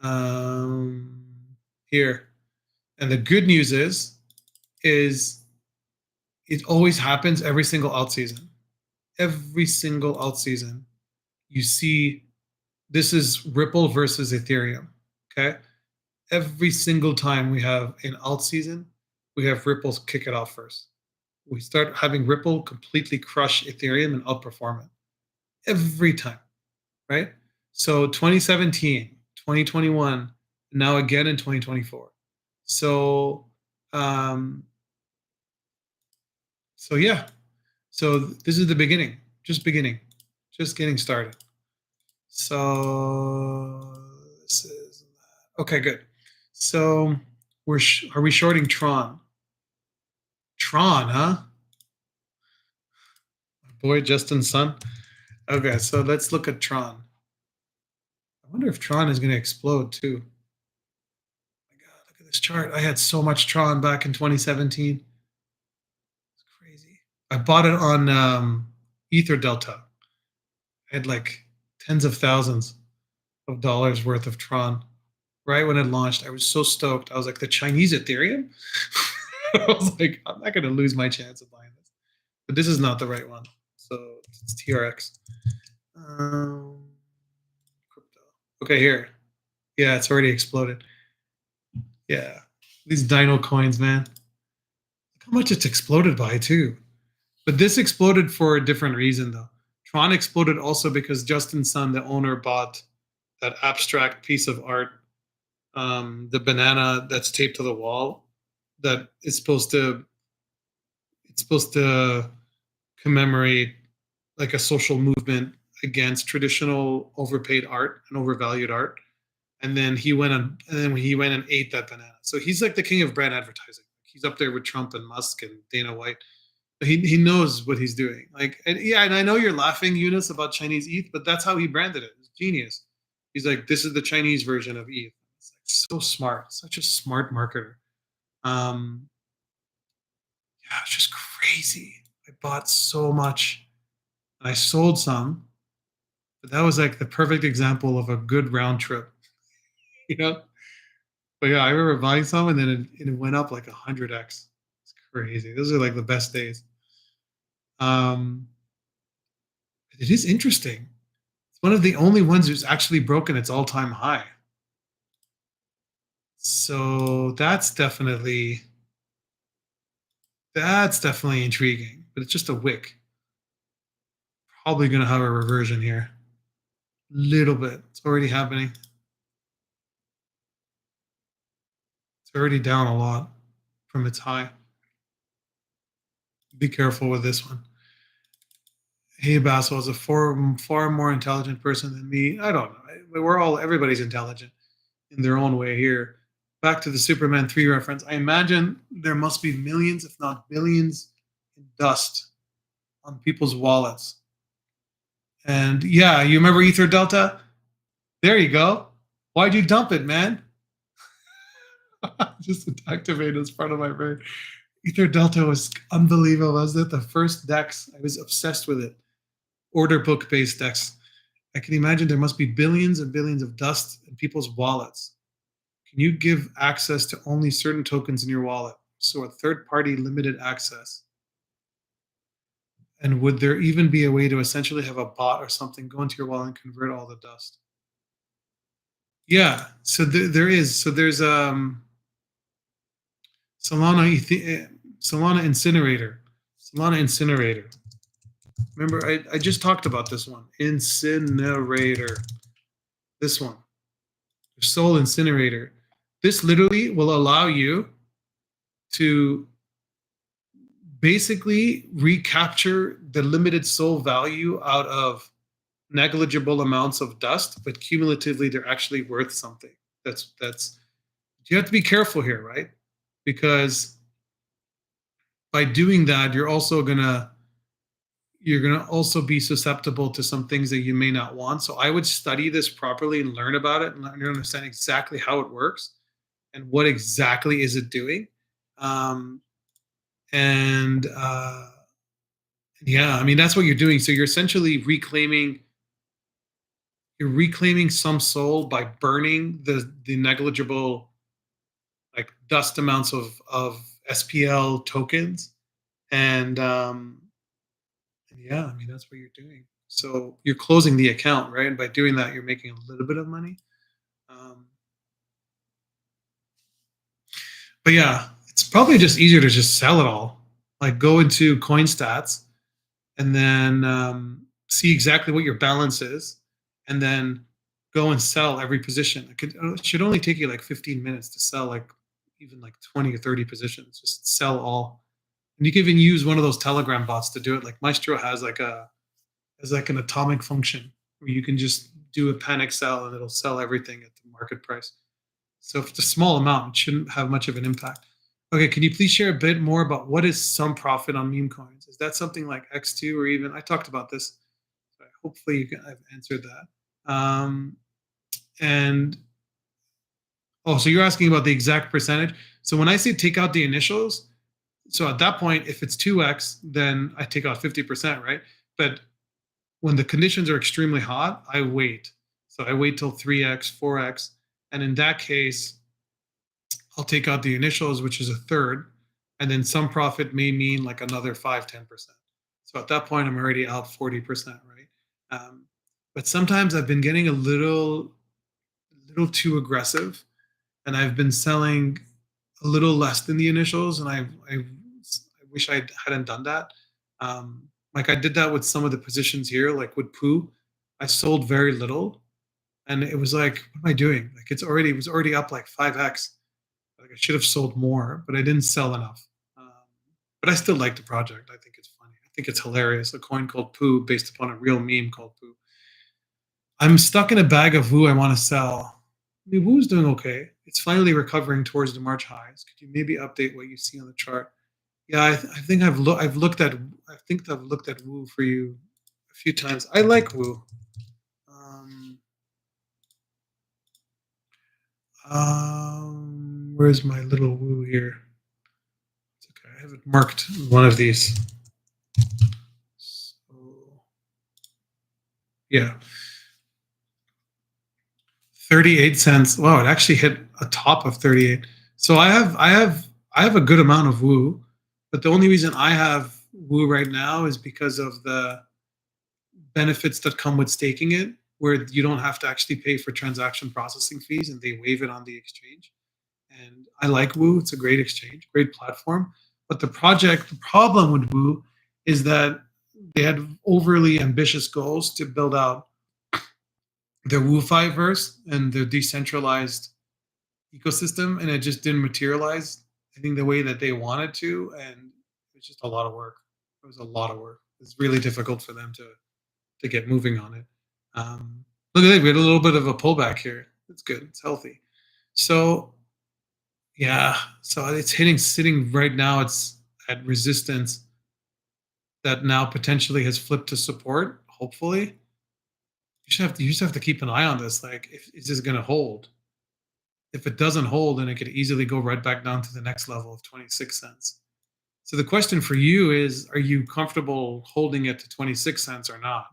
um, here. And the good news is it always happens every single alt season. Every single alt season, you see this is Ripple versus Ethereum. Okay. Every single time we have an alt season, we have Ripple kick it off first. We start having Ripple completely crush Ethereum and outperform it every time, right? So 2017, 2021, now again in 2024. So, um, so yeah. So this is the beginning, just beginning, just getting started. So this is okay. Good. So are we shorting Tron? Tron, huh? My boy Justin's son. Okay, so let's look at Tron. I wonder if Tron is going to explode too. Oh my God, look at this chart. I had so much Tron back in 2017. It's crazy. I bought it on Ether Delta. I had like tens of thousands of dollars worth of Tron right when it launched. I was so stoked. I was like, the Chinese Ethereum? I was like, I'm not going to lose my chance of buying this. But this is not the right one. So it's TRX. Crypto. Okay, here. Yeah, it's already exploded. Yeah. These dino coins, man. Look how much it's exploded by, too. But this exploded for a different reason, though. Tron exploded also because Justin Sun, the owner, bought that abstract piece of art, the banana that's taped to the wall, that is supposed to it's supposed to commemorate like a social movement against traditional overpaid art and overvalued art. And then he went and ate that banana. So he's like the king of brand advertising. He's up there with Trump and Musk and Dana White. He knows what he's doing. Like, and yeah, and I know you're laughing, Eunice, about Chinese ETH, but that's how he branded it. It's genius. He's like, this is the Chinese version of ETH. It's like so smart, such a smart marketer. Um, yeah, it's just crazy. I bought so much and I sold some, but that was like the perfect example of a good round trip, you know? But yeah, I remember buying some and then it went up like 100x. It's crazy. Those are like the best days. Um, it is interesting. It's one of the only ones who's actually broken its all-time high. So that's definitely intriguing, but it's just a wick. Probably going to have a reversion here. Little bit. It's already happening. It's already down a lot from its high. Be careful with this one. Hey, Basil is a far more intelligent person than me. I don't know. Everybody's intelligent in their own way here. Back to the Superman 3 reference. I imagine there must be millions, if not billions, in dust on people's wallets. And yeah, you remember Ether Delta? There you go. Why'd you dump it, man? Just activated as part of my brain. Ether Delta was unbelievable. Was it the first DEX? I was obsessed with it. Order book based DEX. I can imagine there must be billions and billions of dust in people's wallets. Can you give access to only certain tokens in your wallet? So a third party limited access. And would there even be a way to essentially have a bot or something go into your wallet and convert all the dust? Yeah, so there is. So there's Solana Solana Incinerator. Solana Incinerator. Remember, I just talked about this one. Incinerator. This one. Soul Incinerator. This literally will allow you to basically recapture the limited soul value out of negligible amounts of dust, but cumulatively they're actually worth something. That's you have to be careful here, right? Because by doing that, you're gonna also be susceptible to some things that you may not want. So I would study this properly and learn about it and understand exactly how it works and what exactly is it doing. Um, and yeah, I mean that's what you're doing. So you're reclaiming some soul by burning the negligible like dust amounts of SPL tokens, and yeah, I mean that's what you're doing. So you're closing the account, right? And by doing that, you're making a little bit of money. Um, but yeah, it's probably just easier to just sell it all. Like go into CoinStats and then see exactly what your balance is, and then go and sell every position. It should only take you like 15 minutes to sell like even like 20 or 30 positions. Just sell all. And you can even use one of those Telegram bots to do it. Like Maestro has like an atomic function where you can just do a panic sell and it'll sell everything at the market price. So if it's a small amount, it shouldn't have much of an impact. Okay, can you please share a bit more about what is some profit on meme coins? Is that something like X2 or even I talked about this. So hopefully I've answered that. And oh, so you're asking about the exact percentage. So when I say take out the initials, so at that point, if it's 2x, then I take out 50%, right? But when the conditions are extremely hot, I wait. So I wait till 3x, 4x. And in that case, I'll take out the initials, which is a third. And then some profit may mean like another 5-10%. So at that point, I'm already out 40%, right? But sometimes I've been getting a little too aggressive and I've been selling a little less than the initials. And I wish I hadn't done that. Like I did that with some of the positions here, like with Poo. I sold very little, and it was like, what am I doing? Like it was already up like 5x. Like I should have sold more, but I didn't sell enough. Um, but I still like the project. I think it's funny. I think it's hilarious. A coin called Poo, based upon a real meme called Poo. I'm stuck in a bag of Woo I want to sell. I mean, Woo's doing okay. It's finally recovering towards the March highs. Could you maybe update what you see on the chart? Yeah, I think I've looked at I've looked at Woo for you a few times. I like Woo. Um, where's my little Woo here? It's okay. I have it marked one of these. So, yeah, 38 cents. Wow, it actually hit a top of 38. So I have a good amount of Woo, but the only reason I have Woo right now is because of the benefits that come with staking it, where you don't have to actually pay for transaction processing fees and they waive it on the exchange. And I like Woo. It's a great exchange, great platform. But the problem with Woo is that they had overly ambitious goals to build out their WooFi verse and their decentralized ecosystem, and it just didn't materialize, I think, the way that they wanted to. And it was just a lot of work. It was a lot of work. It's really difficult for them to get moving on it. Look at that. We had a little bit of a pullback here. It's good. It's healthy. So yeah, so it's sitting right now. It's at resistance that now potentially has flipped to support. Hopefully, you just have to keep an eye on this. Like, if is this going to hold? If it doesn't hold, then it could easily go right back down to the next level of 26 cents. So the question for you is: are you comfortable holding it to 26 cents or not?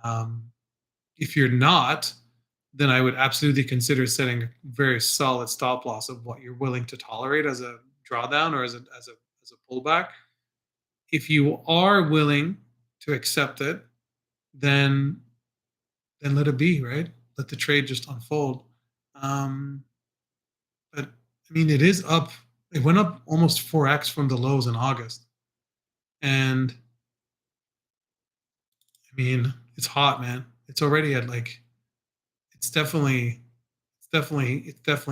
Um, if you're not, then I would absolutely consider setting a very solid stop loss of what you're willing to tolerate as a drawdown or as a pullback. If you are willing to accept it, then let it be, right? Let the trade just unfold. Um, but I mean, it is up. It went up almost 4x from the lows in August, and I mean, it's hot, man. It's already at like it's definitely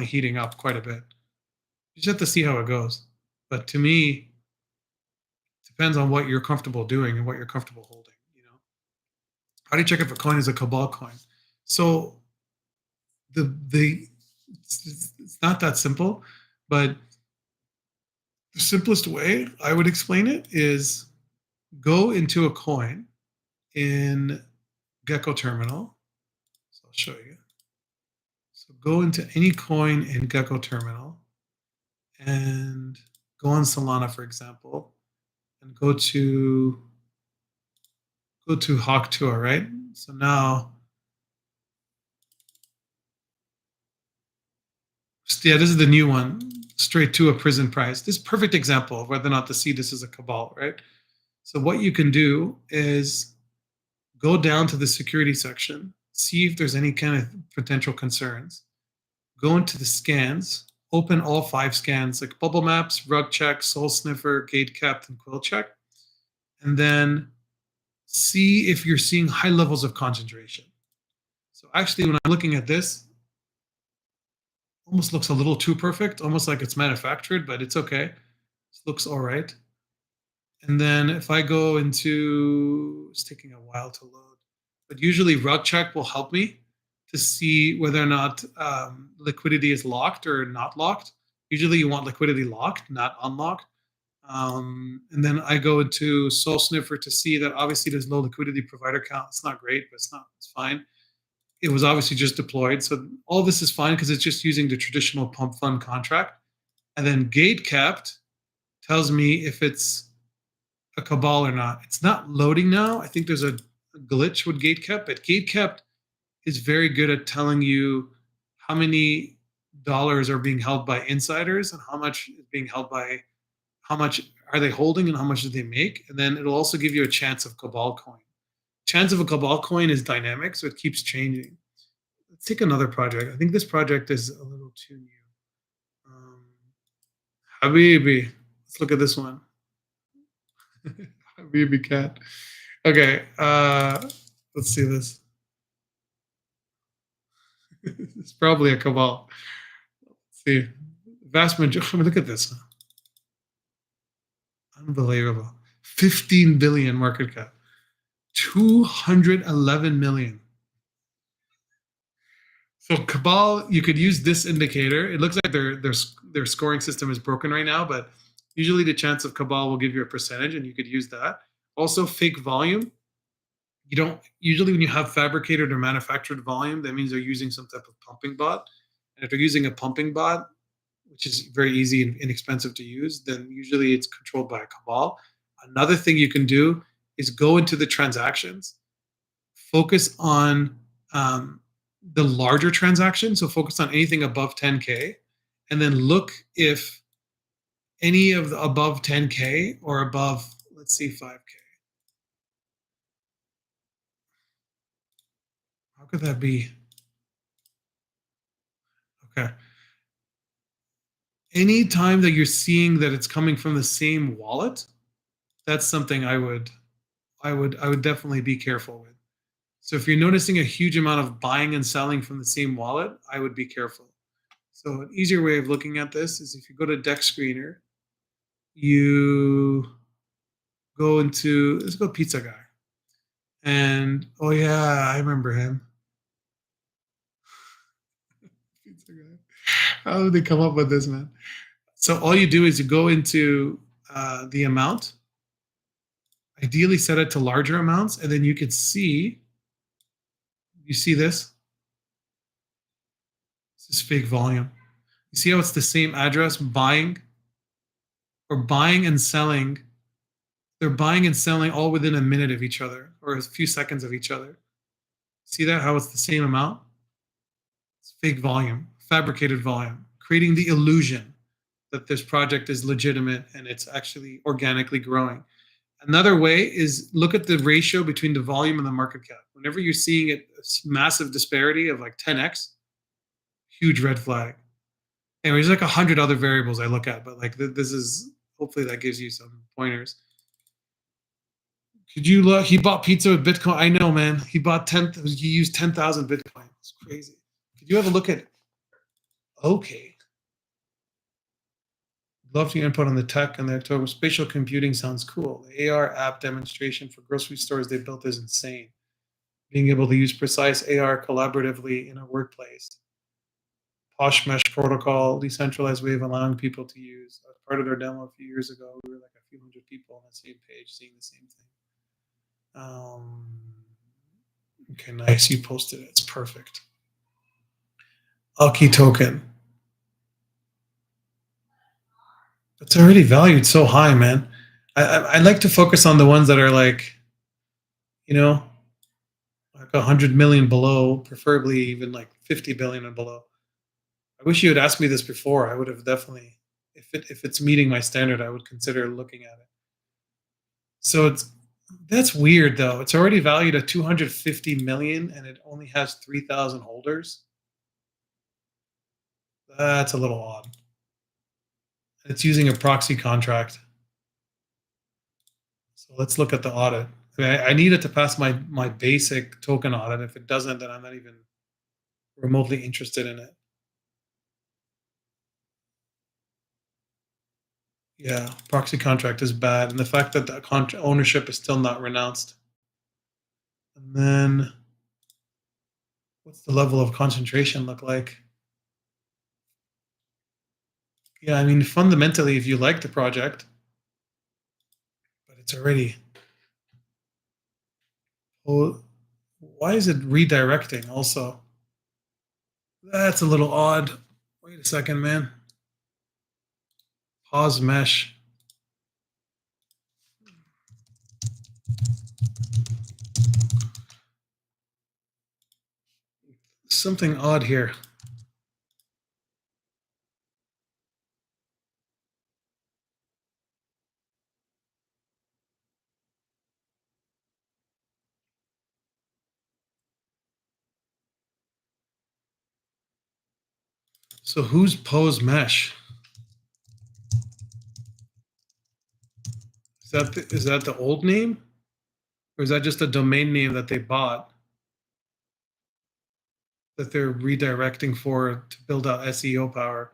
heating up quite a bit. You just have to see how it goes. But to me, it depends on what you're comfortable doing and what you're comfortable holding. You know, how do you check if a coin is a cabal coin? So the it's not that simple, but the simplest way I would explain it is go into a coin in Gecko Terminal. So I'll show you. So go into any coin in Gecko Terminal and go on Solana, for example, and go to Hawk Tour, right? So now, yeah, this is the new one, straight to a prison price. This is a perfect example of whether or not to see this as a cabal, right? So what you can do is go down to the security section, see if there's any kind of potential concerns. Go into the scans, open all 5 scans like bubble maps, rug check, soul sniffer, gate capped, and quill check, and then see if you're seeing high levels of concentration. So actually, when I'm looking at this, almost looks a little too perfect, almost like it's manufactured, but it's okay. It looks all right. And then if I go into, it's taking a while to load, but usually rug check will help me to see whether or not liquidity is locked or not locked. Usually you want liquidity locked, not unlocked. And then I go into Soul Sniffer to see that obviously there's no liquidity provider count. It's not great, but it's fine. It was obviously just deployed. So all this is fine because it's just using the traditional pump fund contract. And then gate capped tells me if it's a cabal or not. It's not loading now. I think there's a glitch with gate capped, but gate capped is very good at telling you how many dollars are being held by insiders and how much is being held by how much are they holding and how much do they make. And then it'll also give you a chance of cabal coin. Chance of a cabal coin is dynamic, so it keeps changing. Let's take another project. I think this project is a little too new. Habibi, let's look at this one. Baby cat. Okay, let's see this. It's probably a cabal. Let's see. Vast majority. I mean, look at this. Unbelievable. 15 billion market cap. 211 million. So Cabal, you could use this indicator. It looks like their scoring system is broken right now, but usually the chance of Cabal will give you a percentage, and you could use that. Also, fake volume. You don't usually when you have fabricated or manufactured volume, that means they're using some type of pumping bot. And if they're using a pumping bot, which is very easy and inexpensive to use, then usually it's controlled by a Cabal. Another thing you can do is go into the transactions, focus on the larger transaction. So focus on anything above 10K, and then look if any of the above 10K or above, let's see, 5K. How could that be? Okay. Anytime that you're seeing that it's coming from the same wallet, that's something I would definitely be careful with. So if you're noticing a huge amount of buying and selling from the same wallet, I would be careful. So an easier way of looking at this is if you go to Deck Screener, you go into, let's go Pizza Guy. And oh yeah, I remember him. Pizza Guy. How did they come up with this, man? So all you do is you go into the amount, ideally set it to larger amounts, and then you can see, you see this? This is fake volume. You see how it's the same address, buying and selling. They're buying and selling all within a minute of each other or a few seconds of each other. See that? How it's the same amount? It's fake volume, fabricated volume, creating the illusion that this project is legitimate and it's actually organically growing. Another way is look at the ratio between the volume and the market cap. Whenever you're seeing a massive disparity of like 10x, huge red flag. Anyway, there's like 100 other variables I look at, but like this is, hopefully that gives you some pointers. Could you look? He bought pizza with Bitcoin. I know, man. He bought 10. He used 10,000 Bitcoin. It's crazy. Could you have a look at? Okay. Love your input on the tech and the October spatial computing sounds cool. The AR app demonstration for grocery stores they built is insane. Being able to use precise AR collaboratively in a workplace. Posh mesh protocol, decentralized way of allowing people to use. As part of their demo a few years ago, we were like a few hundred people on the same page seeing the same thing. Okay, nice. You posted it. It's perfect. Alki token. It's already valued so high, man. I like to focus on the ones that are like, you know, like 100 million below, preferably even like 50 billion and below. I wish you had asked me this before. I would have definitely, if it's meeting my standard, I would consider looking at it. So that's weird though. It's already valued at 250 million and it only has 3,000 holders. That's a little odd. It's using a proxy contract. So let's look at the audit. I need it to pass my basic token audit. If it doesn't, then I'm not even remotely interested in it. Yeah, proxy contract is bad. And the fact that the ownership is still not renounced. And then what's the level of concentration look like? Yeah, I mean, fundamentally, if you like the project, but it's already, well, why is it redirecting also? That's a little odd. Wait a second, man. Pause mesh. Something odd here. So who's pose mesh? Is that the old name, or is that just a domain name that they bought that they're redirecting for to build out SEO power?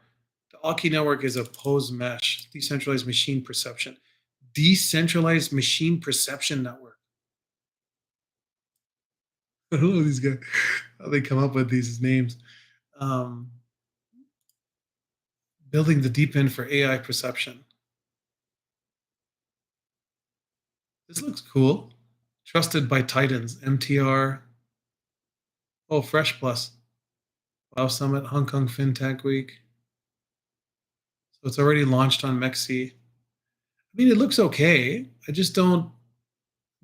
The Aki network is a pose mesh, decentralized machine perception. Decentralized machine perception network. I don't know these guys, how they come up with these names. Um, building the deep end for AI perception. This looks cool. Trusted by Titans, MTR. Oh, Fresh Plus. Wow Summit, Hong Kong FinTech Week. So it's already launched on Mexi. I mean, it looks okay. I just don't.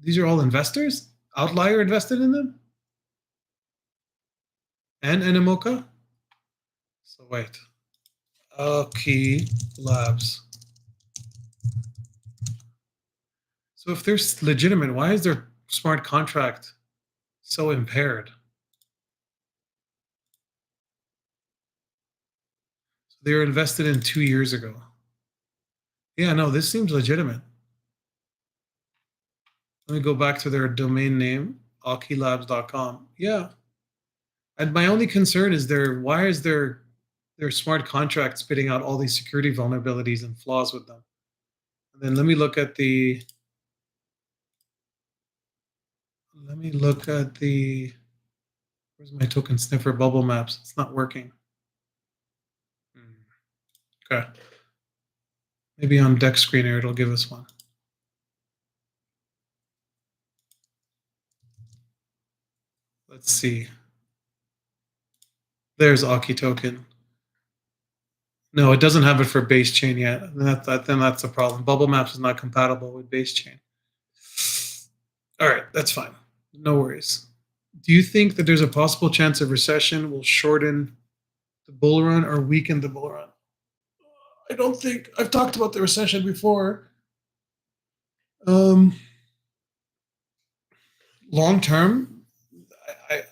These are all investors. Outlier invested in them, and Animoca. So wait. Key Labs. So if they're legitimate, why is their smart contract so impaired? So they were invested in 2 years ago. Yeah, no, this seems legitimate. Let me go back to their domain name, alkeylabs.com. Yeah. And my only concern is why is their smart contract spitting out all these security vulnerabilities and flaws with them? And then let me look at the where's my token sniffer bubble maps? It's not working. Okay. Maybe on deck screener it'll give us one. Let's see. There's Aki token. No, it doesn't have it for base chain yet. Then that's a problem. Bubble Maps is not compatible with base chain. All right, that's fine. No worries. Do you think that there's a possible chance of recession will shorten the bull run or weaken the bull run? I don't think I've talked about the recession before. Um, long term, I,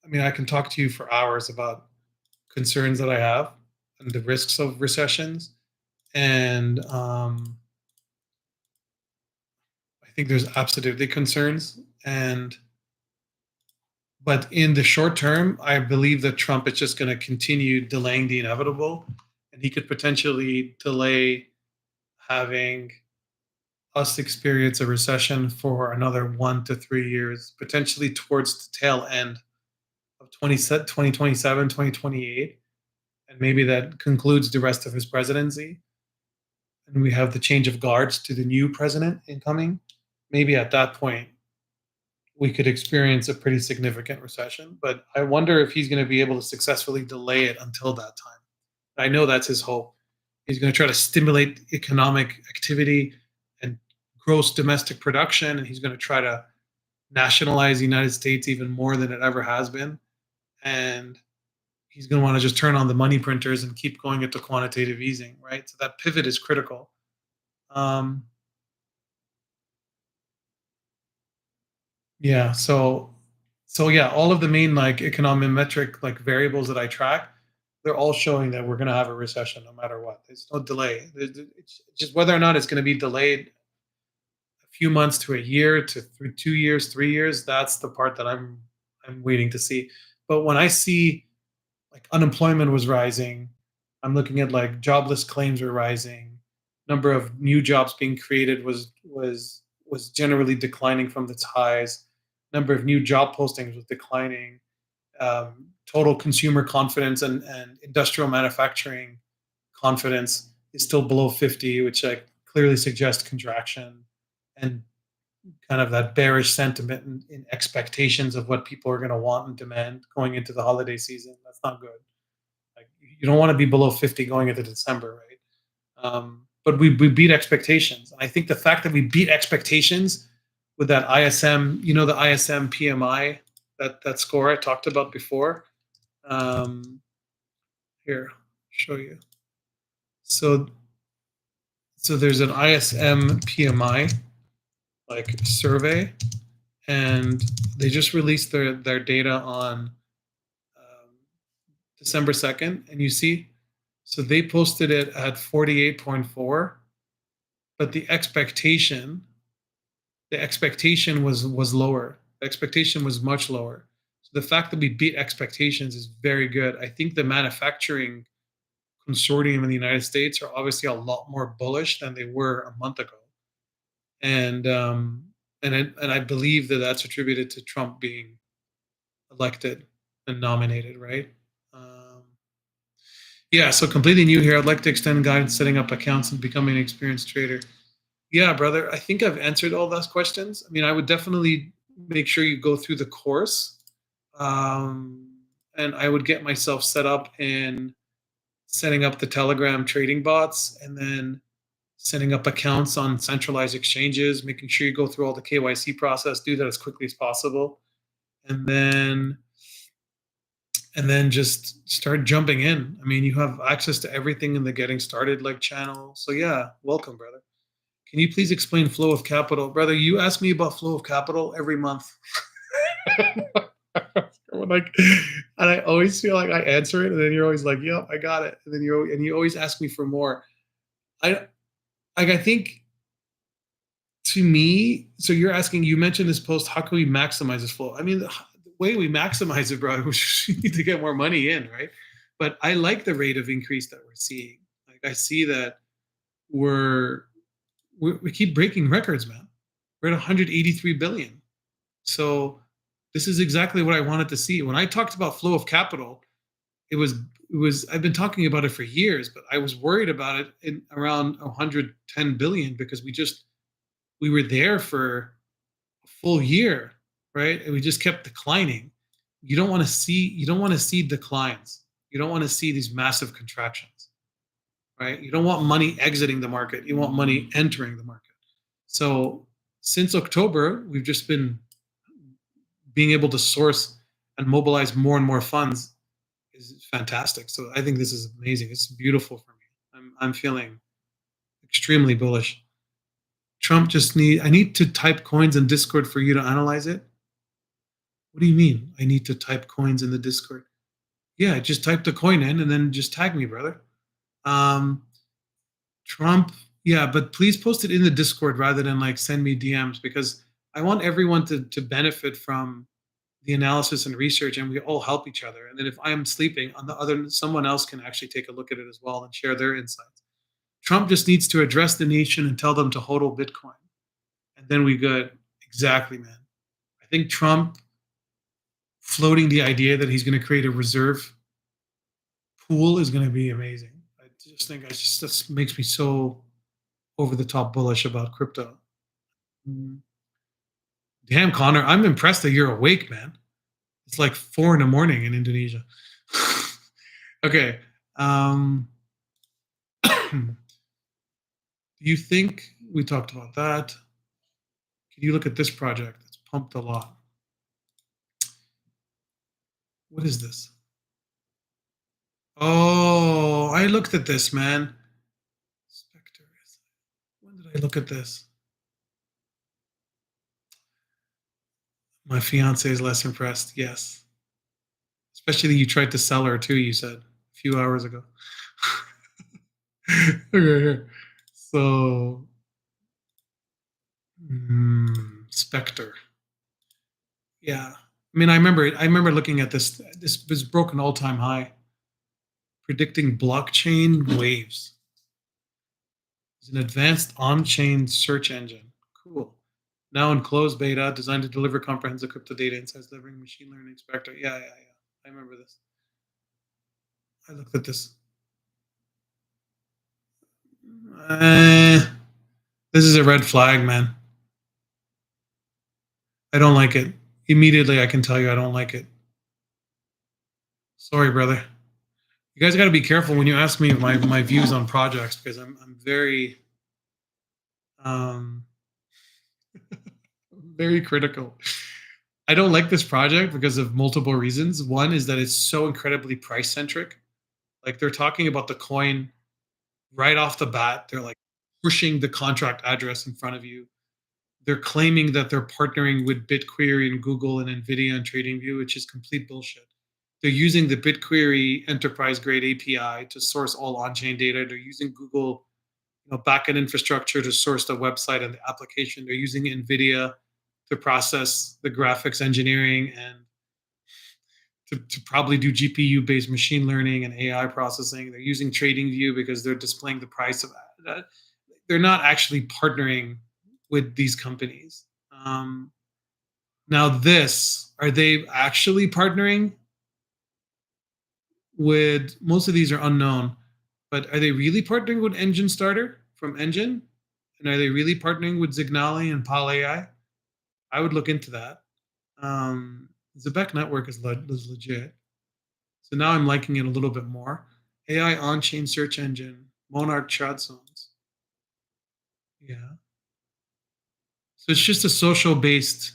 I mean, I can talk to you for hours about concerns that I have and the risks of recessions, and I think there's absolutely concerns. And but in the short term, I believe that Trump is just going to continue delaying the inevitable, and he could potentially delay having us experience a recession for another 1 to 3 years, potentially towards the tail end of 2027, 2028. And maybe that concludes the rest of his presidency. And we have the change of guards to the new president incoming. Maybe at that point, we could experience a pretty significant recession. But I wonder if he's going to be able to successfully delay it until that time. I know that's his hope. He's going to try to stimulate economic activity and gross domestic production, and he's going to try to nationalize the United States even more than it ever has been. And he's going to want to just turn on the money printers and keep going into quantitative easing, right? So that pivot is critical. Um, yeah. So yeah, all of the main like econometric like variables that I track, they're all showing that we're going to have a recession no matter what. There's no delay. It's just whether or not it's going to be delayed a few months to a year to 2 years, 3 years. That's the part that I'm waiting to see. But when I see like unemployment was rising, I'm looking at like jobless claims were rising, number of new jobs being created was generally declining from its highs, number of new job postings was declining, total consumer confidence and industrial manufacturing confidence is still below 50, which like clearly suggests contraction and kind of that bearish sentiment in expectations of what people are going to want and demand going into the holiday season. That's not good. Like you don't want to be below 50 going into December, right? But we beat expectations. And I think the fact that we beat expectations with that ISM, the ISM PMI, that score I talked about before. Here, show you. So so there's an ISM PMI like survey, and they just released their data on December 2nd, and you see, so they posted it at 48.4, but the expectation was lower. The expectation was much lower. So the fact that we beat expectations is very good. I think the manufacturing consortium in the United States are obviously a lot more bullish than they were a month ago, and I believe that that's attributed to Trump being elected and nominated, right? Um, yeah, so completely new here. I'd like to extend guidance, setting up accounts, and becoming an experienced trader. Yeah, brother. I think I've answered all those questions. I mean, I would definitely make sure you go through the course, um, and I would get myself set up in setting up the Telegram trading bots, and then setting up accounts on centralized exchanges, making sure you go through all the KYC process, do that as quickly as possible, and then just start jumping in. I mean, you have access to everything in the getting started like channel. So yeah, welcome, brother. Can you please explain flow of capital? Brother, you ask me about flow of capital every month. Like, and I always feel like I answer it, and then you're always like, "Yep, I got it," and then you always ask me for more. I like I think to me, so you're asking. You mentioned this post. How can we maximize this flow? I mean, the way we maximize it, bro, we need to get more money in, right? But I like the rate of increase that we're seeing. Like I see that we're we keep breaking records, man. We're at 183 billion. So this is exactly what I wanted to see. When I talked about flow of capital, it was I've been talking about it for years, but I was worried about it in around 110 billion because we were there for a full year, right? And we just kept declining. You don't want to see declines. You don't want to see these massive contractions, right? You don't want money exiting the market. You want money entering the market. So since October, we've just been being able to source and mobilize more and more funds is fantastic. So I think this is amazing. It's beautiful for me. I'm feeling extremely bullish. Trump just I need to type coins in Discord for you to analyze it. What do you mean? I need to type coins in the Discord. Yeah, just type the coin in and then just tag me, brother. Um, Trump, yeah, but please post it in the Discord rather than like send me DMs because I want everyone to benefit from the analysis and research and we all help each other. And then if I'm sleeping on the other, someone else can actually take a look at it as well and share their insights. Trump just needs to address the nation and tell them to hodl Bitcoin. And then we good. Exactly, man. I think Trump floating the idea that he's going to create a reserve pool is going to be amazing. I just think this makes me so over the top bullish about crypto. Mm. Damn, Connor, I'm impressed that you're awake, man. It's like 4 in the morning in Indonesia. Okay. Do you think we talked about that? Can you look at this project? It's pumped a lot. What is this? Oh, I looked at this, man. Spectre. When did I look at this? My fiance is less impressed. Yes. Especially you tried to sell her too, you said a few hours ago. Okay. So, Spectre. Yeah. I mean, I remember looking at this. This was broken all-time high, predicting blockchain waves. It's an advanced on-chain search engine. Cool. Now in closed beta, designed to deliver comprehensive crypto data insights, delivering machine learning Spectre. Yeah, yeah, yeah. I remember this. I looked at this. Uh, this is a red flag, man. I don't like it. Immediately, I can tell you I don't like it. Sorry, brother. You guys got to be careful when you ask me my views on projects because I'm very um, very critical. I don't like this project because of multiple reasons. One is that it's so incredibly price centric. Like they're talking about the coin right off the bat. They're like pushing the contract address in front of you. They're claiming that they're partnering with BitQuery and Google and NVIDIA and TradingView, which is complete bullshit. They're using the BitQuery enterprise grade API to source all on chain data. They're using Google backend infrastructure to source the website and the application. They're using NVIDIA to process the graphics engineering and to probably do GPU based machine learning and AI processing. They're using TradingView because they're displaying the price of that. They're not actually partnering with these companies. Now, are they actually partnering with? Most of these are unknown, but are they really partnering with Engine Starter from Engine? And are they really partnering with Zignali and Pal AI? I would look into that. Zebek Network is legit. So now I'm liking it a little bit more. AI on-chain search engine, Monarch chat zones. Yeah. So it's just a social-based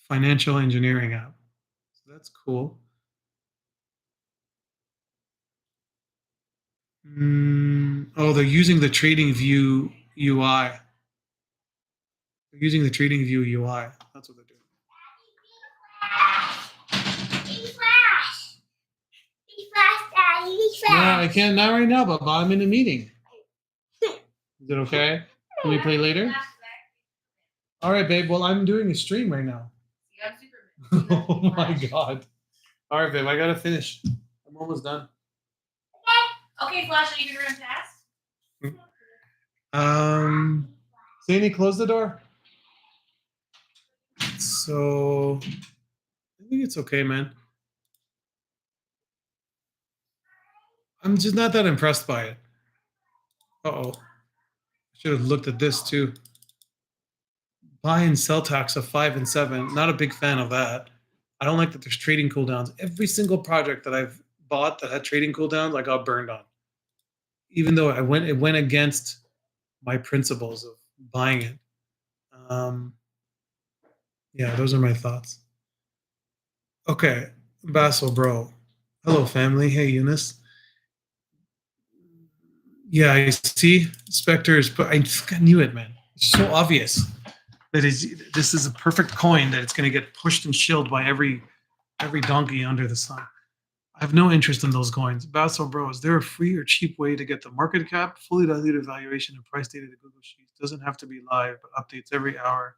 financial engineering app. So that's cool. Oh, they're using the TradingView UI. They're using the TradingView UI. That's what they're doing. Yeah, I can't not right now, but I'm in a meeting. Is it okay? Can we play later? All right, babe. Well, I'm doing a stream right now. Oh my god. All right, babe. I gotta finish. I'm almost done. Okay, Flash, are you gonna run fast? Zany, close the door. So I think it's okay, man. I'm just not that impressed by it. Uh-oh. I should have looked at this too. Buy and sell tax of 5 and 7. Not a big fan of that. I don't like that there's trading cooldowns. Every single project that I've bought that had trading cooldowns, I got burned on. Even though it went against my principles of buying it. Yeah, those are my thoughts. Okay, Basil, bro. Hello, family. Hey, Eunice. Yeah, I see. Spectre is, but I knew it, man. It's so obvious that this is a perfect coin that it's going to get pushed and shilled by every donkey under the sun. I have no interest in those coins. Basil, bro, is there a free or cheap way to get the market cap, fully diluted valuation, and price data to Google Sheets? Doesn't have to be live, but updates every hour,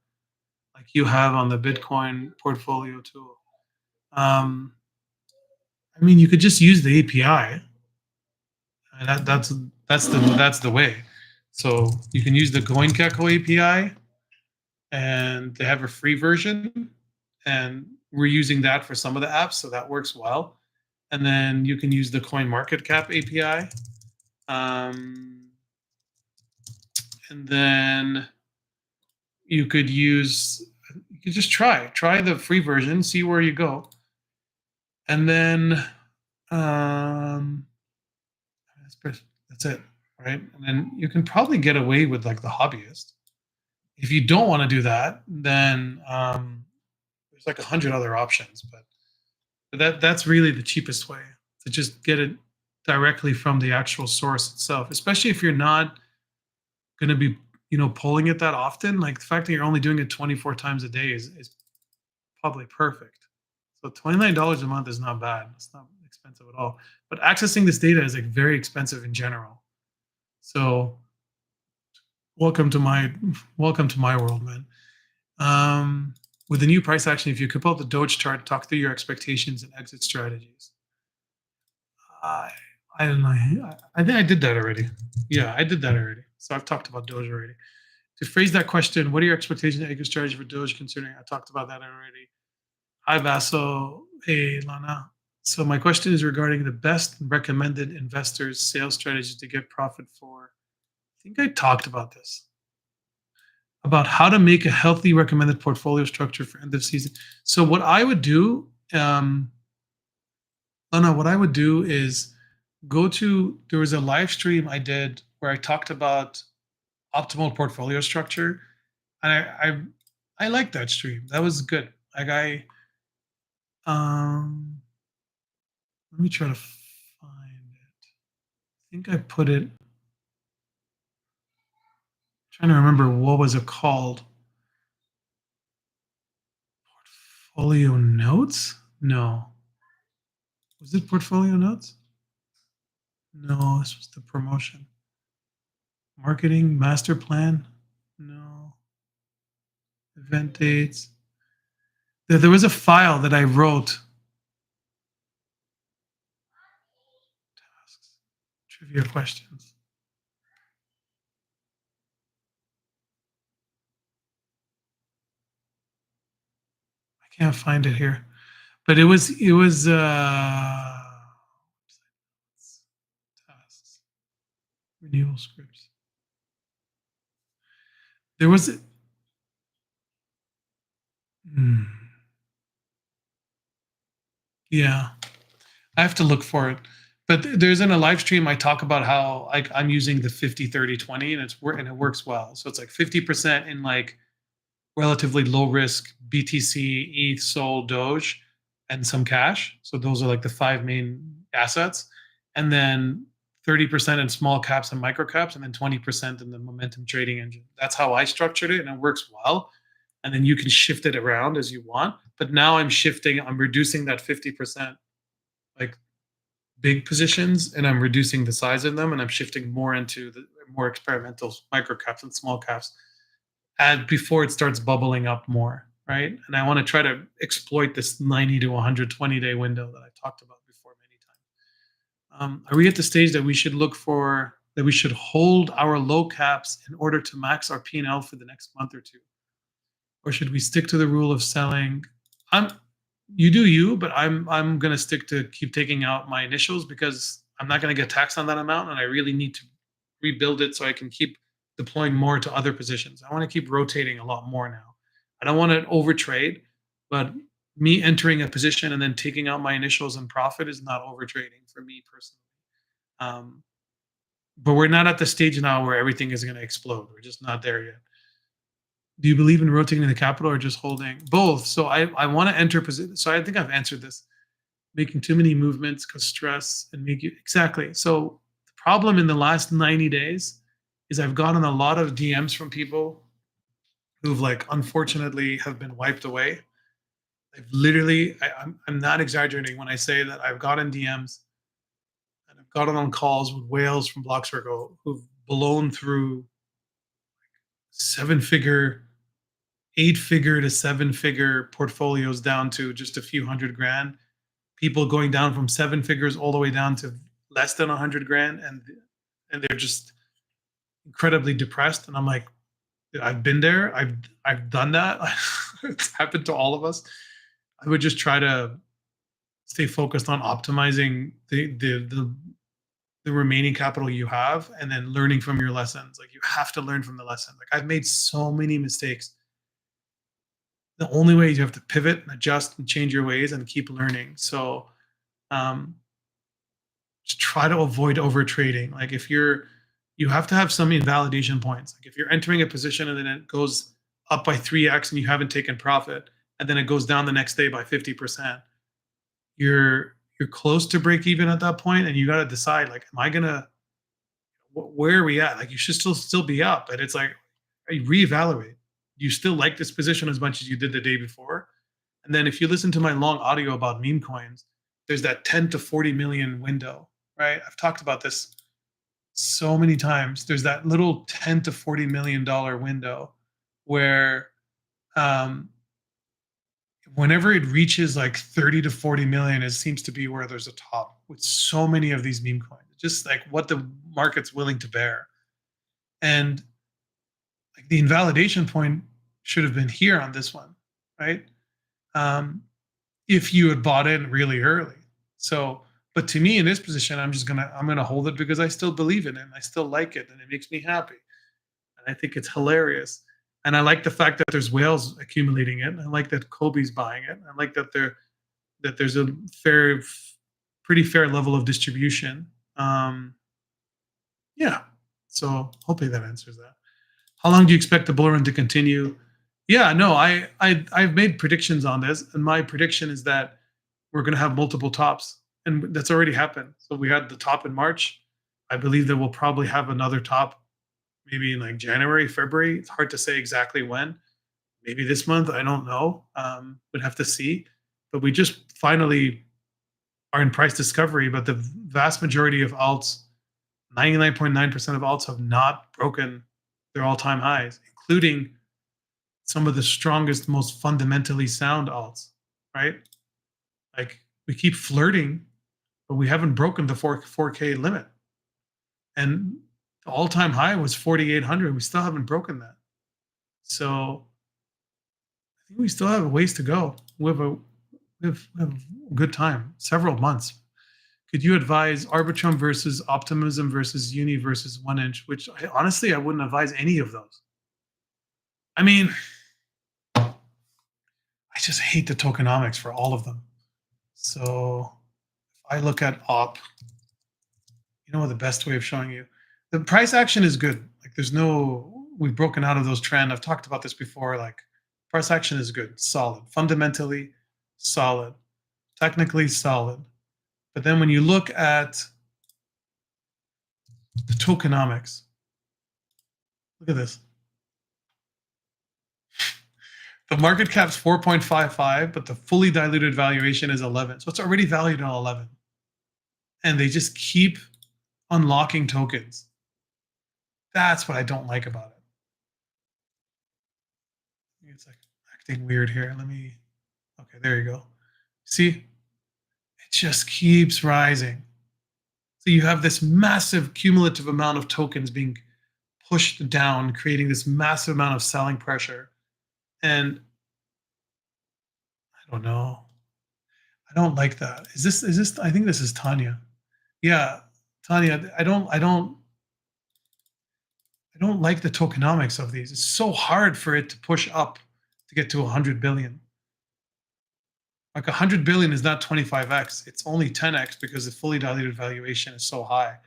like you have on the Bitcoin portfolio tool. I mean, you could just use the API, and that's the way. So you can use the CoinGecko API, and they have a free version, and we're using that for some of the apps, so that works well. And then you can use the CoinMarketCap API, and then you could just try the free version, see where you go, and then that's it, right? And then you can probably get away with like the hobbyist. If you don't want to do that, then there's like 100 other options, but that's really the cheapest way to just get it directly from the actual source itself, especially if you're not going to be pulling it that often. Like the fact that you're only doing it 24 times a day is probably perfect. So $29 a month is not bad. It's not expensive at all. But accessing this data is like very expensive in general. So welcome to my world, man. With the new price action, if you could pull up the Doge chart, talk through your expectations and exit strategies. I don't know. I think I did that already. Yeah, I did that already. So I've talked about Doge already. To phrase that question, what are your expectations and exit strategy for Doge? Considering I talked about that already. Hi, Vaso. Hey, Lana. So my question is regarding the best recommended investors sales strategies to get profit for. I think I talked about this. About how to make a healthy recommended portfolio structure for end of season. So what I would do, Lana, what I would do is there was a live stream I did where I talked about optimal portfolio structure, and I liked that stream. That was good. Like let me try to find it. I think I put it. Trying to remember what was it called. Portfolio notes? No. Was it portfolio notes? No, this was the promotion. Marketing master plan. No. Event dates. There was a file that I wrote. Tasks, trivia questions. I can't find it here, but it was tasks, renewal scripts. There was hmm, yeah. I have to look for it. But there's in a live stream I talk about how like I'm using the 50/30/20 and and it works well. So it's like 50% in like relatively low risk BTC, ETH, Sol, Doge, and some cash. So those are like the five main assets. And then 30% in small caps and micro caps, and then 20% in the momentum trading engine. That's how I structured it, and it works well. And then you can shift it around as you want. But now I'm reducing that 50% like big positions and I'm reducing the size of them and I'm shifting more into the more experimental micro caps and small caps and before it starts bubbling up more, right? And I want to try to exploit this 90 to 120-day window that I talked about before many times. Are we at the stage that we should look for that we should hold our low caps in order to max our P&L for the next month or two? Or should we stick to the rule of selling? I'm you do you, but I'm gonna stick to keep taking out my initials because I'm not gonna get taxed on that amount, and I really need to rebuild it so I can keep deploying more to other positions. I want to keep rotating a lot more now. I don't want to overtrade, but me entering a position and then taking out my initials and profit is not overtrading for me personally. Um, but we're not at the stage now where everything is going to explode. We're just not there yet. Do you believe in rotating the capital or just holding both? So I want to enter position. So I think I've answered this. Making too many movements cause stress and make you exactly. So the problem in the last 90 days is I've gotten a lot of DMs from people who've like unfortunately have been wiped away. I've literally, I'm not exaggerating when I say that I've gotten DMs and I've gotten on calls with whales from Blockcircle who've blown through seven figure, eight figure to seven figure portfolios down to just a few hundred grand. People going down from seven figures all the way down to less than 100 grand, and they're just incredibly depressed. And I'm like, I've been there. I've done that. It's happened to all of us. I would just try to stay focused on optimizing the remaining capital you have and then learning from your lessons. Like you have to learn from the lesson. Like I've made so many mistakes. The only way you have to pivot and adjust and change your ways and keep learning. So um, just try to avoid over trading. Like if you have to have some invalidation points. Like if you're entering a position and then it goes up by 3x and you haven't taken profit, and then it goes down the next day by 50%, you're close to break even at that point, and you got to decide like, am I gonna where are we at? Like you should still be up, and it's like reevaluate. You still like this position as much as you did the day before, and then if you listen to my long audio about meme coins, there's that 10 to 40 million window, right? I've talked about this so many times. There's that little 10 to 40 million dollar window where um, whenever it reaches like 30 to 40 million, it seems to be where there's a top with so many of these meme coins. Just like what the market's willing to bear. And like the invalidation point should have been here on this one, right? Um, if you had bought in really early. So, but to me in this position, I'm gonna hold it because I still believe in it and I still like it and it makes me happy. And I think it's hilarious. And I like the fact that there's whales accumulating it. I like that Kobe's buying it. I like that there's a pretty fair level of distribution. Yeah. So hopefully that answers that. How long do you expect the bull run to continue? Yeah, no, I've made predictions on this, and my prediction is that we're going to have multiple tops, and that's already happened. So we had the top in March. I believe that we'll probably have another top maybe in like January, February. It's hard to say exactly when. Maybe this month. I don't know. We'd have to see. But we just finally are in price discovery. But the vast majority of alts 99.9% of alts have not broken their all-time highs, including some of the strongest, most fundamentally sound alts, right? Like we keep flirting, but we haven't broken the 4K limit. And the all-time high was 4,800. We still haven't broken that. So I think we still have a ways to go. We have a good time, several months. Could you advise Arbitrum versus Optimism versus Uni versus 1inch? Which honestly, I wouldn't advise any of those. I mean, I just hate the tokenomics for all of them. So if I look at op, you know what the best way of showing you? The price action is good. Like we've broken out of those trend. I've talked about this before. Like price action is good, solid, fundamentally solid, technically solid. But then when you look at the tokenomics, look at this. The market cap's 4.55, but the fully diluted valuation is 11. So it's already valued at 11. And they just keep unlocking tokens. That's what I don't like about it. It's like acting weird here. Okay, there you go. See, it just keeps rising. So you have this massive cumulative amount of tokens being pushed down, creating this massive amount of selling pressure. And I don't know. I don't like that. Is this I think this is Tanya. Yeah, Tanya, I don't like the tokenomics of these. It's so hard for it to push up to get to 100 billion. Like 100 billion is not 25x. It's only 10x because the fully diluted valuation is so high.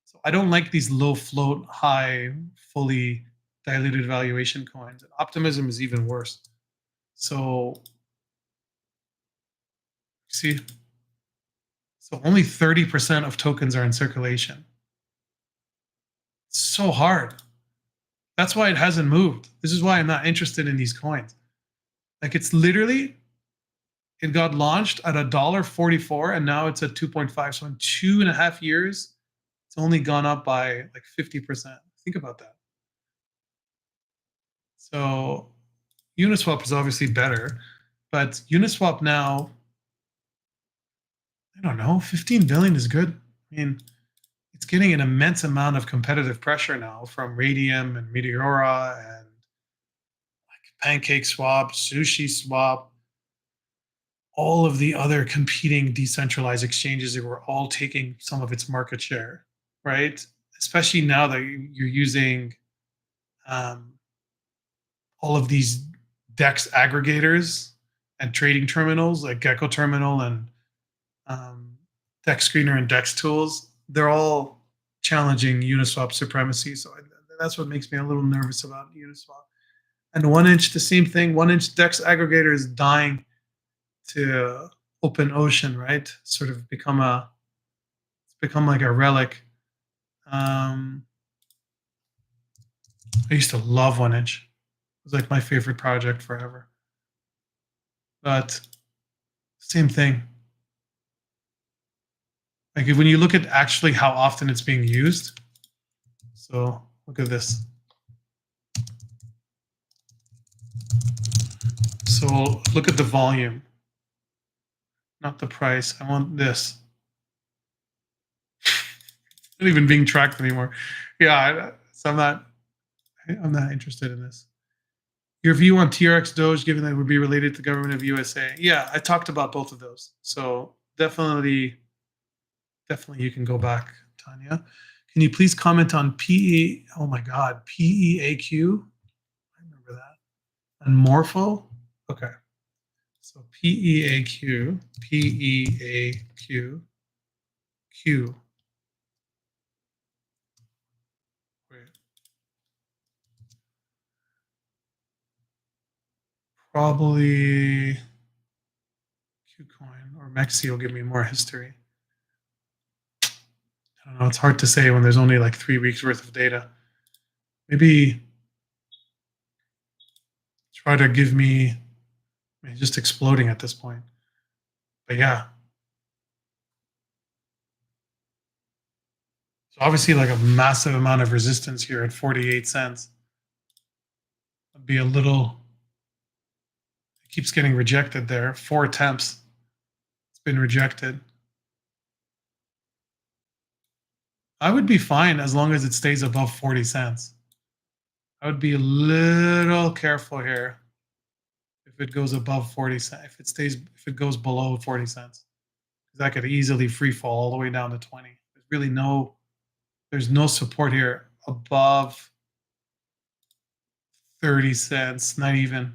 So I don't like these low float, high, fully diluted valuation coins. And Optimism is even worse. So see, so only 30% of tokens are in circulation. It's so hard. That's why it hasn't moved. This is why I'm not interested in these coins. Like it's literally, it got launched at $1.44 and now it's at 2.5. So in 2.5 years, it's only gone up by like 50%. Think about that. So Uniswap is obviously better, but Uniswap now, I don't know, 15 billion is good. I mean, it's getting an immense amount of competitive pressure now from Radium and Meteora and like Pancake Swap, Sushi Swap, all of the other competing decentralized exchanges that were all taking some of its market share, right? Especially now that you're using all of these DEX aggregators and trading terminals like Gecko Terminal and DEX Screener and DEX Tools. They're all challenging Uniswap supremacy. So that's what makes me a little nervous about Uniswap. And 1inch, the same thing. 1inch DEX aggregator is dying to open ocean, right? Sort of it's become like a relic. I used to love 1inch. It was like my favorite project forever. But same thing. Like when you look at actually how often it's being used. So look at this. So look at the volume, not the price. I want this. Not even being tracked anymore. Yeah, so I'm not interested in this. Your view on TRX Doge, given that it would be related to the government of USA. Yeah, I talked about both of those. So definitely you can go back, Tanya. Can you please comment on PE? Oh my God, PEAQ. I remember that. And Morpho. Okay. So PEAQ, PEAQ, Q. Wait. Probably Qcoin or Mexi will give me more history. I don't know. It's hard to say when there's only like 3 weeks worth of data. Maybe try to give me, I mean, just exploding at this point. But yeah. So obviously like a massive amount of resistance here at 48 cents. Would be a little, it keeps getting rejected there. 4 attempts. It's been rejected. I would be fine as long as it stays above 40 cents. I would be a little careful here if it goes above 40 cents. If it goes below 40 cents, because that could easily free fall all the way down to 20. There's no support here above 30 cents, not even.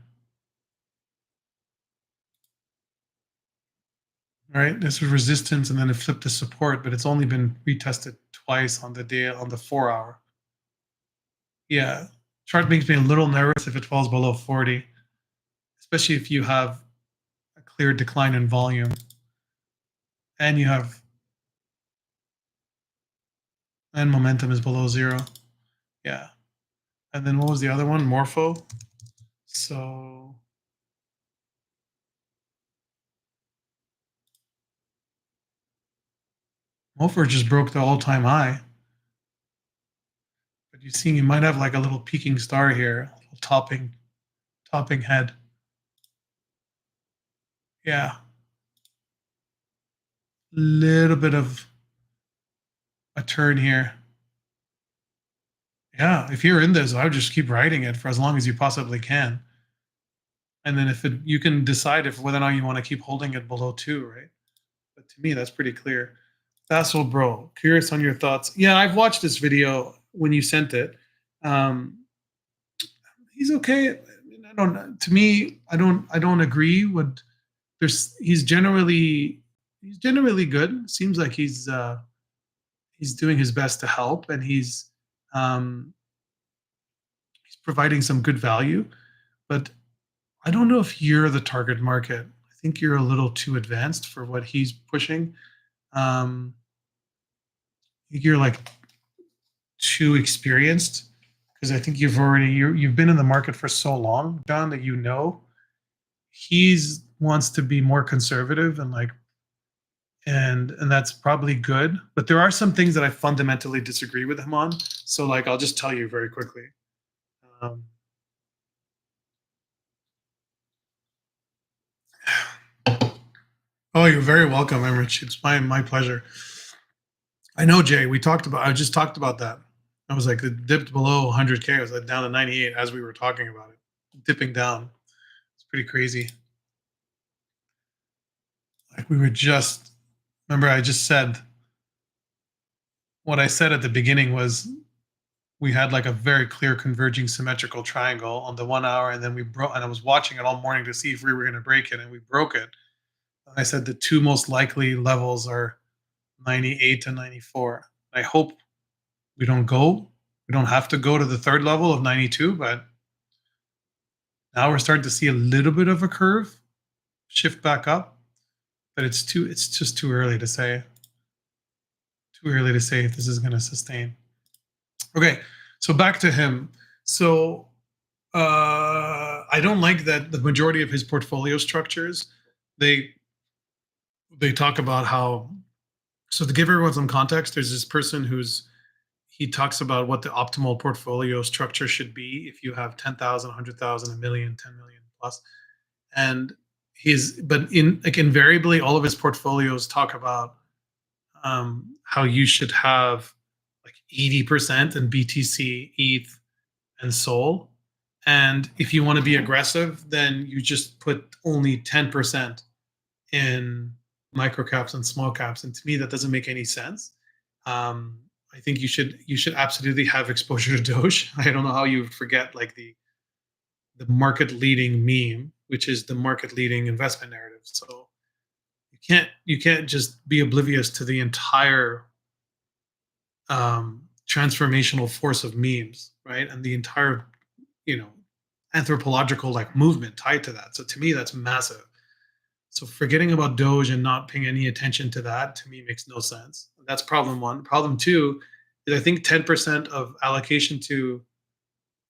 All right, this was resistance and then it flipped to support, but it's only been retested twice on the day on the 4 hour. Yeah, chart makes me a little nervous if it falls below 40, especially if you have a clear decline in volume and momentum is below 0. Yeah. And then what was the other one? Morpho. So Morpho just broke the all-time high. But you see, you might have like a little peaking star here, a little topping head. Yeah. Little bit of a turn here. Yeah, if you're in this, I would just keep riding it for as long as you possibly can. And then you can decide if whether or not you want to keep holding it below 2, right? But to me, that's pretty clear. Vassal Bro, curious on your thoughts. Yeah, I've watched this video when you sent it. He's okay. I don't. To me, I don't agree with. He's generally good. Seems like he's doing his best to help, and he's providing some good value. But I don't know if you're the target market. I think you're a little too advanced for what he's pushing. I think you're like too experienced because I think you've been in the market for so long, John, that he's wants to be more conservative and that's probably good. But there are some things that I fundamentally disagree with him on. So like I'll just tell you very quickly. Oh, you're very welcome, Emrich. It's my pleasure. I know, Jay. I just talked about that. I was like, it dipped below 100K. I was like down to 98 as we were talking about it, dipping down. It's pretty crazy. Like remember, I just said, what I said at the beginning was we had like a very clear converging symmetrical triangle on the 1 hour, and then we broke, and I was watching it all morning to see if we were going to break it, and we broke it. I said the two most likely levels are 98 to 94. I hope we don't have to go to the third level of 92, but now we're starting to see a little bit of a curve shift back up, but it's just too early to say. Too early to say if this is going to sustain. Okay, so back to him. So I don't like that the majority of his portfolio structures, they talk about how, so to give everyone some context, there's this person he talks about what the optimal portfolio structure should be if you have 10,000, 100,000, a million, 10 million plus. And invariably all of his portfolios talk about how you should have like 80% in BTC, ETH, and Sol. And if you want to be aggressive, then you just put only 10% in micro caps and small caps. And to me, that doesn't make any sense. I think you should absolutely have exposure to Doge. I don't know how you forget like the market leading meme, which is the market leading investment narrative. So you can't just be oblivious to the entire transformational force of memes, right? And the entire, anthropological like movement tied to that. So to me, that's massive. So forgetting about Doge and not paying any attention to that to me makes no sense. That's problem one. Problem two is I think 10% of allocation to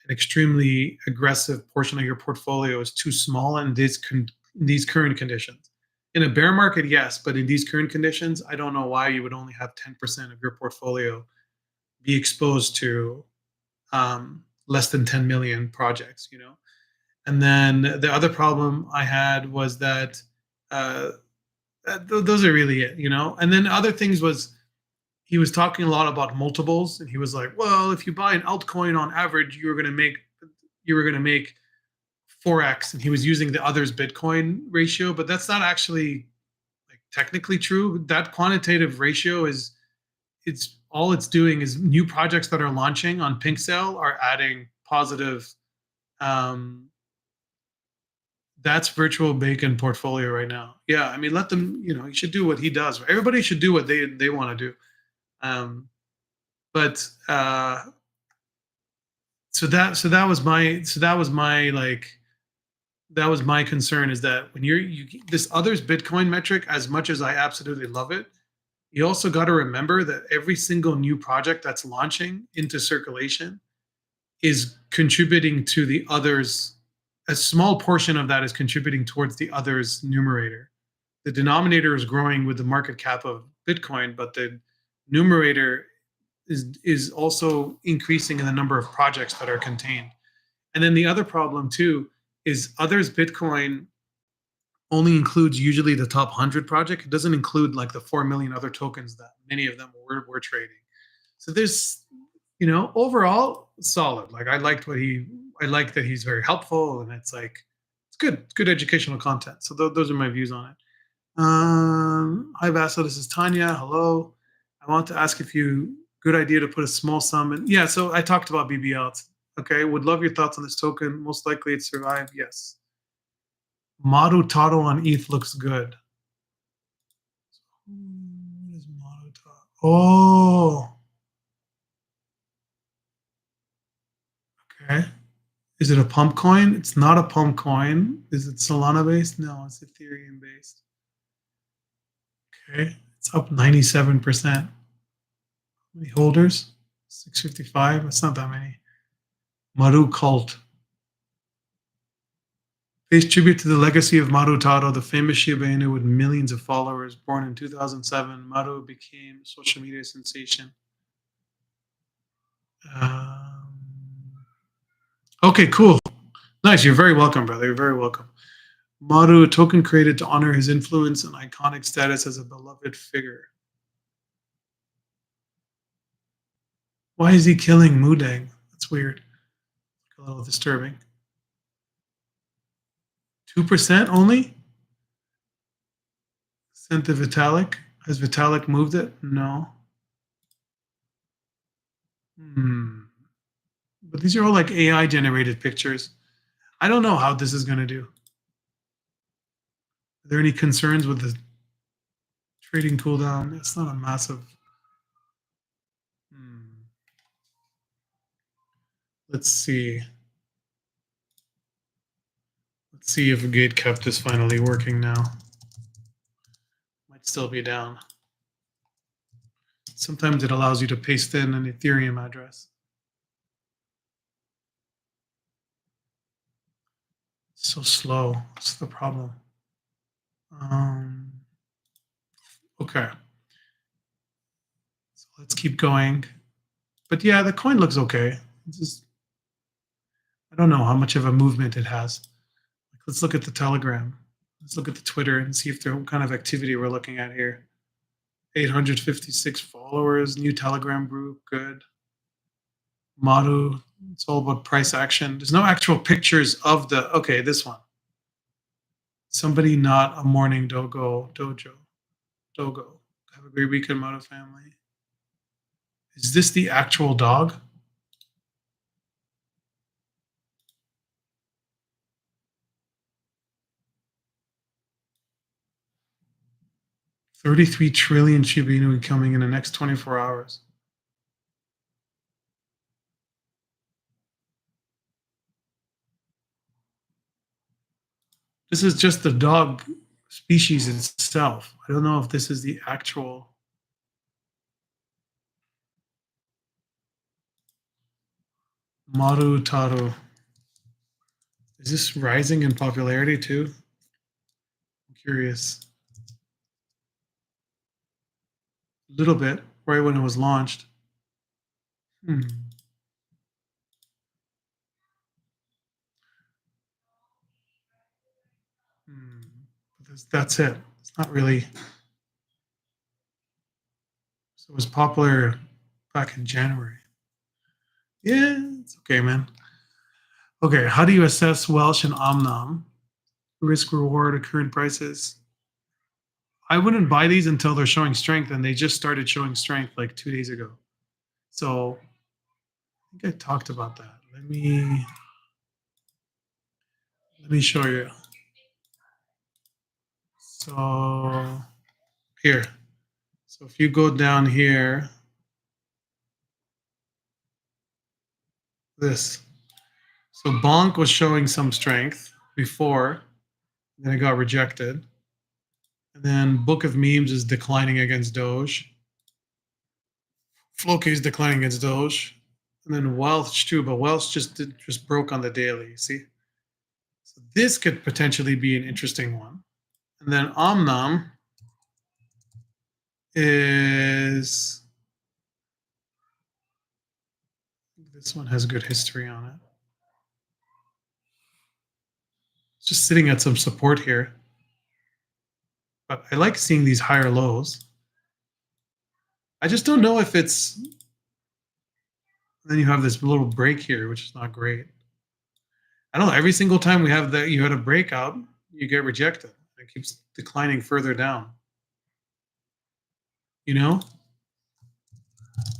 an extremely aggressive portion of your portfolio is too small in these current conditions. In a bear market, yes, but in these current conditions, I don't know why you would only have 10% of your portfolio be exposed to less than 10 million projects, you know. And then the other problem I had was that uh, those are really it, you know. And then other things was he was talking a lot about multiples, and he was like, "Well, if you buy an altcoin on average, you were going to make 4x," and he was using the others Bitcoin ratio, but that's not actually like technically true. That quantitative ratio is it's doing is new projects that are launching on Pink Sale are adding positive. Um, that's virtual bacon portfolio right now. Yeah, I mean, let them. You know, you should do what he does. Everybody should do what they want to do. Um, but so that was my like that was my concern is that when you this others Bitcoin metric, as much as I absolutely love it, you also got to remember that every single new project that's launching into circulation is contributing to the others. A small portion of that is contributing towards the others numerator. The denominator is growing with the market cap of Bitcoin, but the numerator is also increasing in the number of projects that are contained. And then the other problem too is others Bitcoin only includes usually the top 100 project. It doesn't include like the 4 million other tokens that many of them were trading. So there's, you know, overall solid. Like I like that he's very helpful, and it's like, it's good educational content. So those are my views on it. Hi Vassal, this is Tanya. Hello. I want to ask if you, good idea to put a small sum in. Yeah, so I talked about BBL. Okay, would love your thoughts on this token. Most likely it survived. Yes. Maru Taro on ETH looks good. What is Maru Taro? Oh, okay. Is it a pump coin? It's not a pump coin. Is it Solana based? No, it's Ethereum based. Okay, it's up 97%. How many holders? 655. That's not that many. Maru cult. Pays tribute to the legacy of Maru Taro, the famous Shiba Inu with millions of followers. Born in 2007, Maru became a social media sensation. Um, okay, cool. Nice. You're very welcome, brother. You're very welcome. Maru, a token created to honor his influence and iconic status as a beloved figure. Why is he killing Mudang? That's weird. A little disturbing. 2% only? Sent to Vitalik. Has Vitalik moved it? No. But these are all like AI generated pictures. I don't know how this is going to do. Are there any concerns with the trading cooldown? It's not a massive. Let's see. Let's see if Gatekept is finally working now. Might still be down. Sometimes it allows you to paste in an Ethereum address. It's so slow. That's the problem. Okay. So let's keep going. But yeah, the coin looks okay. It's just, I don't know how much of a movement it has. Like, let's look at the Telegram. Let's look at the Twitter and see if there what kind of activity we're looking at here. 856 followers, new Telegram group, good. Maru, it's all about price action. There's no actual pictures of the, okay, this one. Somebody not a morning dogo, dojo, dogo. Have a great weekend, Maru family. Is this the actual dog? $33 trillion Shiba Inu coming in the next 24 hours. This is just the dog species itself. I don't know if this is the actual. Maru Taro. Is this rising in popularity too? I'm curious. A little bit, right when it was launched. Hmm. Hmm. That's it. It's not really. So it was popular back in January. Yeah, it's okay, man. Okay, how do you assess Welsh and Omnom? Risk reward at current prices. I wouldn't buy these until they're showing strength, and they just started showing strength like 2 days ago. So I think I talked about that. Let me show you. So here. So if you go down here, this. So Bonk was showing some strength before, then it got rejected. And then Book of Memes is declining against Doge. Floki is declining against Doge. And then Welsh too, but Welsh just broke on the daily. See? So this could potentially be an interesting one. And then Omnom is, this one has good history on it. It's just sitting at some support here. But I like seeing these higher lows. I just don't know if it's, then you have this little break here, which is not great. I don't know. Every single time we have that, you had a breakout, you get rejected. It keeps declining further down. You know?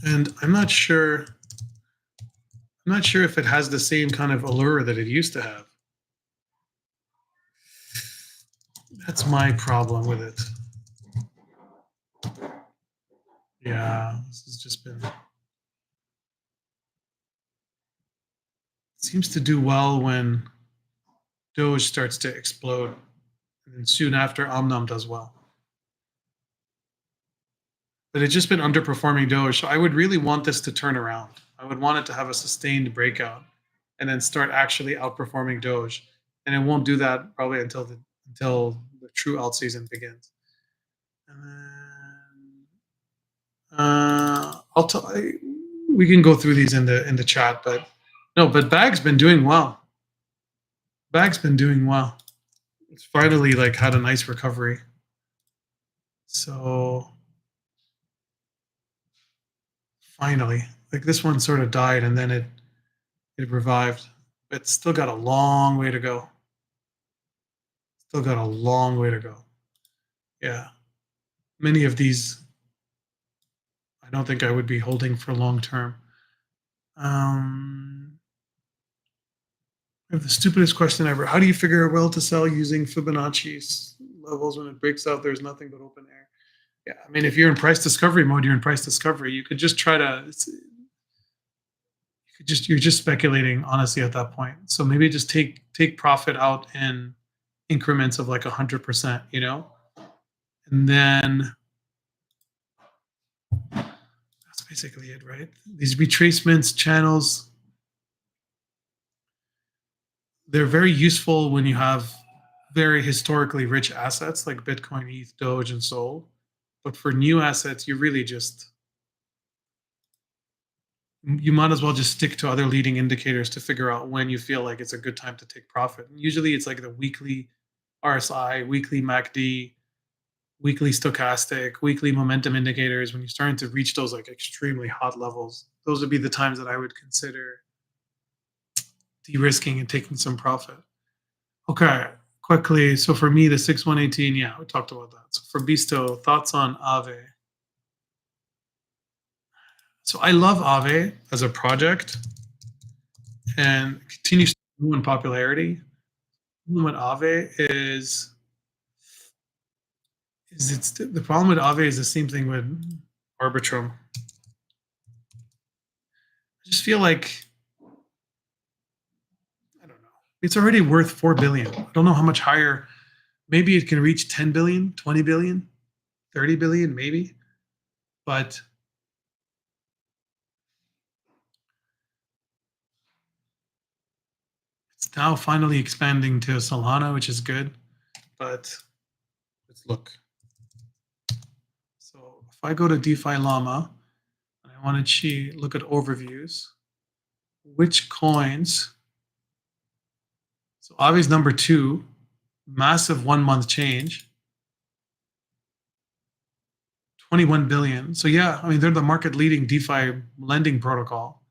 And I'm not sure if it has the same kind of allure that it used to have. That's my problem with it. Yeah, this has just been, seems to do well when Doge starts to explode, and then soon after Omnom does well. But it's just been underperforming Doge, so I would really want this to turn around. I would want it to have a sustained breakout and then start actually outperforming Doge. And it won't do that probably until the true alt season begins. And then we can go through these in the chat, but no, but Bag's been doing well. Bag's been doing well. It's finally like had a nice recovery. So finally, like this one sort of died and then it revived. It's still got a long way to go. Still got a long way to go. Yeah. Many of these I don't think I would be holding for long term. I have the stupidest question ever. How do you figure out well to sell using Fibonacci's levels when it breaks out? There's nothing but open air. Yeah, I mean, if you're in price discovery mode, you're in price discovery. You could just try to. You're just speculating, honestly, at that point. So maybe just take profit out in increments of like 100%, you know, and then that's basically it, right? These retracements channels, they're very useful when you have very historically rich assets like Bitcoin, ETH, Doge, and Sol. But for new assets, you really you might as well just stick to other leading indicators to figure out when you feel like it's a good time to take profit. And usually it's like the weekly RSI, weekly MACD, weekly stochastic, weekly momentum indicators. When you're starting to reach those like extremely hot levels, those would be the times that I would consider de-risking and taking some profit. Okay, quickly. So for me, the 6118, yeah, we talked about that. So for Bisto, thoughts on Aave? So I love Aave as a project and continues to grow in popularity. With Aave is it's the problem with Aave is the same thing with Arbitrum. I just feel like I don't know. It's already worth 4 billion. I don't know how much higher. Maybe it can reach 10 billion, 20 billion, 30 billion, maybe. But it's now finally expanding to Solana, which is good. But let's look. So if I go to DeFi Llama and I I want to look at overviews. Which coins? So obvious number 2, massive 1 month change, 21 billion. So yeah, I mean, they're the market leading DeFi lending protocol.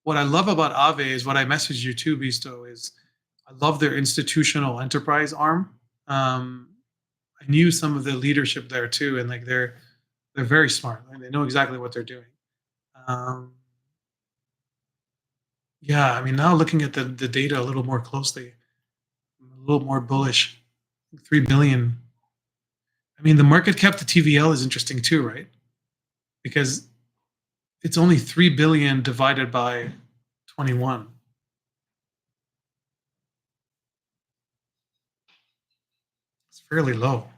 What I love about Aave is what I messaged you too, Bisto, is I love their institutional enterprise arm. I knew some of the leadership there too, and like they're very smart. Like, they know exactly what they're doing. Um, yeah, I mean, now looking at the data a little more closely, I'm a little more bullish. 3 billion. I mean, the market cap to TVL is interesting too, right? Because it's only 3 billion divided by 21. It's fairly low,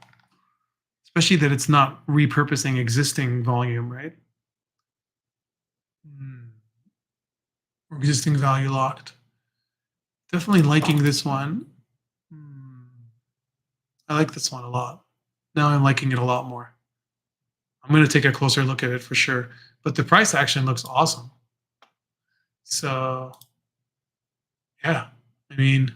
especially that it's not repurposing existing volume, right? Or existing value locked. Definitely liking this one. I like this one a lot. Now I'm liking it a lot more. I'm going to take a closer look at it for sure. But the price action looks awesome. So, yeah, I mean,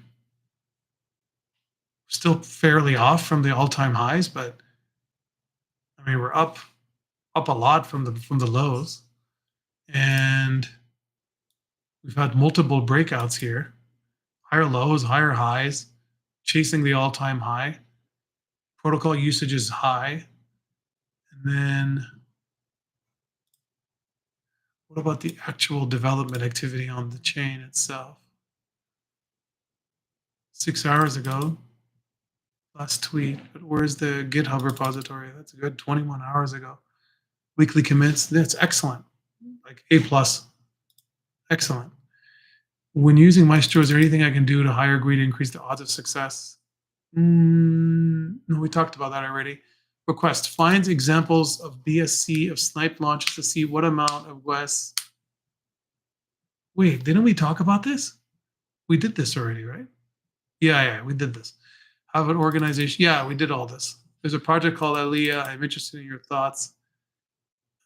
still fairly off from the all-time highs, but I mean, we're up a lot from the lows, and we've had multiple breakouts here, higher lows, higher highs, chasing the all-time high. Protocol usage is high, and then what about the actual development activity on the chain itself? 6 hours ago, last tweet, but where's the GitHub repository? That's good. 21 hours ago. Weekly commits. That's excellent. Like A plus. Excellent. When using Maestro, is there anything I can do to higher greed to increase the odds of success? No, we talked about that already. Request finds examples of BSC of snipe launches to see what amount of Wes. Wait, didn't we talk about this? We did this already, right? Yeah, we did this. Have an organization. Yeah, we did all this. There's a project called Aliyah. I'm interested in your thoughts.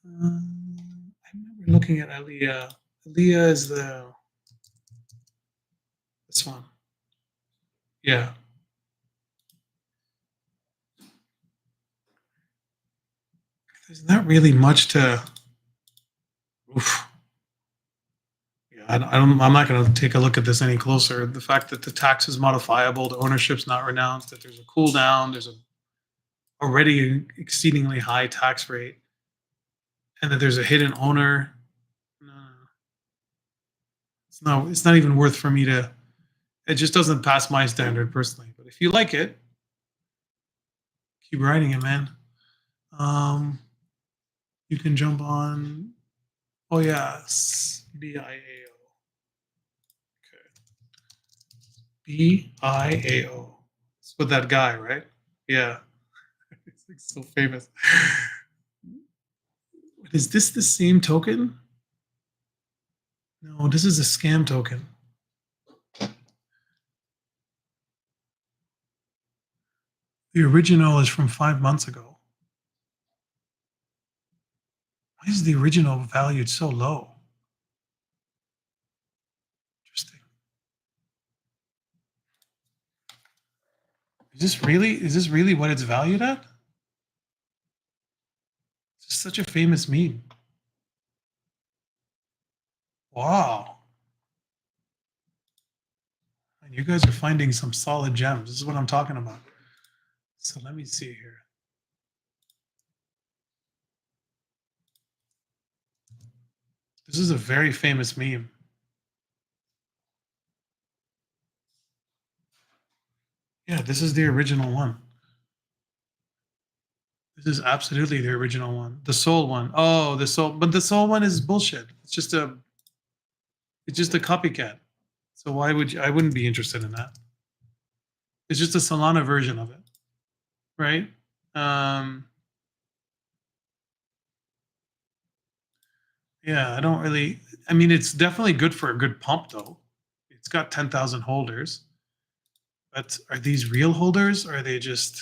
I remember looking at Aliyah. Aliyah is this one. Yeah. There's not really much to. Oof. Yeah, I'm not going to take a look at this any closer. The fact that the tax is modifiable, the ownership's not renounced, that there's a cool down, there's a already exceedingly high tax rate, and that there's a hidden owner. It's not even worth for me to. It just doesn't pass my standard personally. But if you like it, keep writing it, man. You can jump on. Oh yes, BIAO. Okay. BIAO. It's with that guy, right? Yeah. It's like so famous. Is this the same token? No, this is a scam token. The original is from 5 months ago. Why is the original valued so low? Interesting. Is this really what it's valued at? It's just such a famous meme. Wow. And you guys are finding some solid gems. This is what I'm talking about. So let me see here. This is a very famous meme. Yeah, this is the original one. This is absolutely the original one. The soul one. Oh, but the soul one is bullshit. It's just a copycat. So why would I wouldn't be interested in that. It's just a Solana version of it. Right? Yeah, I don't really. I mean, it's definitely good for a good pump, though. It's got 10,000 holders. But are these real holders or are they just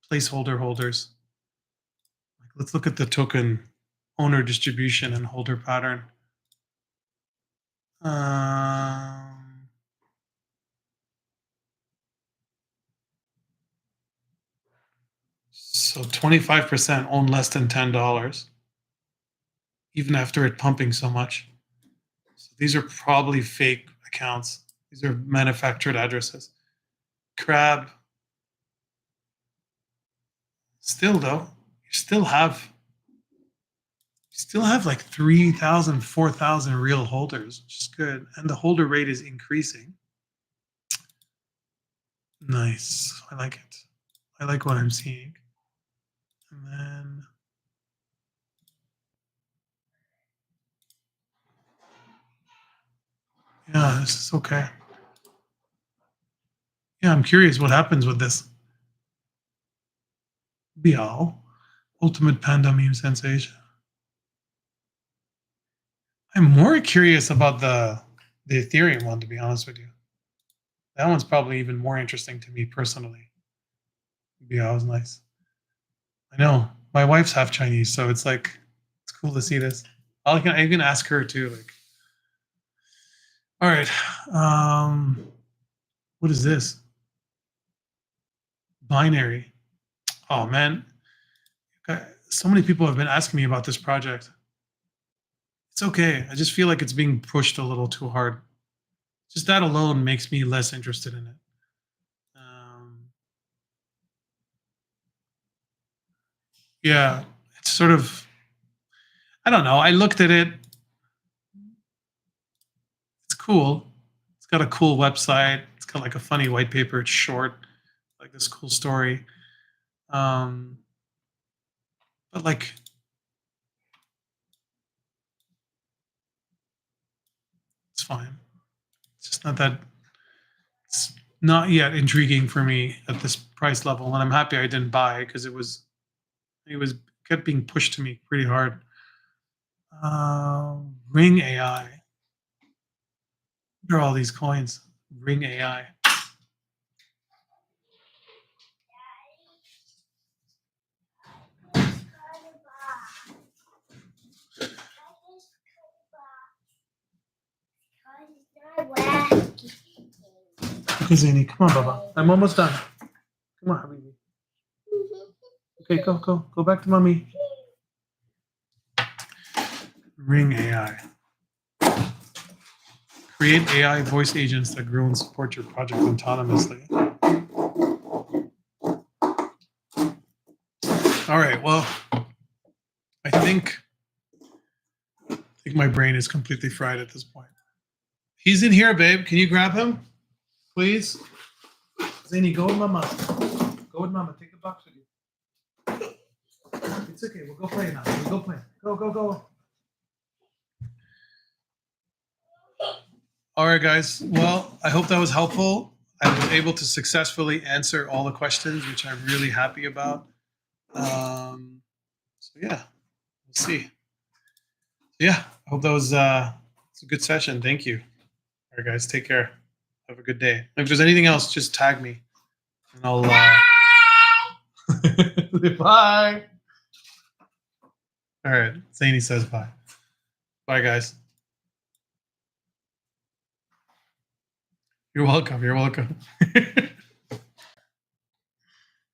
placeholder holders? Like, let's look at the token owner distribution and holder pattern. So 25% own less than $10, even after it pumping so much. So these are probably fake accounts. These are manufactured addresses. Crab. Still though, you still have like 3,000, 4,000 real holders, which is good. And the holder rate is increasing. Nice. I like it. I like what I'm seeing. And then yeah, this is okay. Yeah, I'm curious what happens with this. Bial, ultimate panda meme sensation. I'm more curious about the Ethereum one, to be honest with you. That one's probably even more interesting to me personally. Bial is nice. I know my wife's half Chinese, so it's like it's cool to see this. I can ask her too. Like, all right, what is this? Binary. Oh man, so many people have been asking me about this project. It's okay. I just feel like it's being pushed a little too hard. Just that alone makes me less interested in it. Yeah, it's sort of. I don't know. I looked at it. It's cool. It's got a cool website. It's got like a funny white paper. It's short, like this cool story. But like, it's fine. It's just not that. It's not yet intriguing for me at this price level, and I'm happy I didn't buy because it was kept being pushed to me pretty hard. Ring AI. What are all these coins? Ring AI. Okay, Zany, come on, Baba. I'm almost done. Come on, Habibi. Okay, go back to mommy. Ring AI. Create AI voice agents that grow and support your project autonomously. All right. Well, I think my brain is completely fried at this point. He's in here, babe. Can you grab him, please? Zany, go with mama. Go with mama. Take the box with you. It's okay. We'll go play now. We'll go play. Go. All right, guys. Well, I hope that was helpful. I was able to successfully answer all the questions, which I'm really happy about. So yeah, we'll see. Yeah, I hope that was it's a good session. Thank you. All right, guys. Take care. Have a good day. If there's anything else, just tag me, and I'll. Bye. All right. Zany says bye. Bye, guys. You're welcome.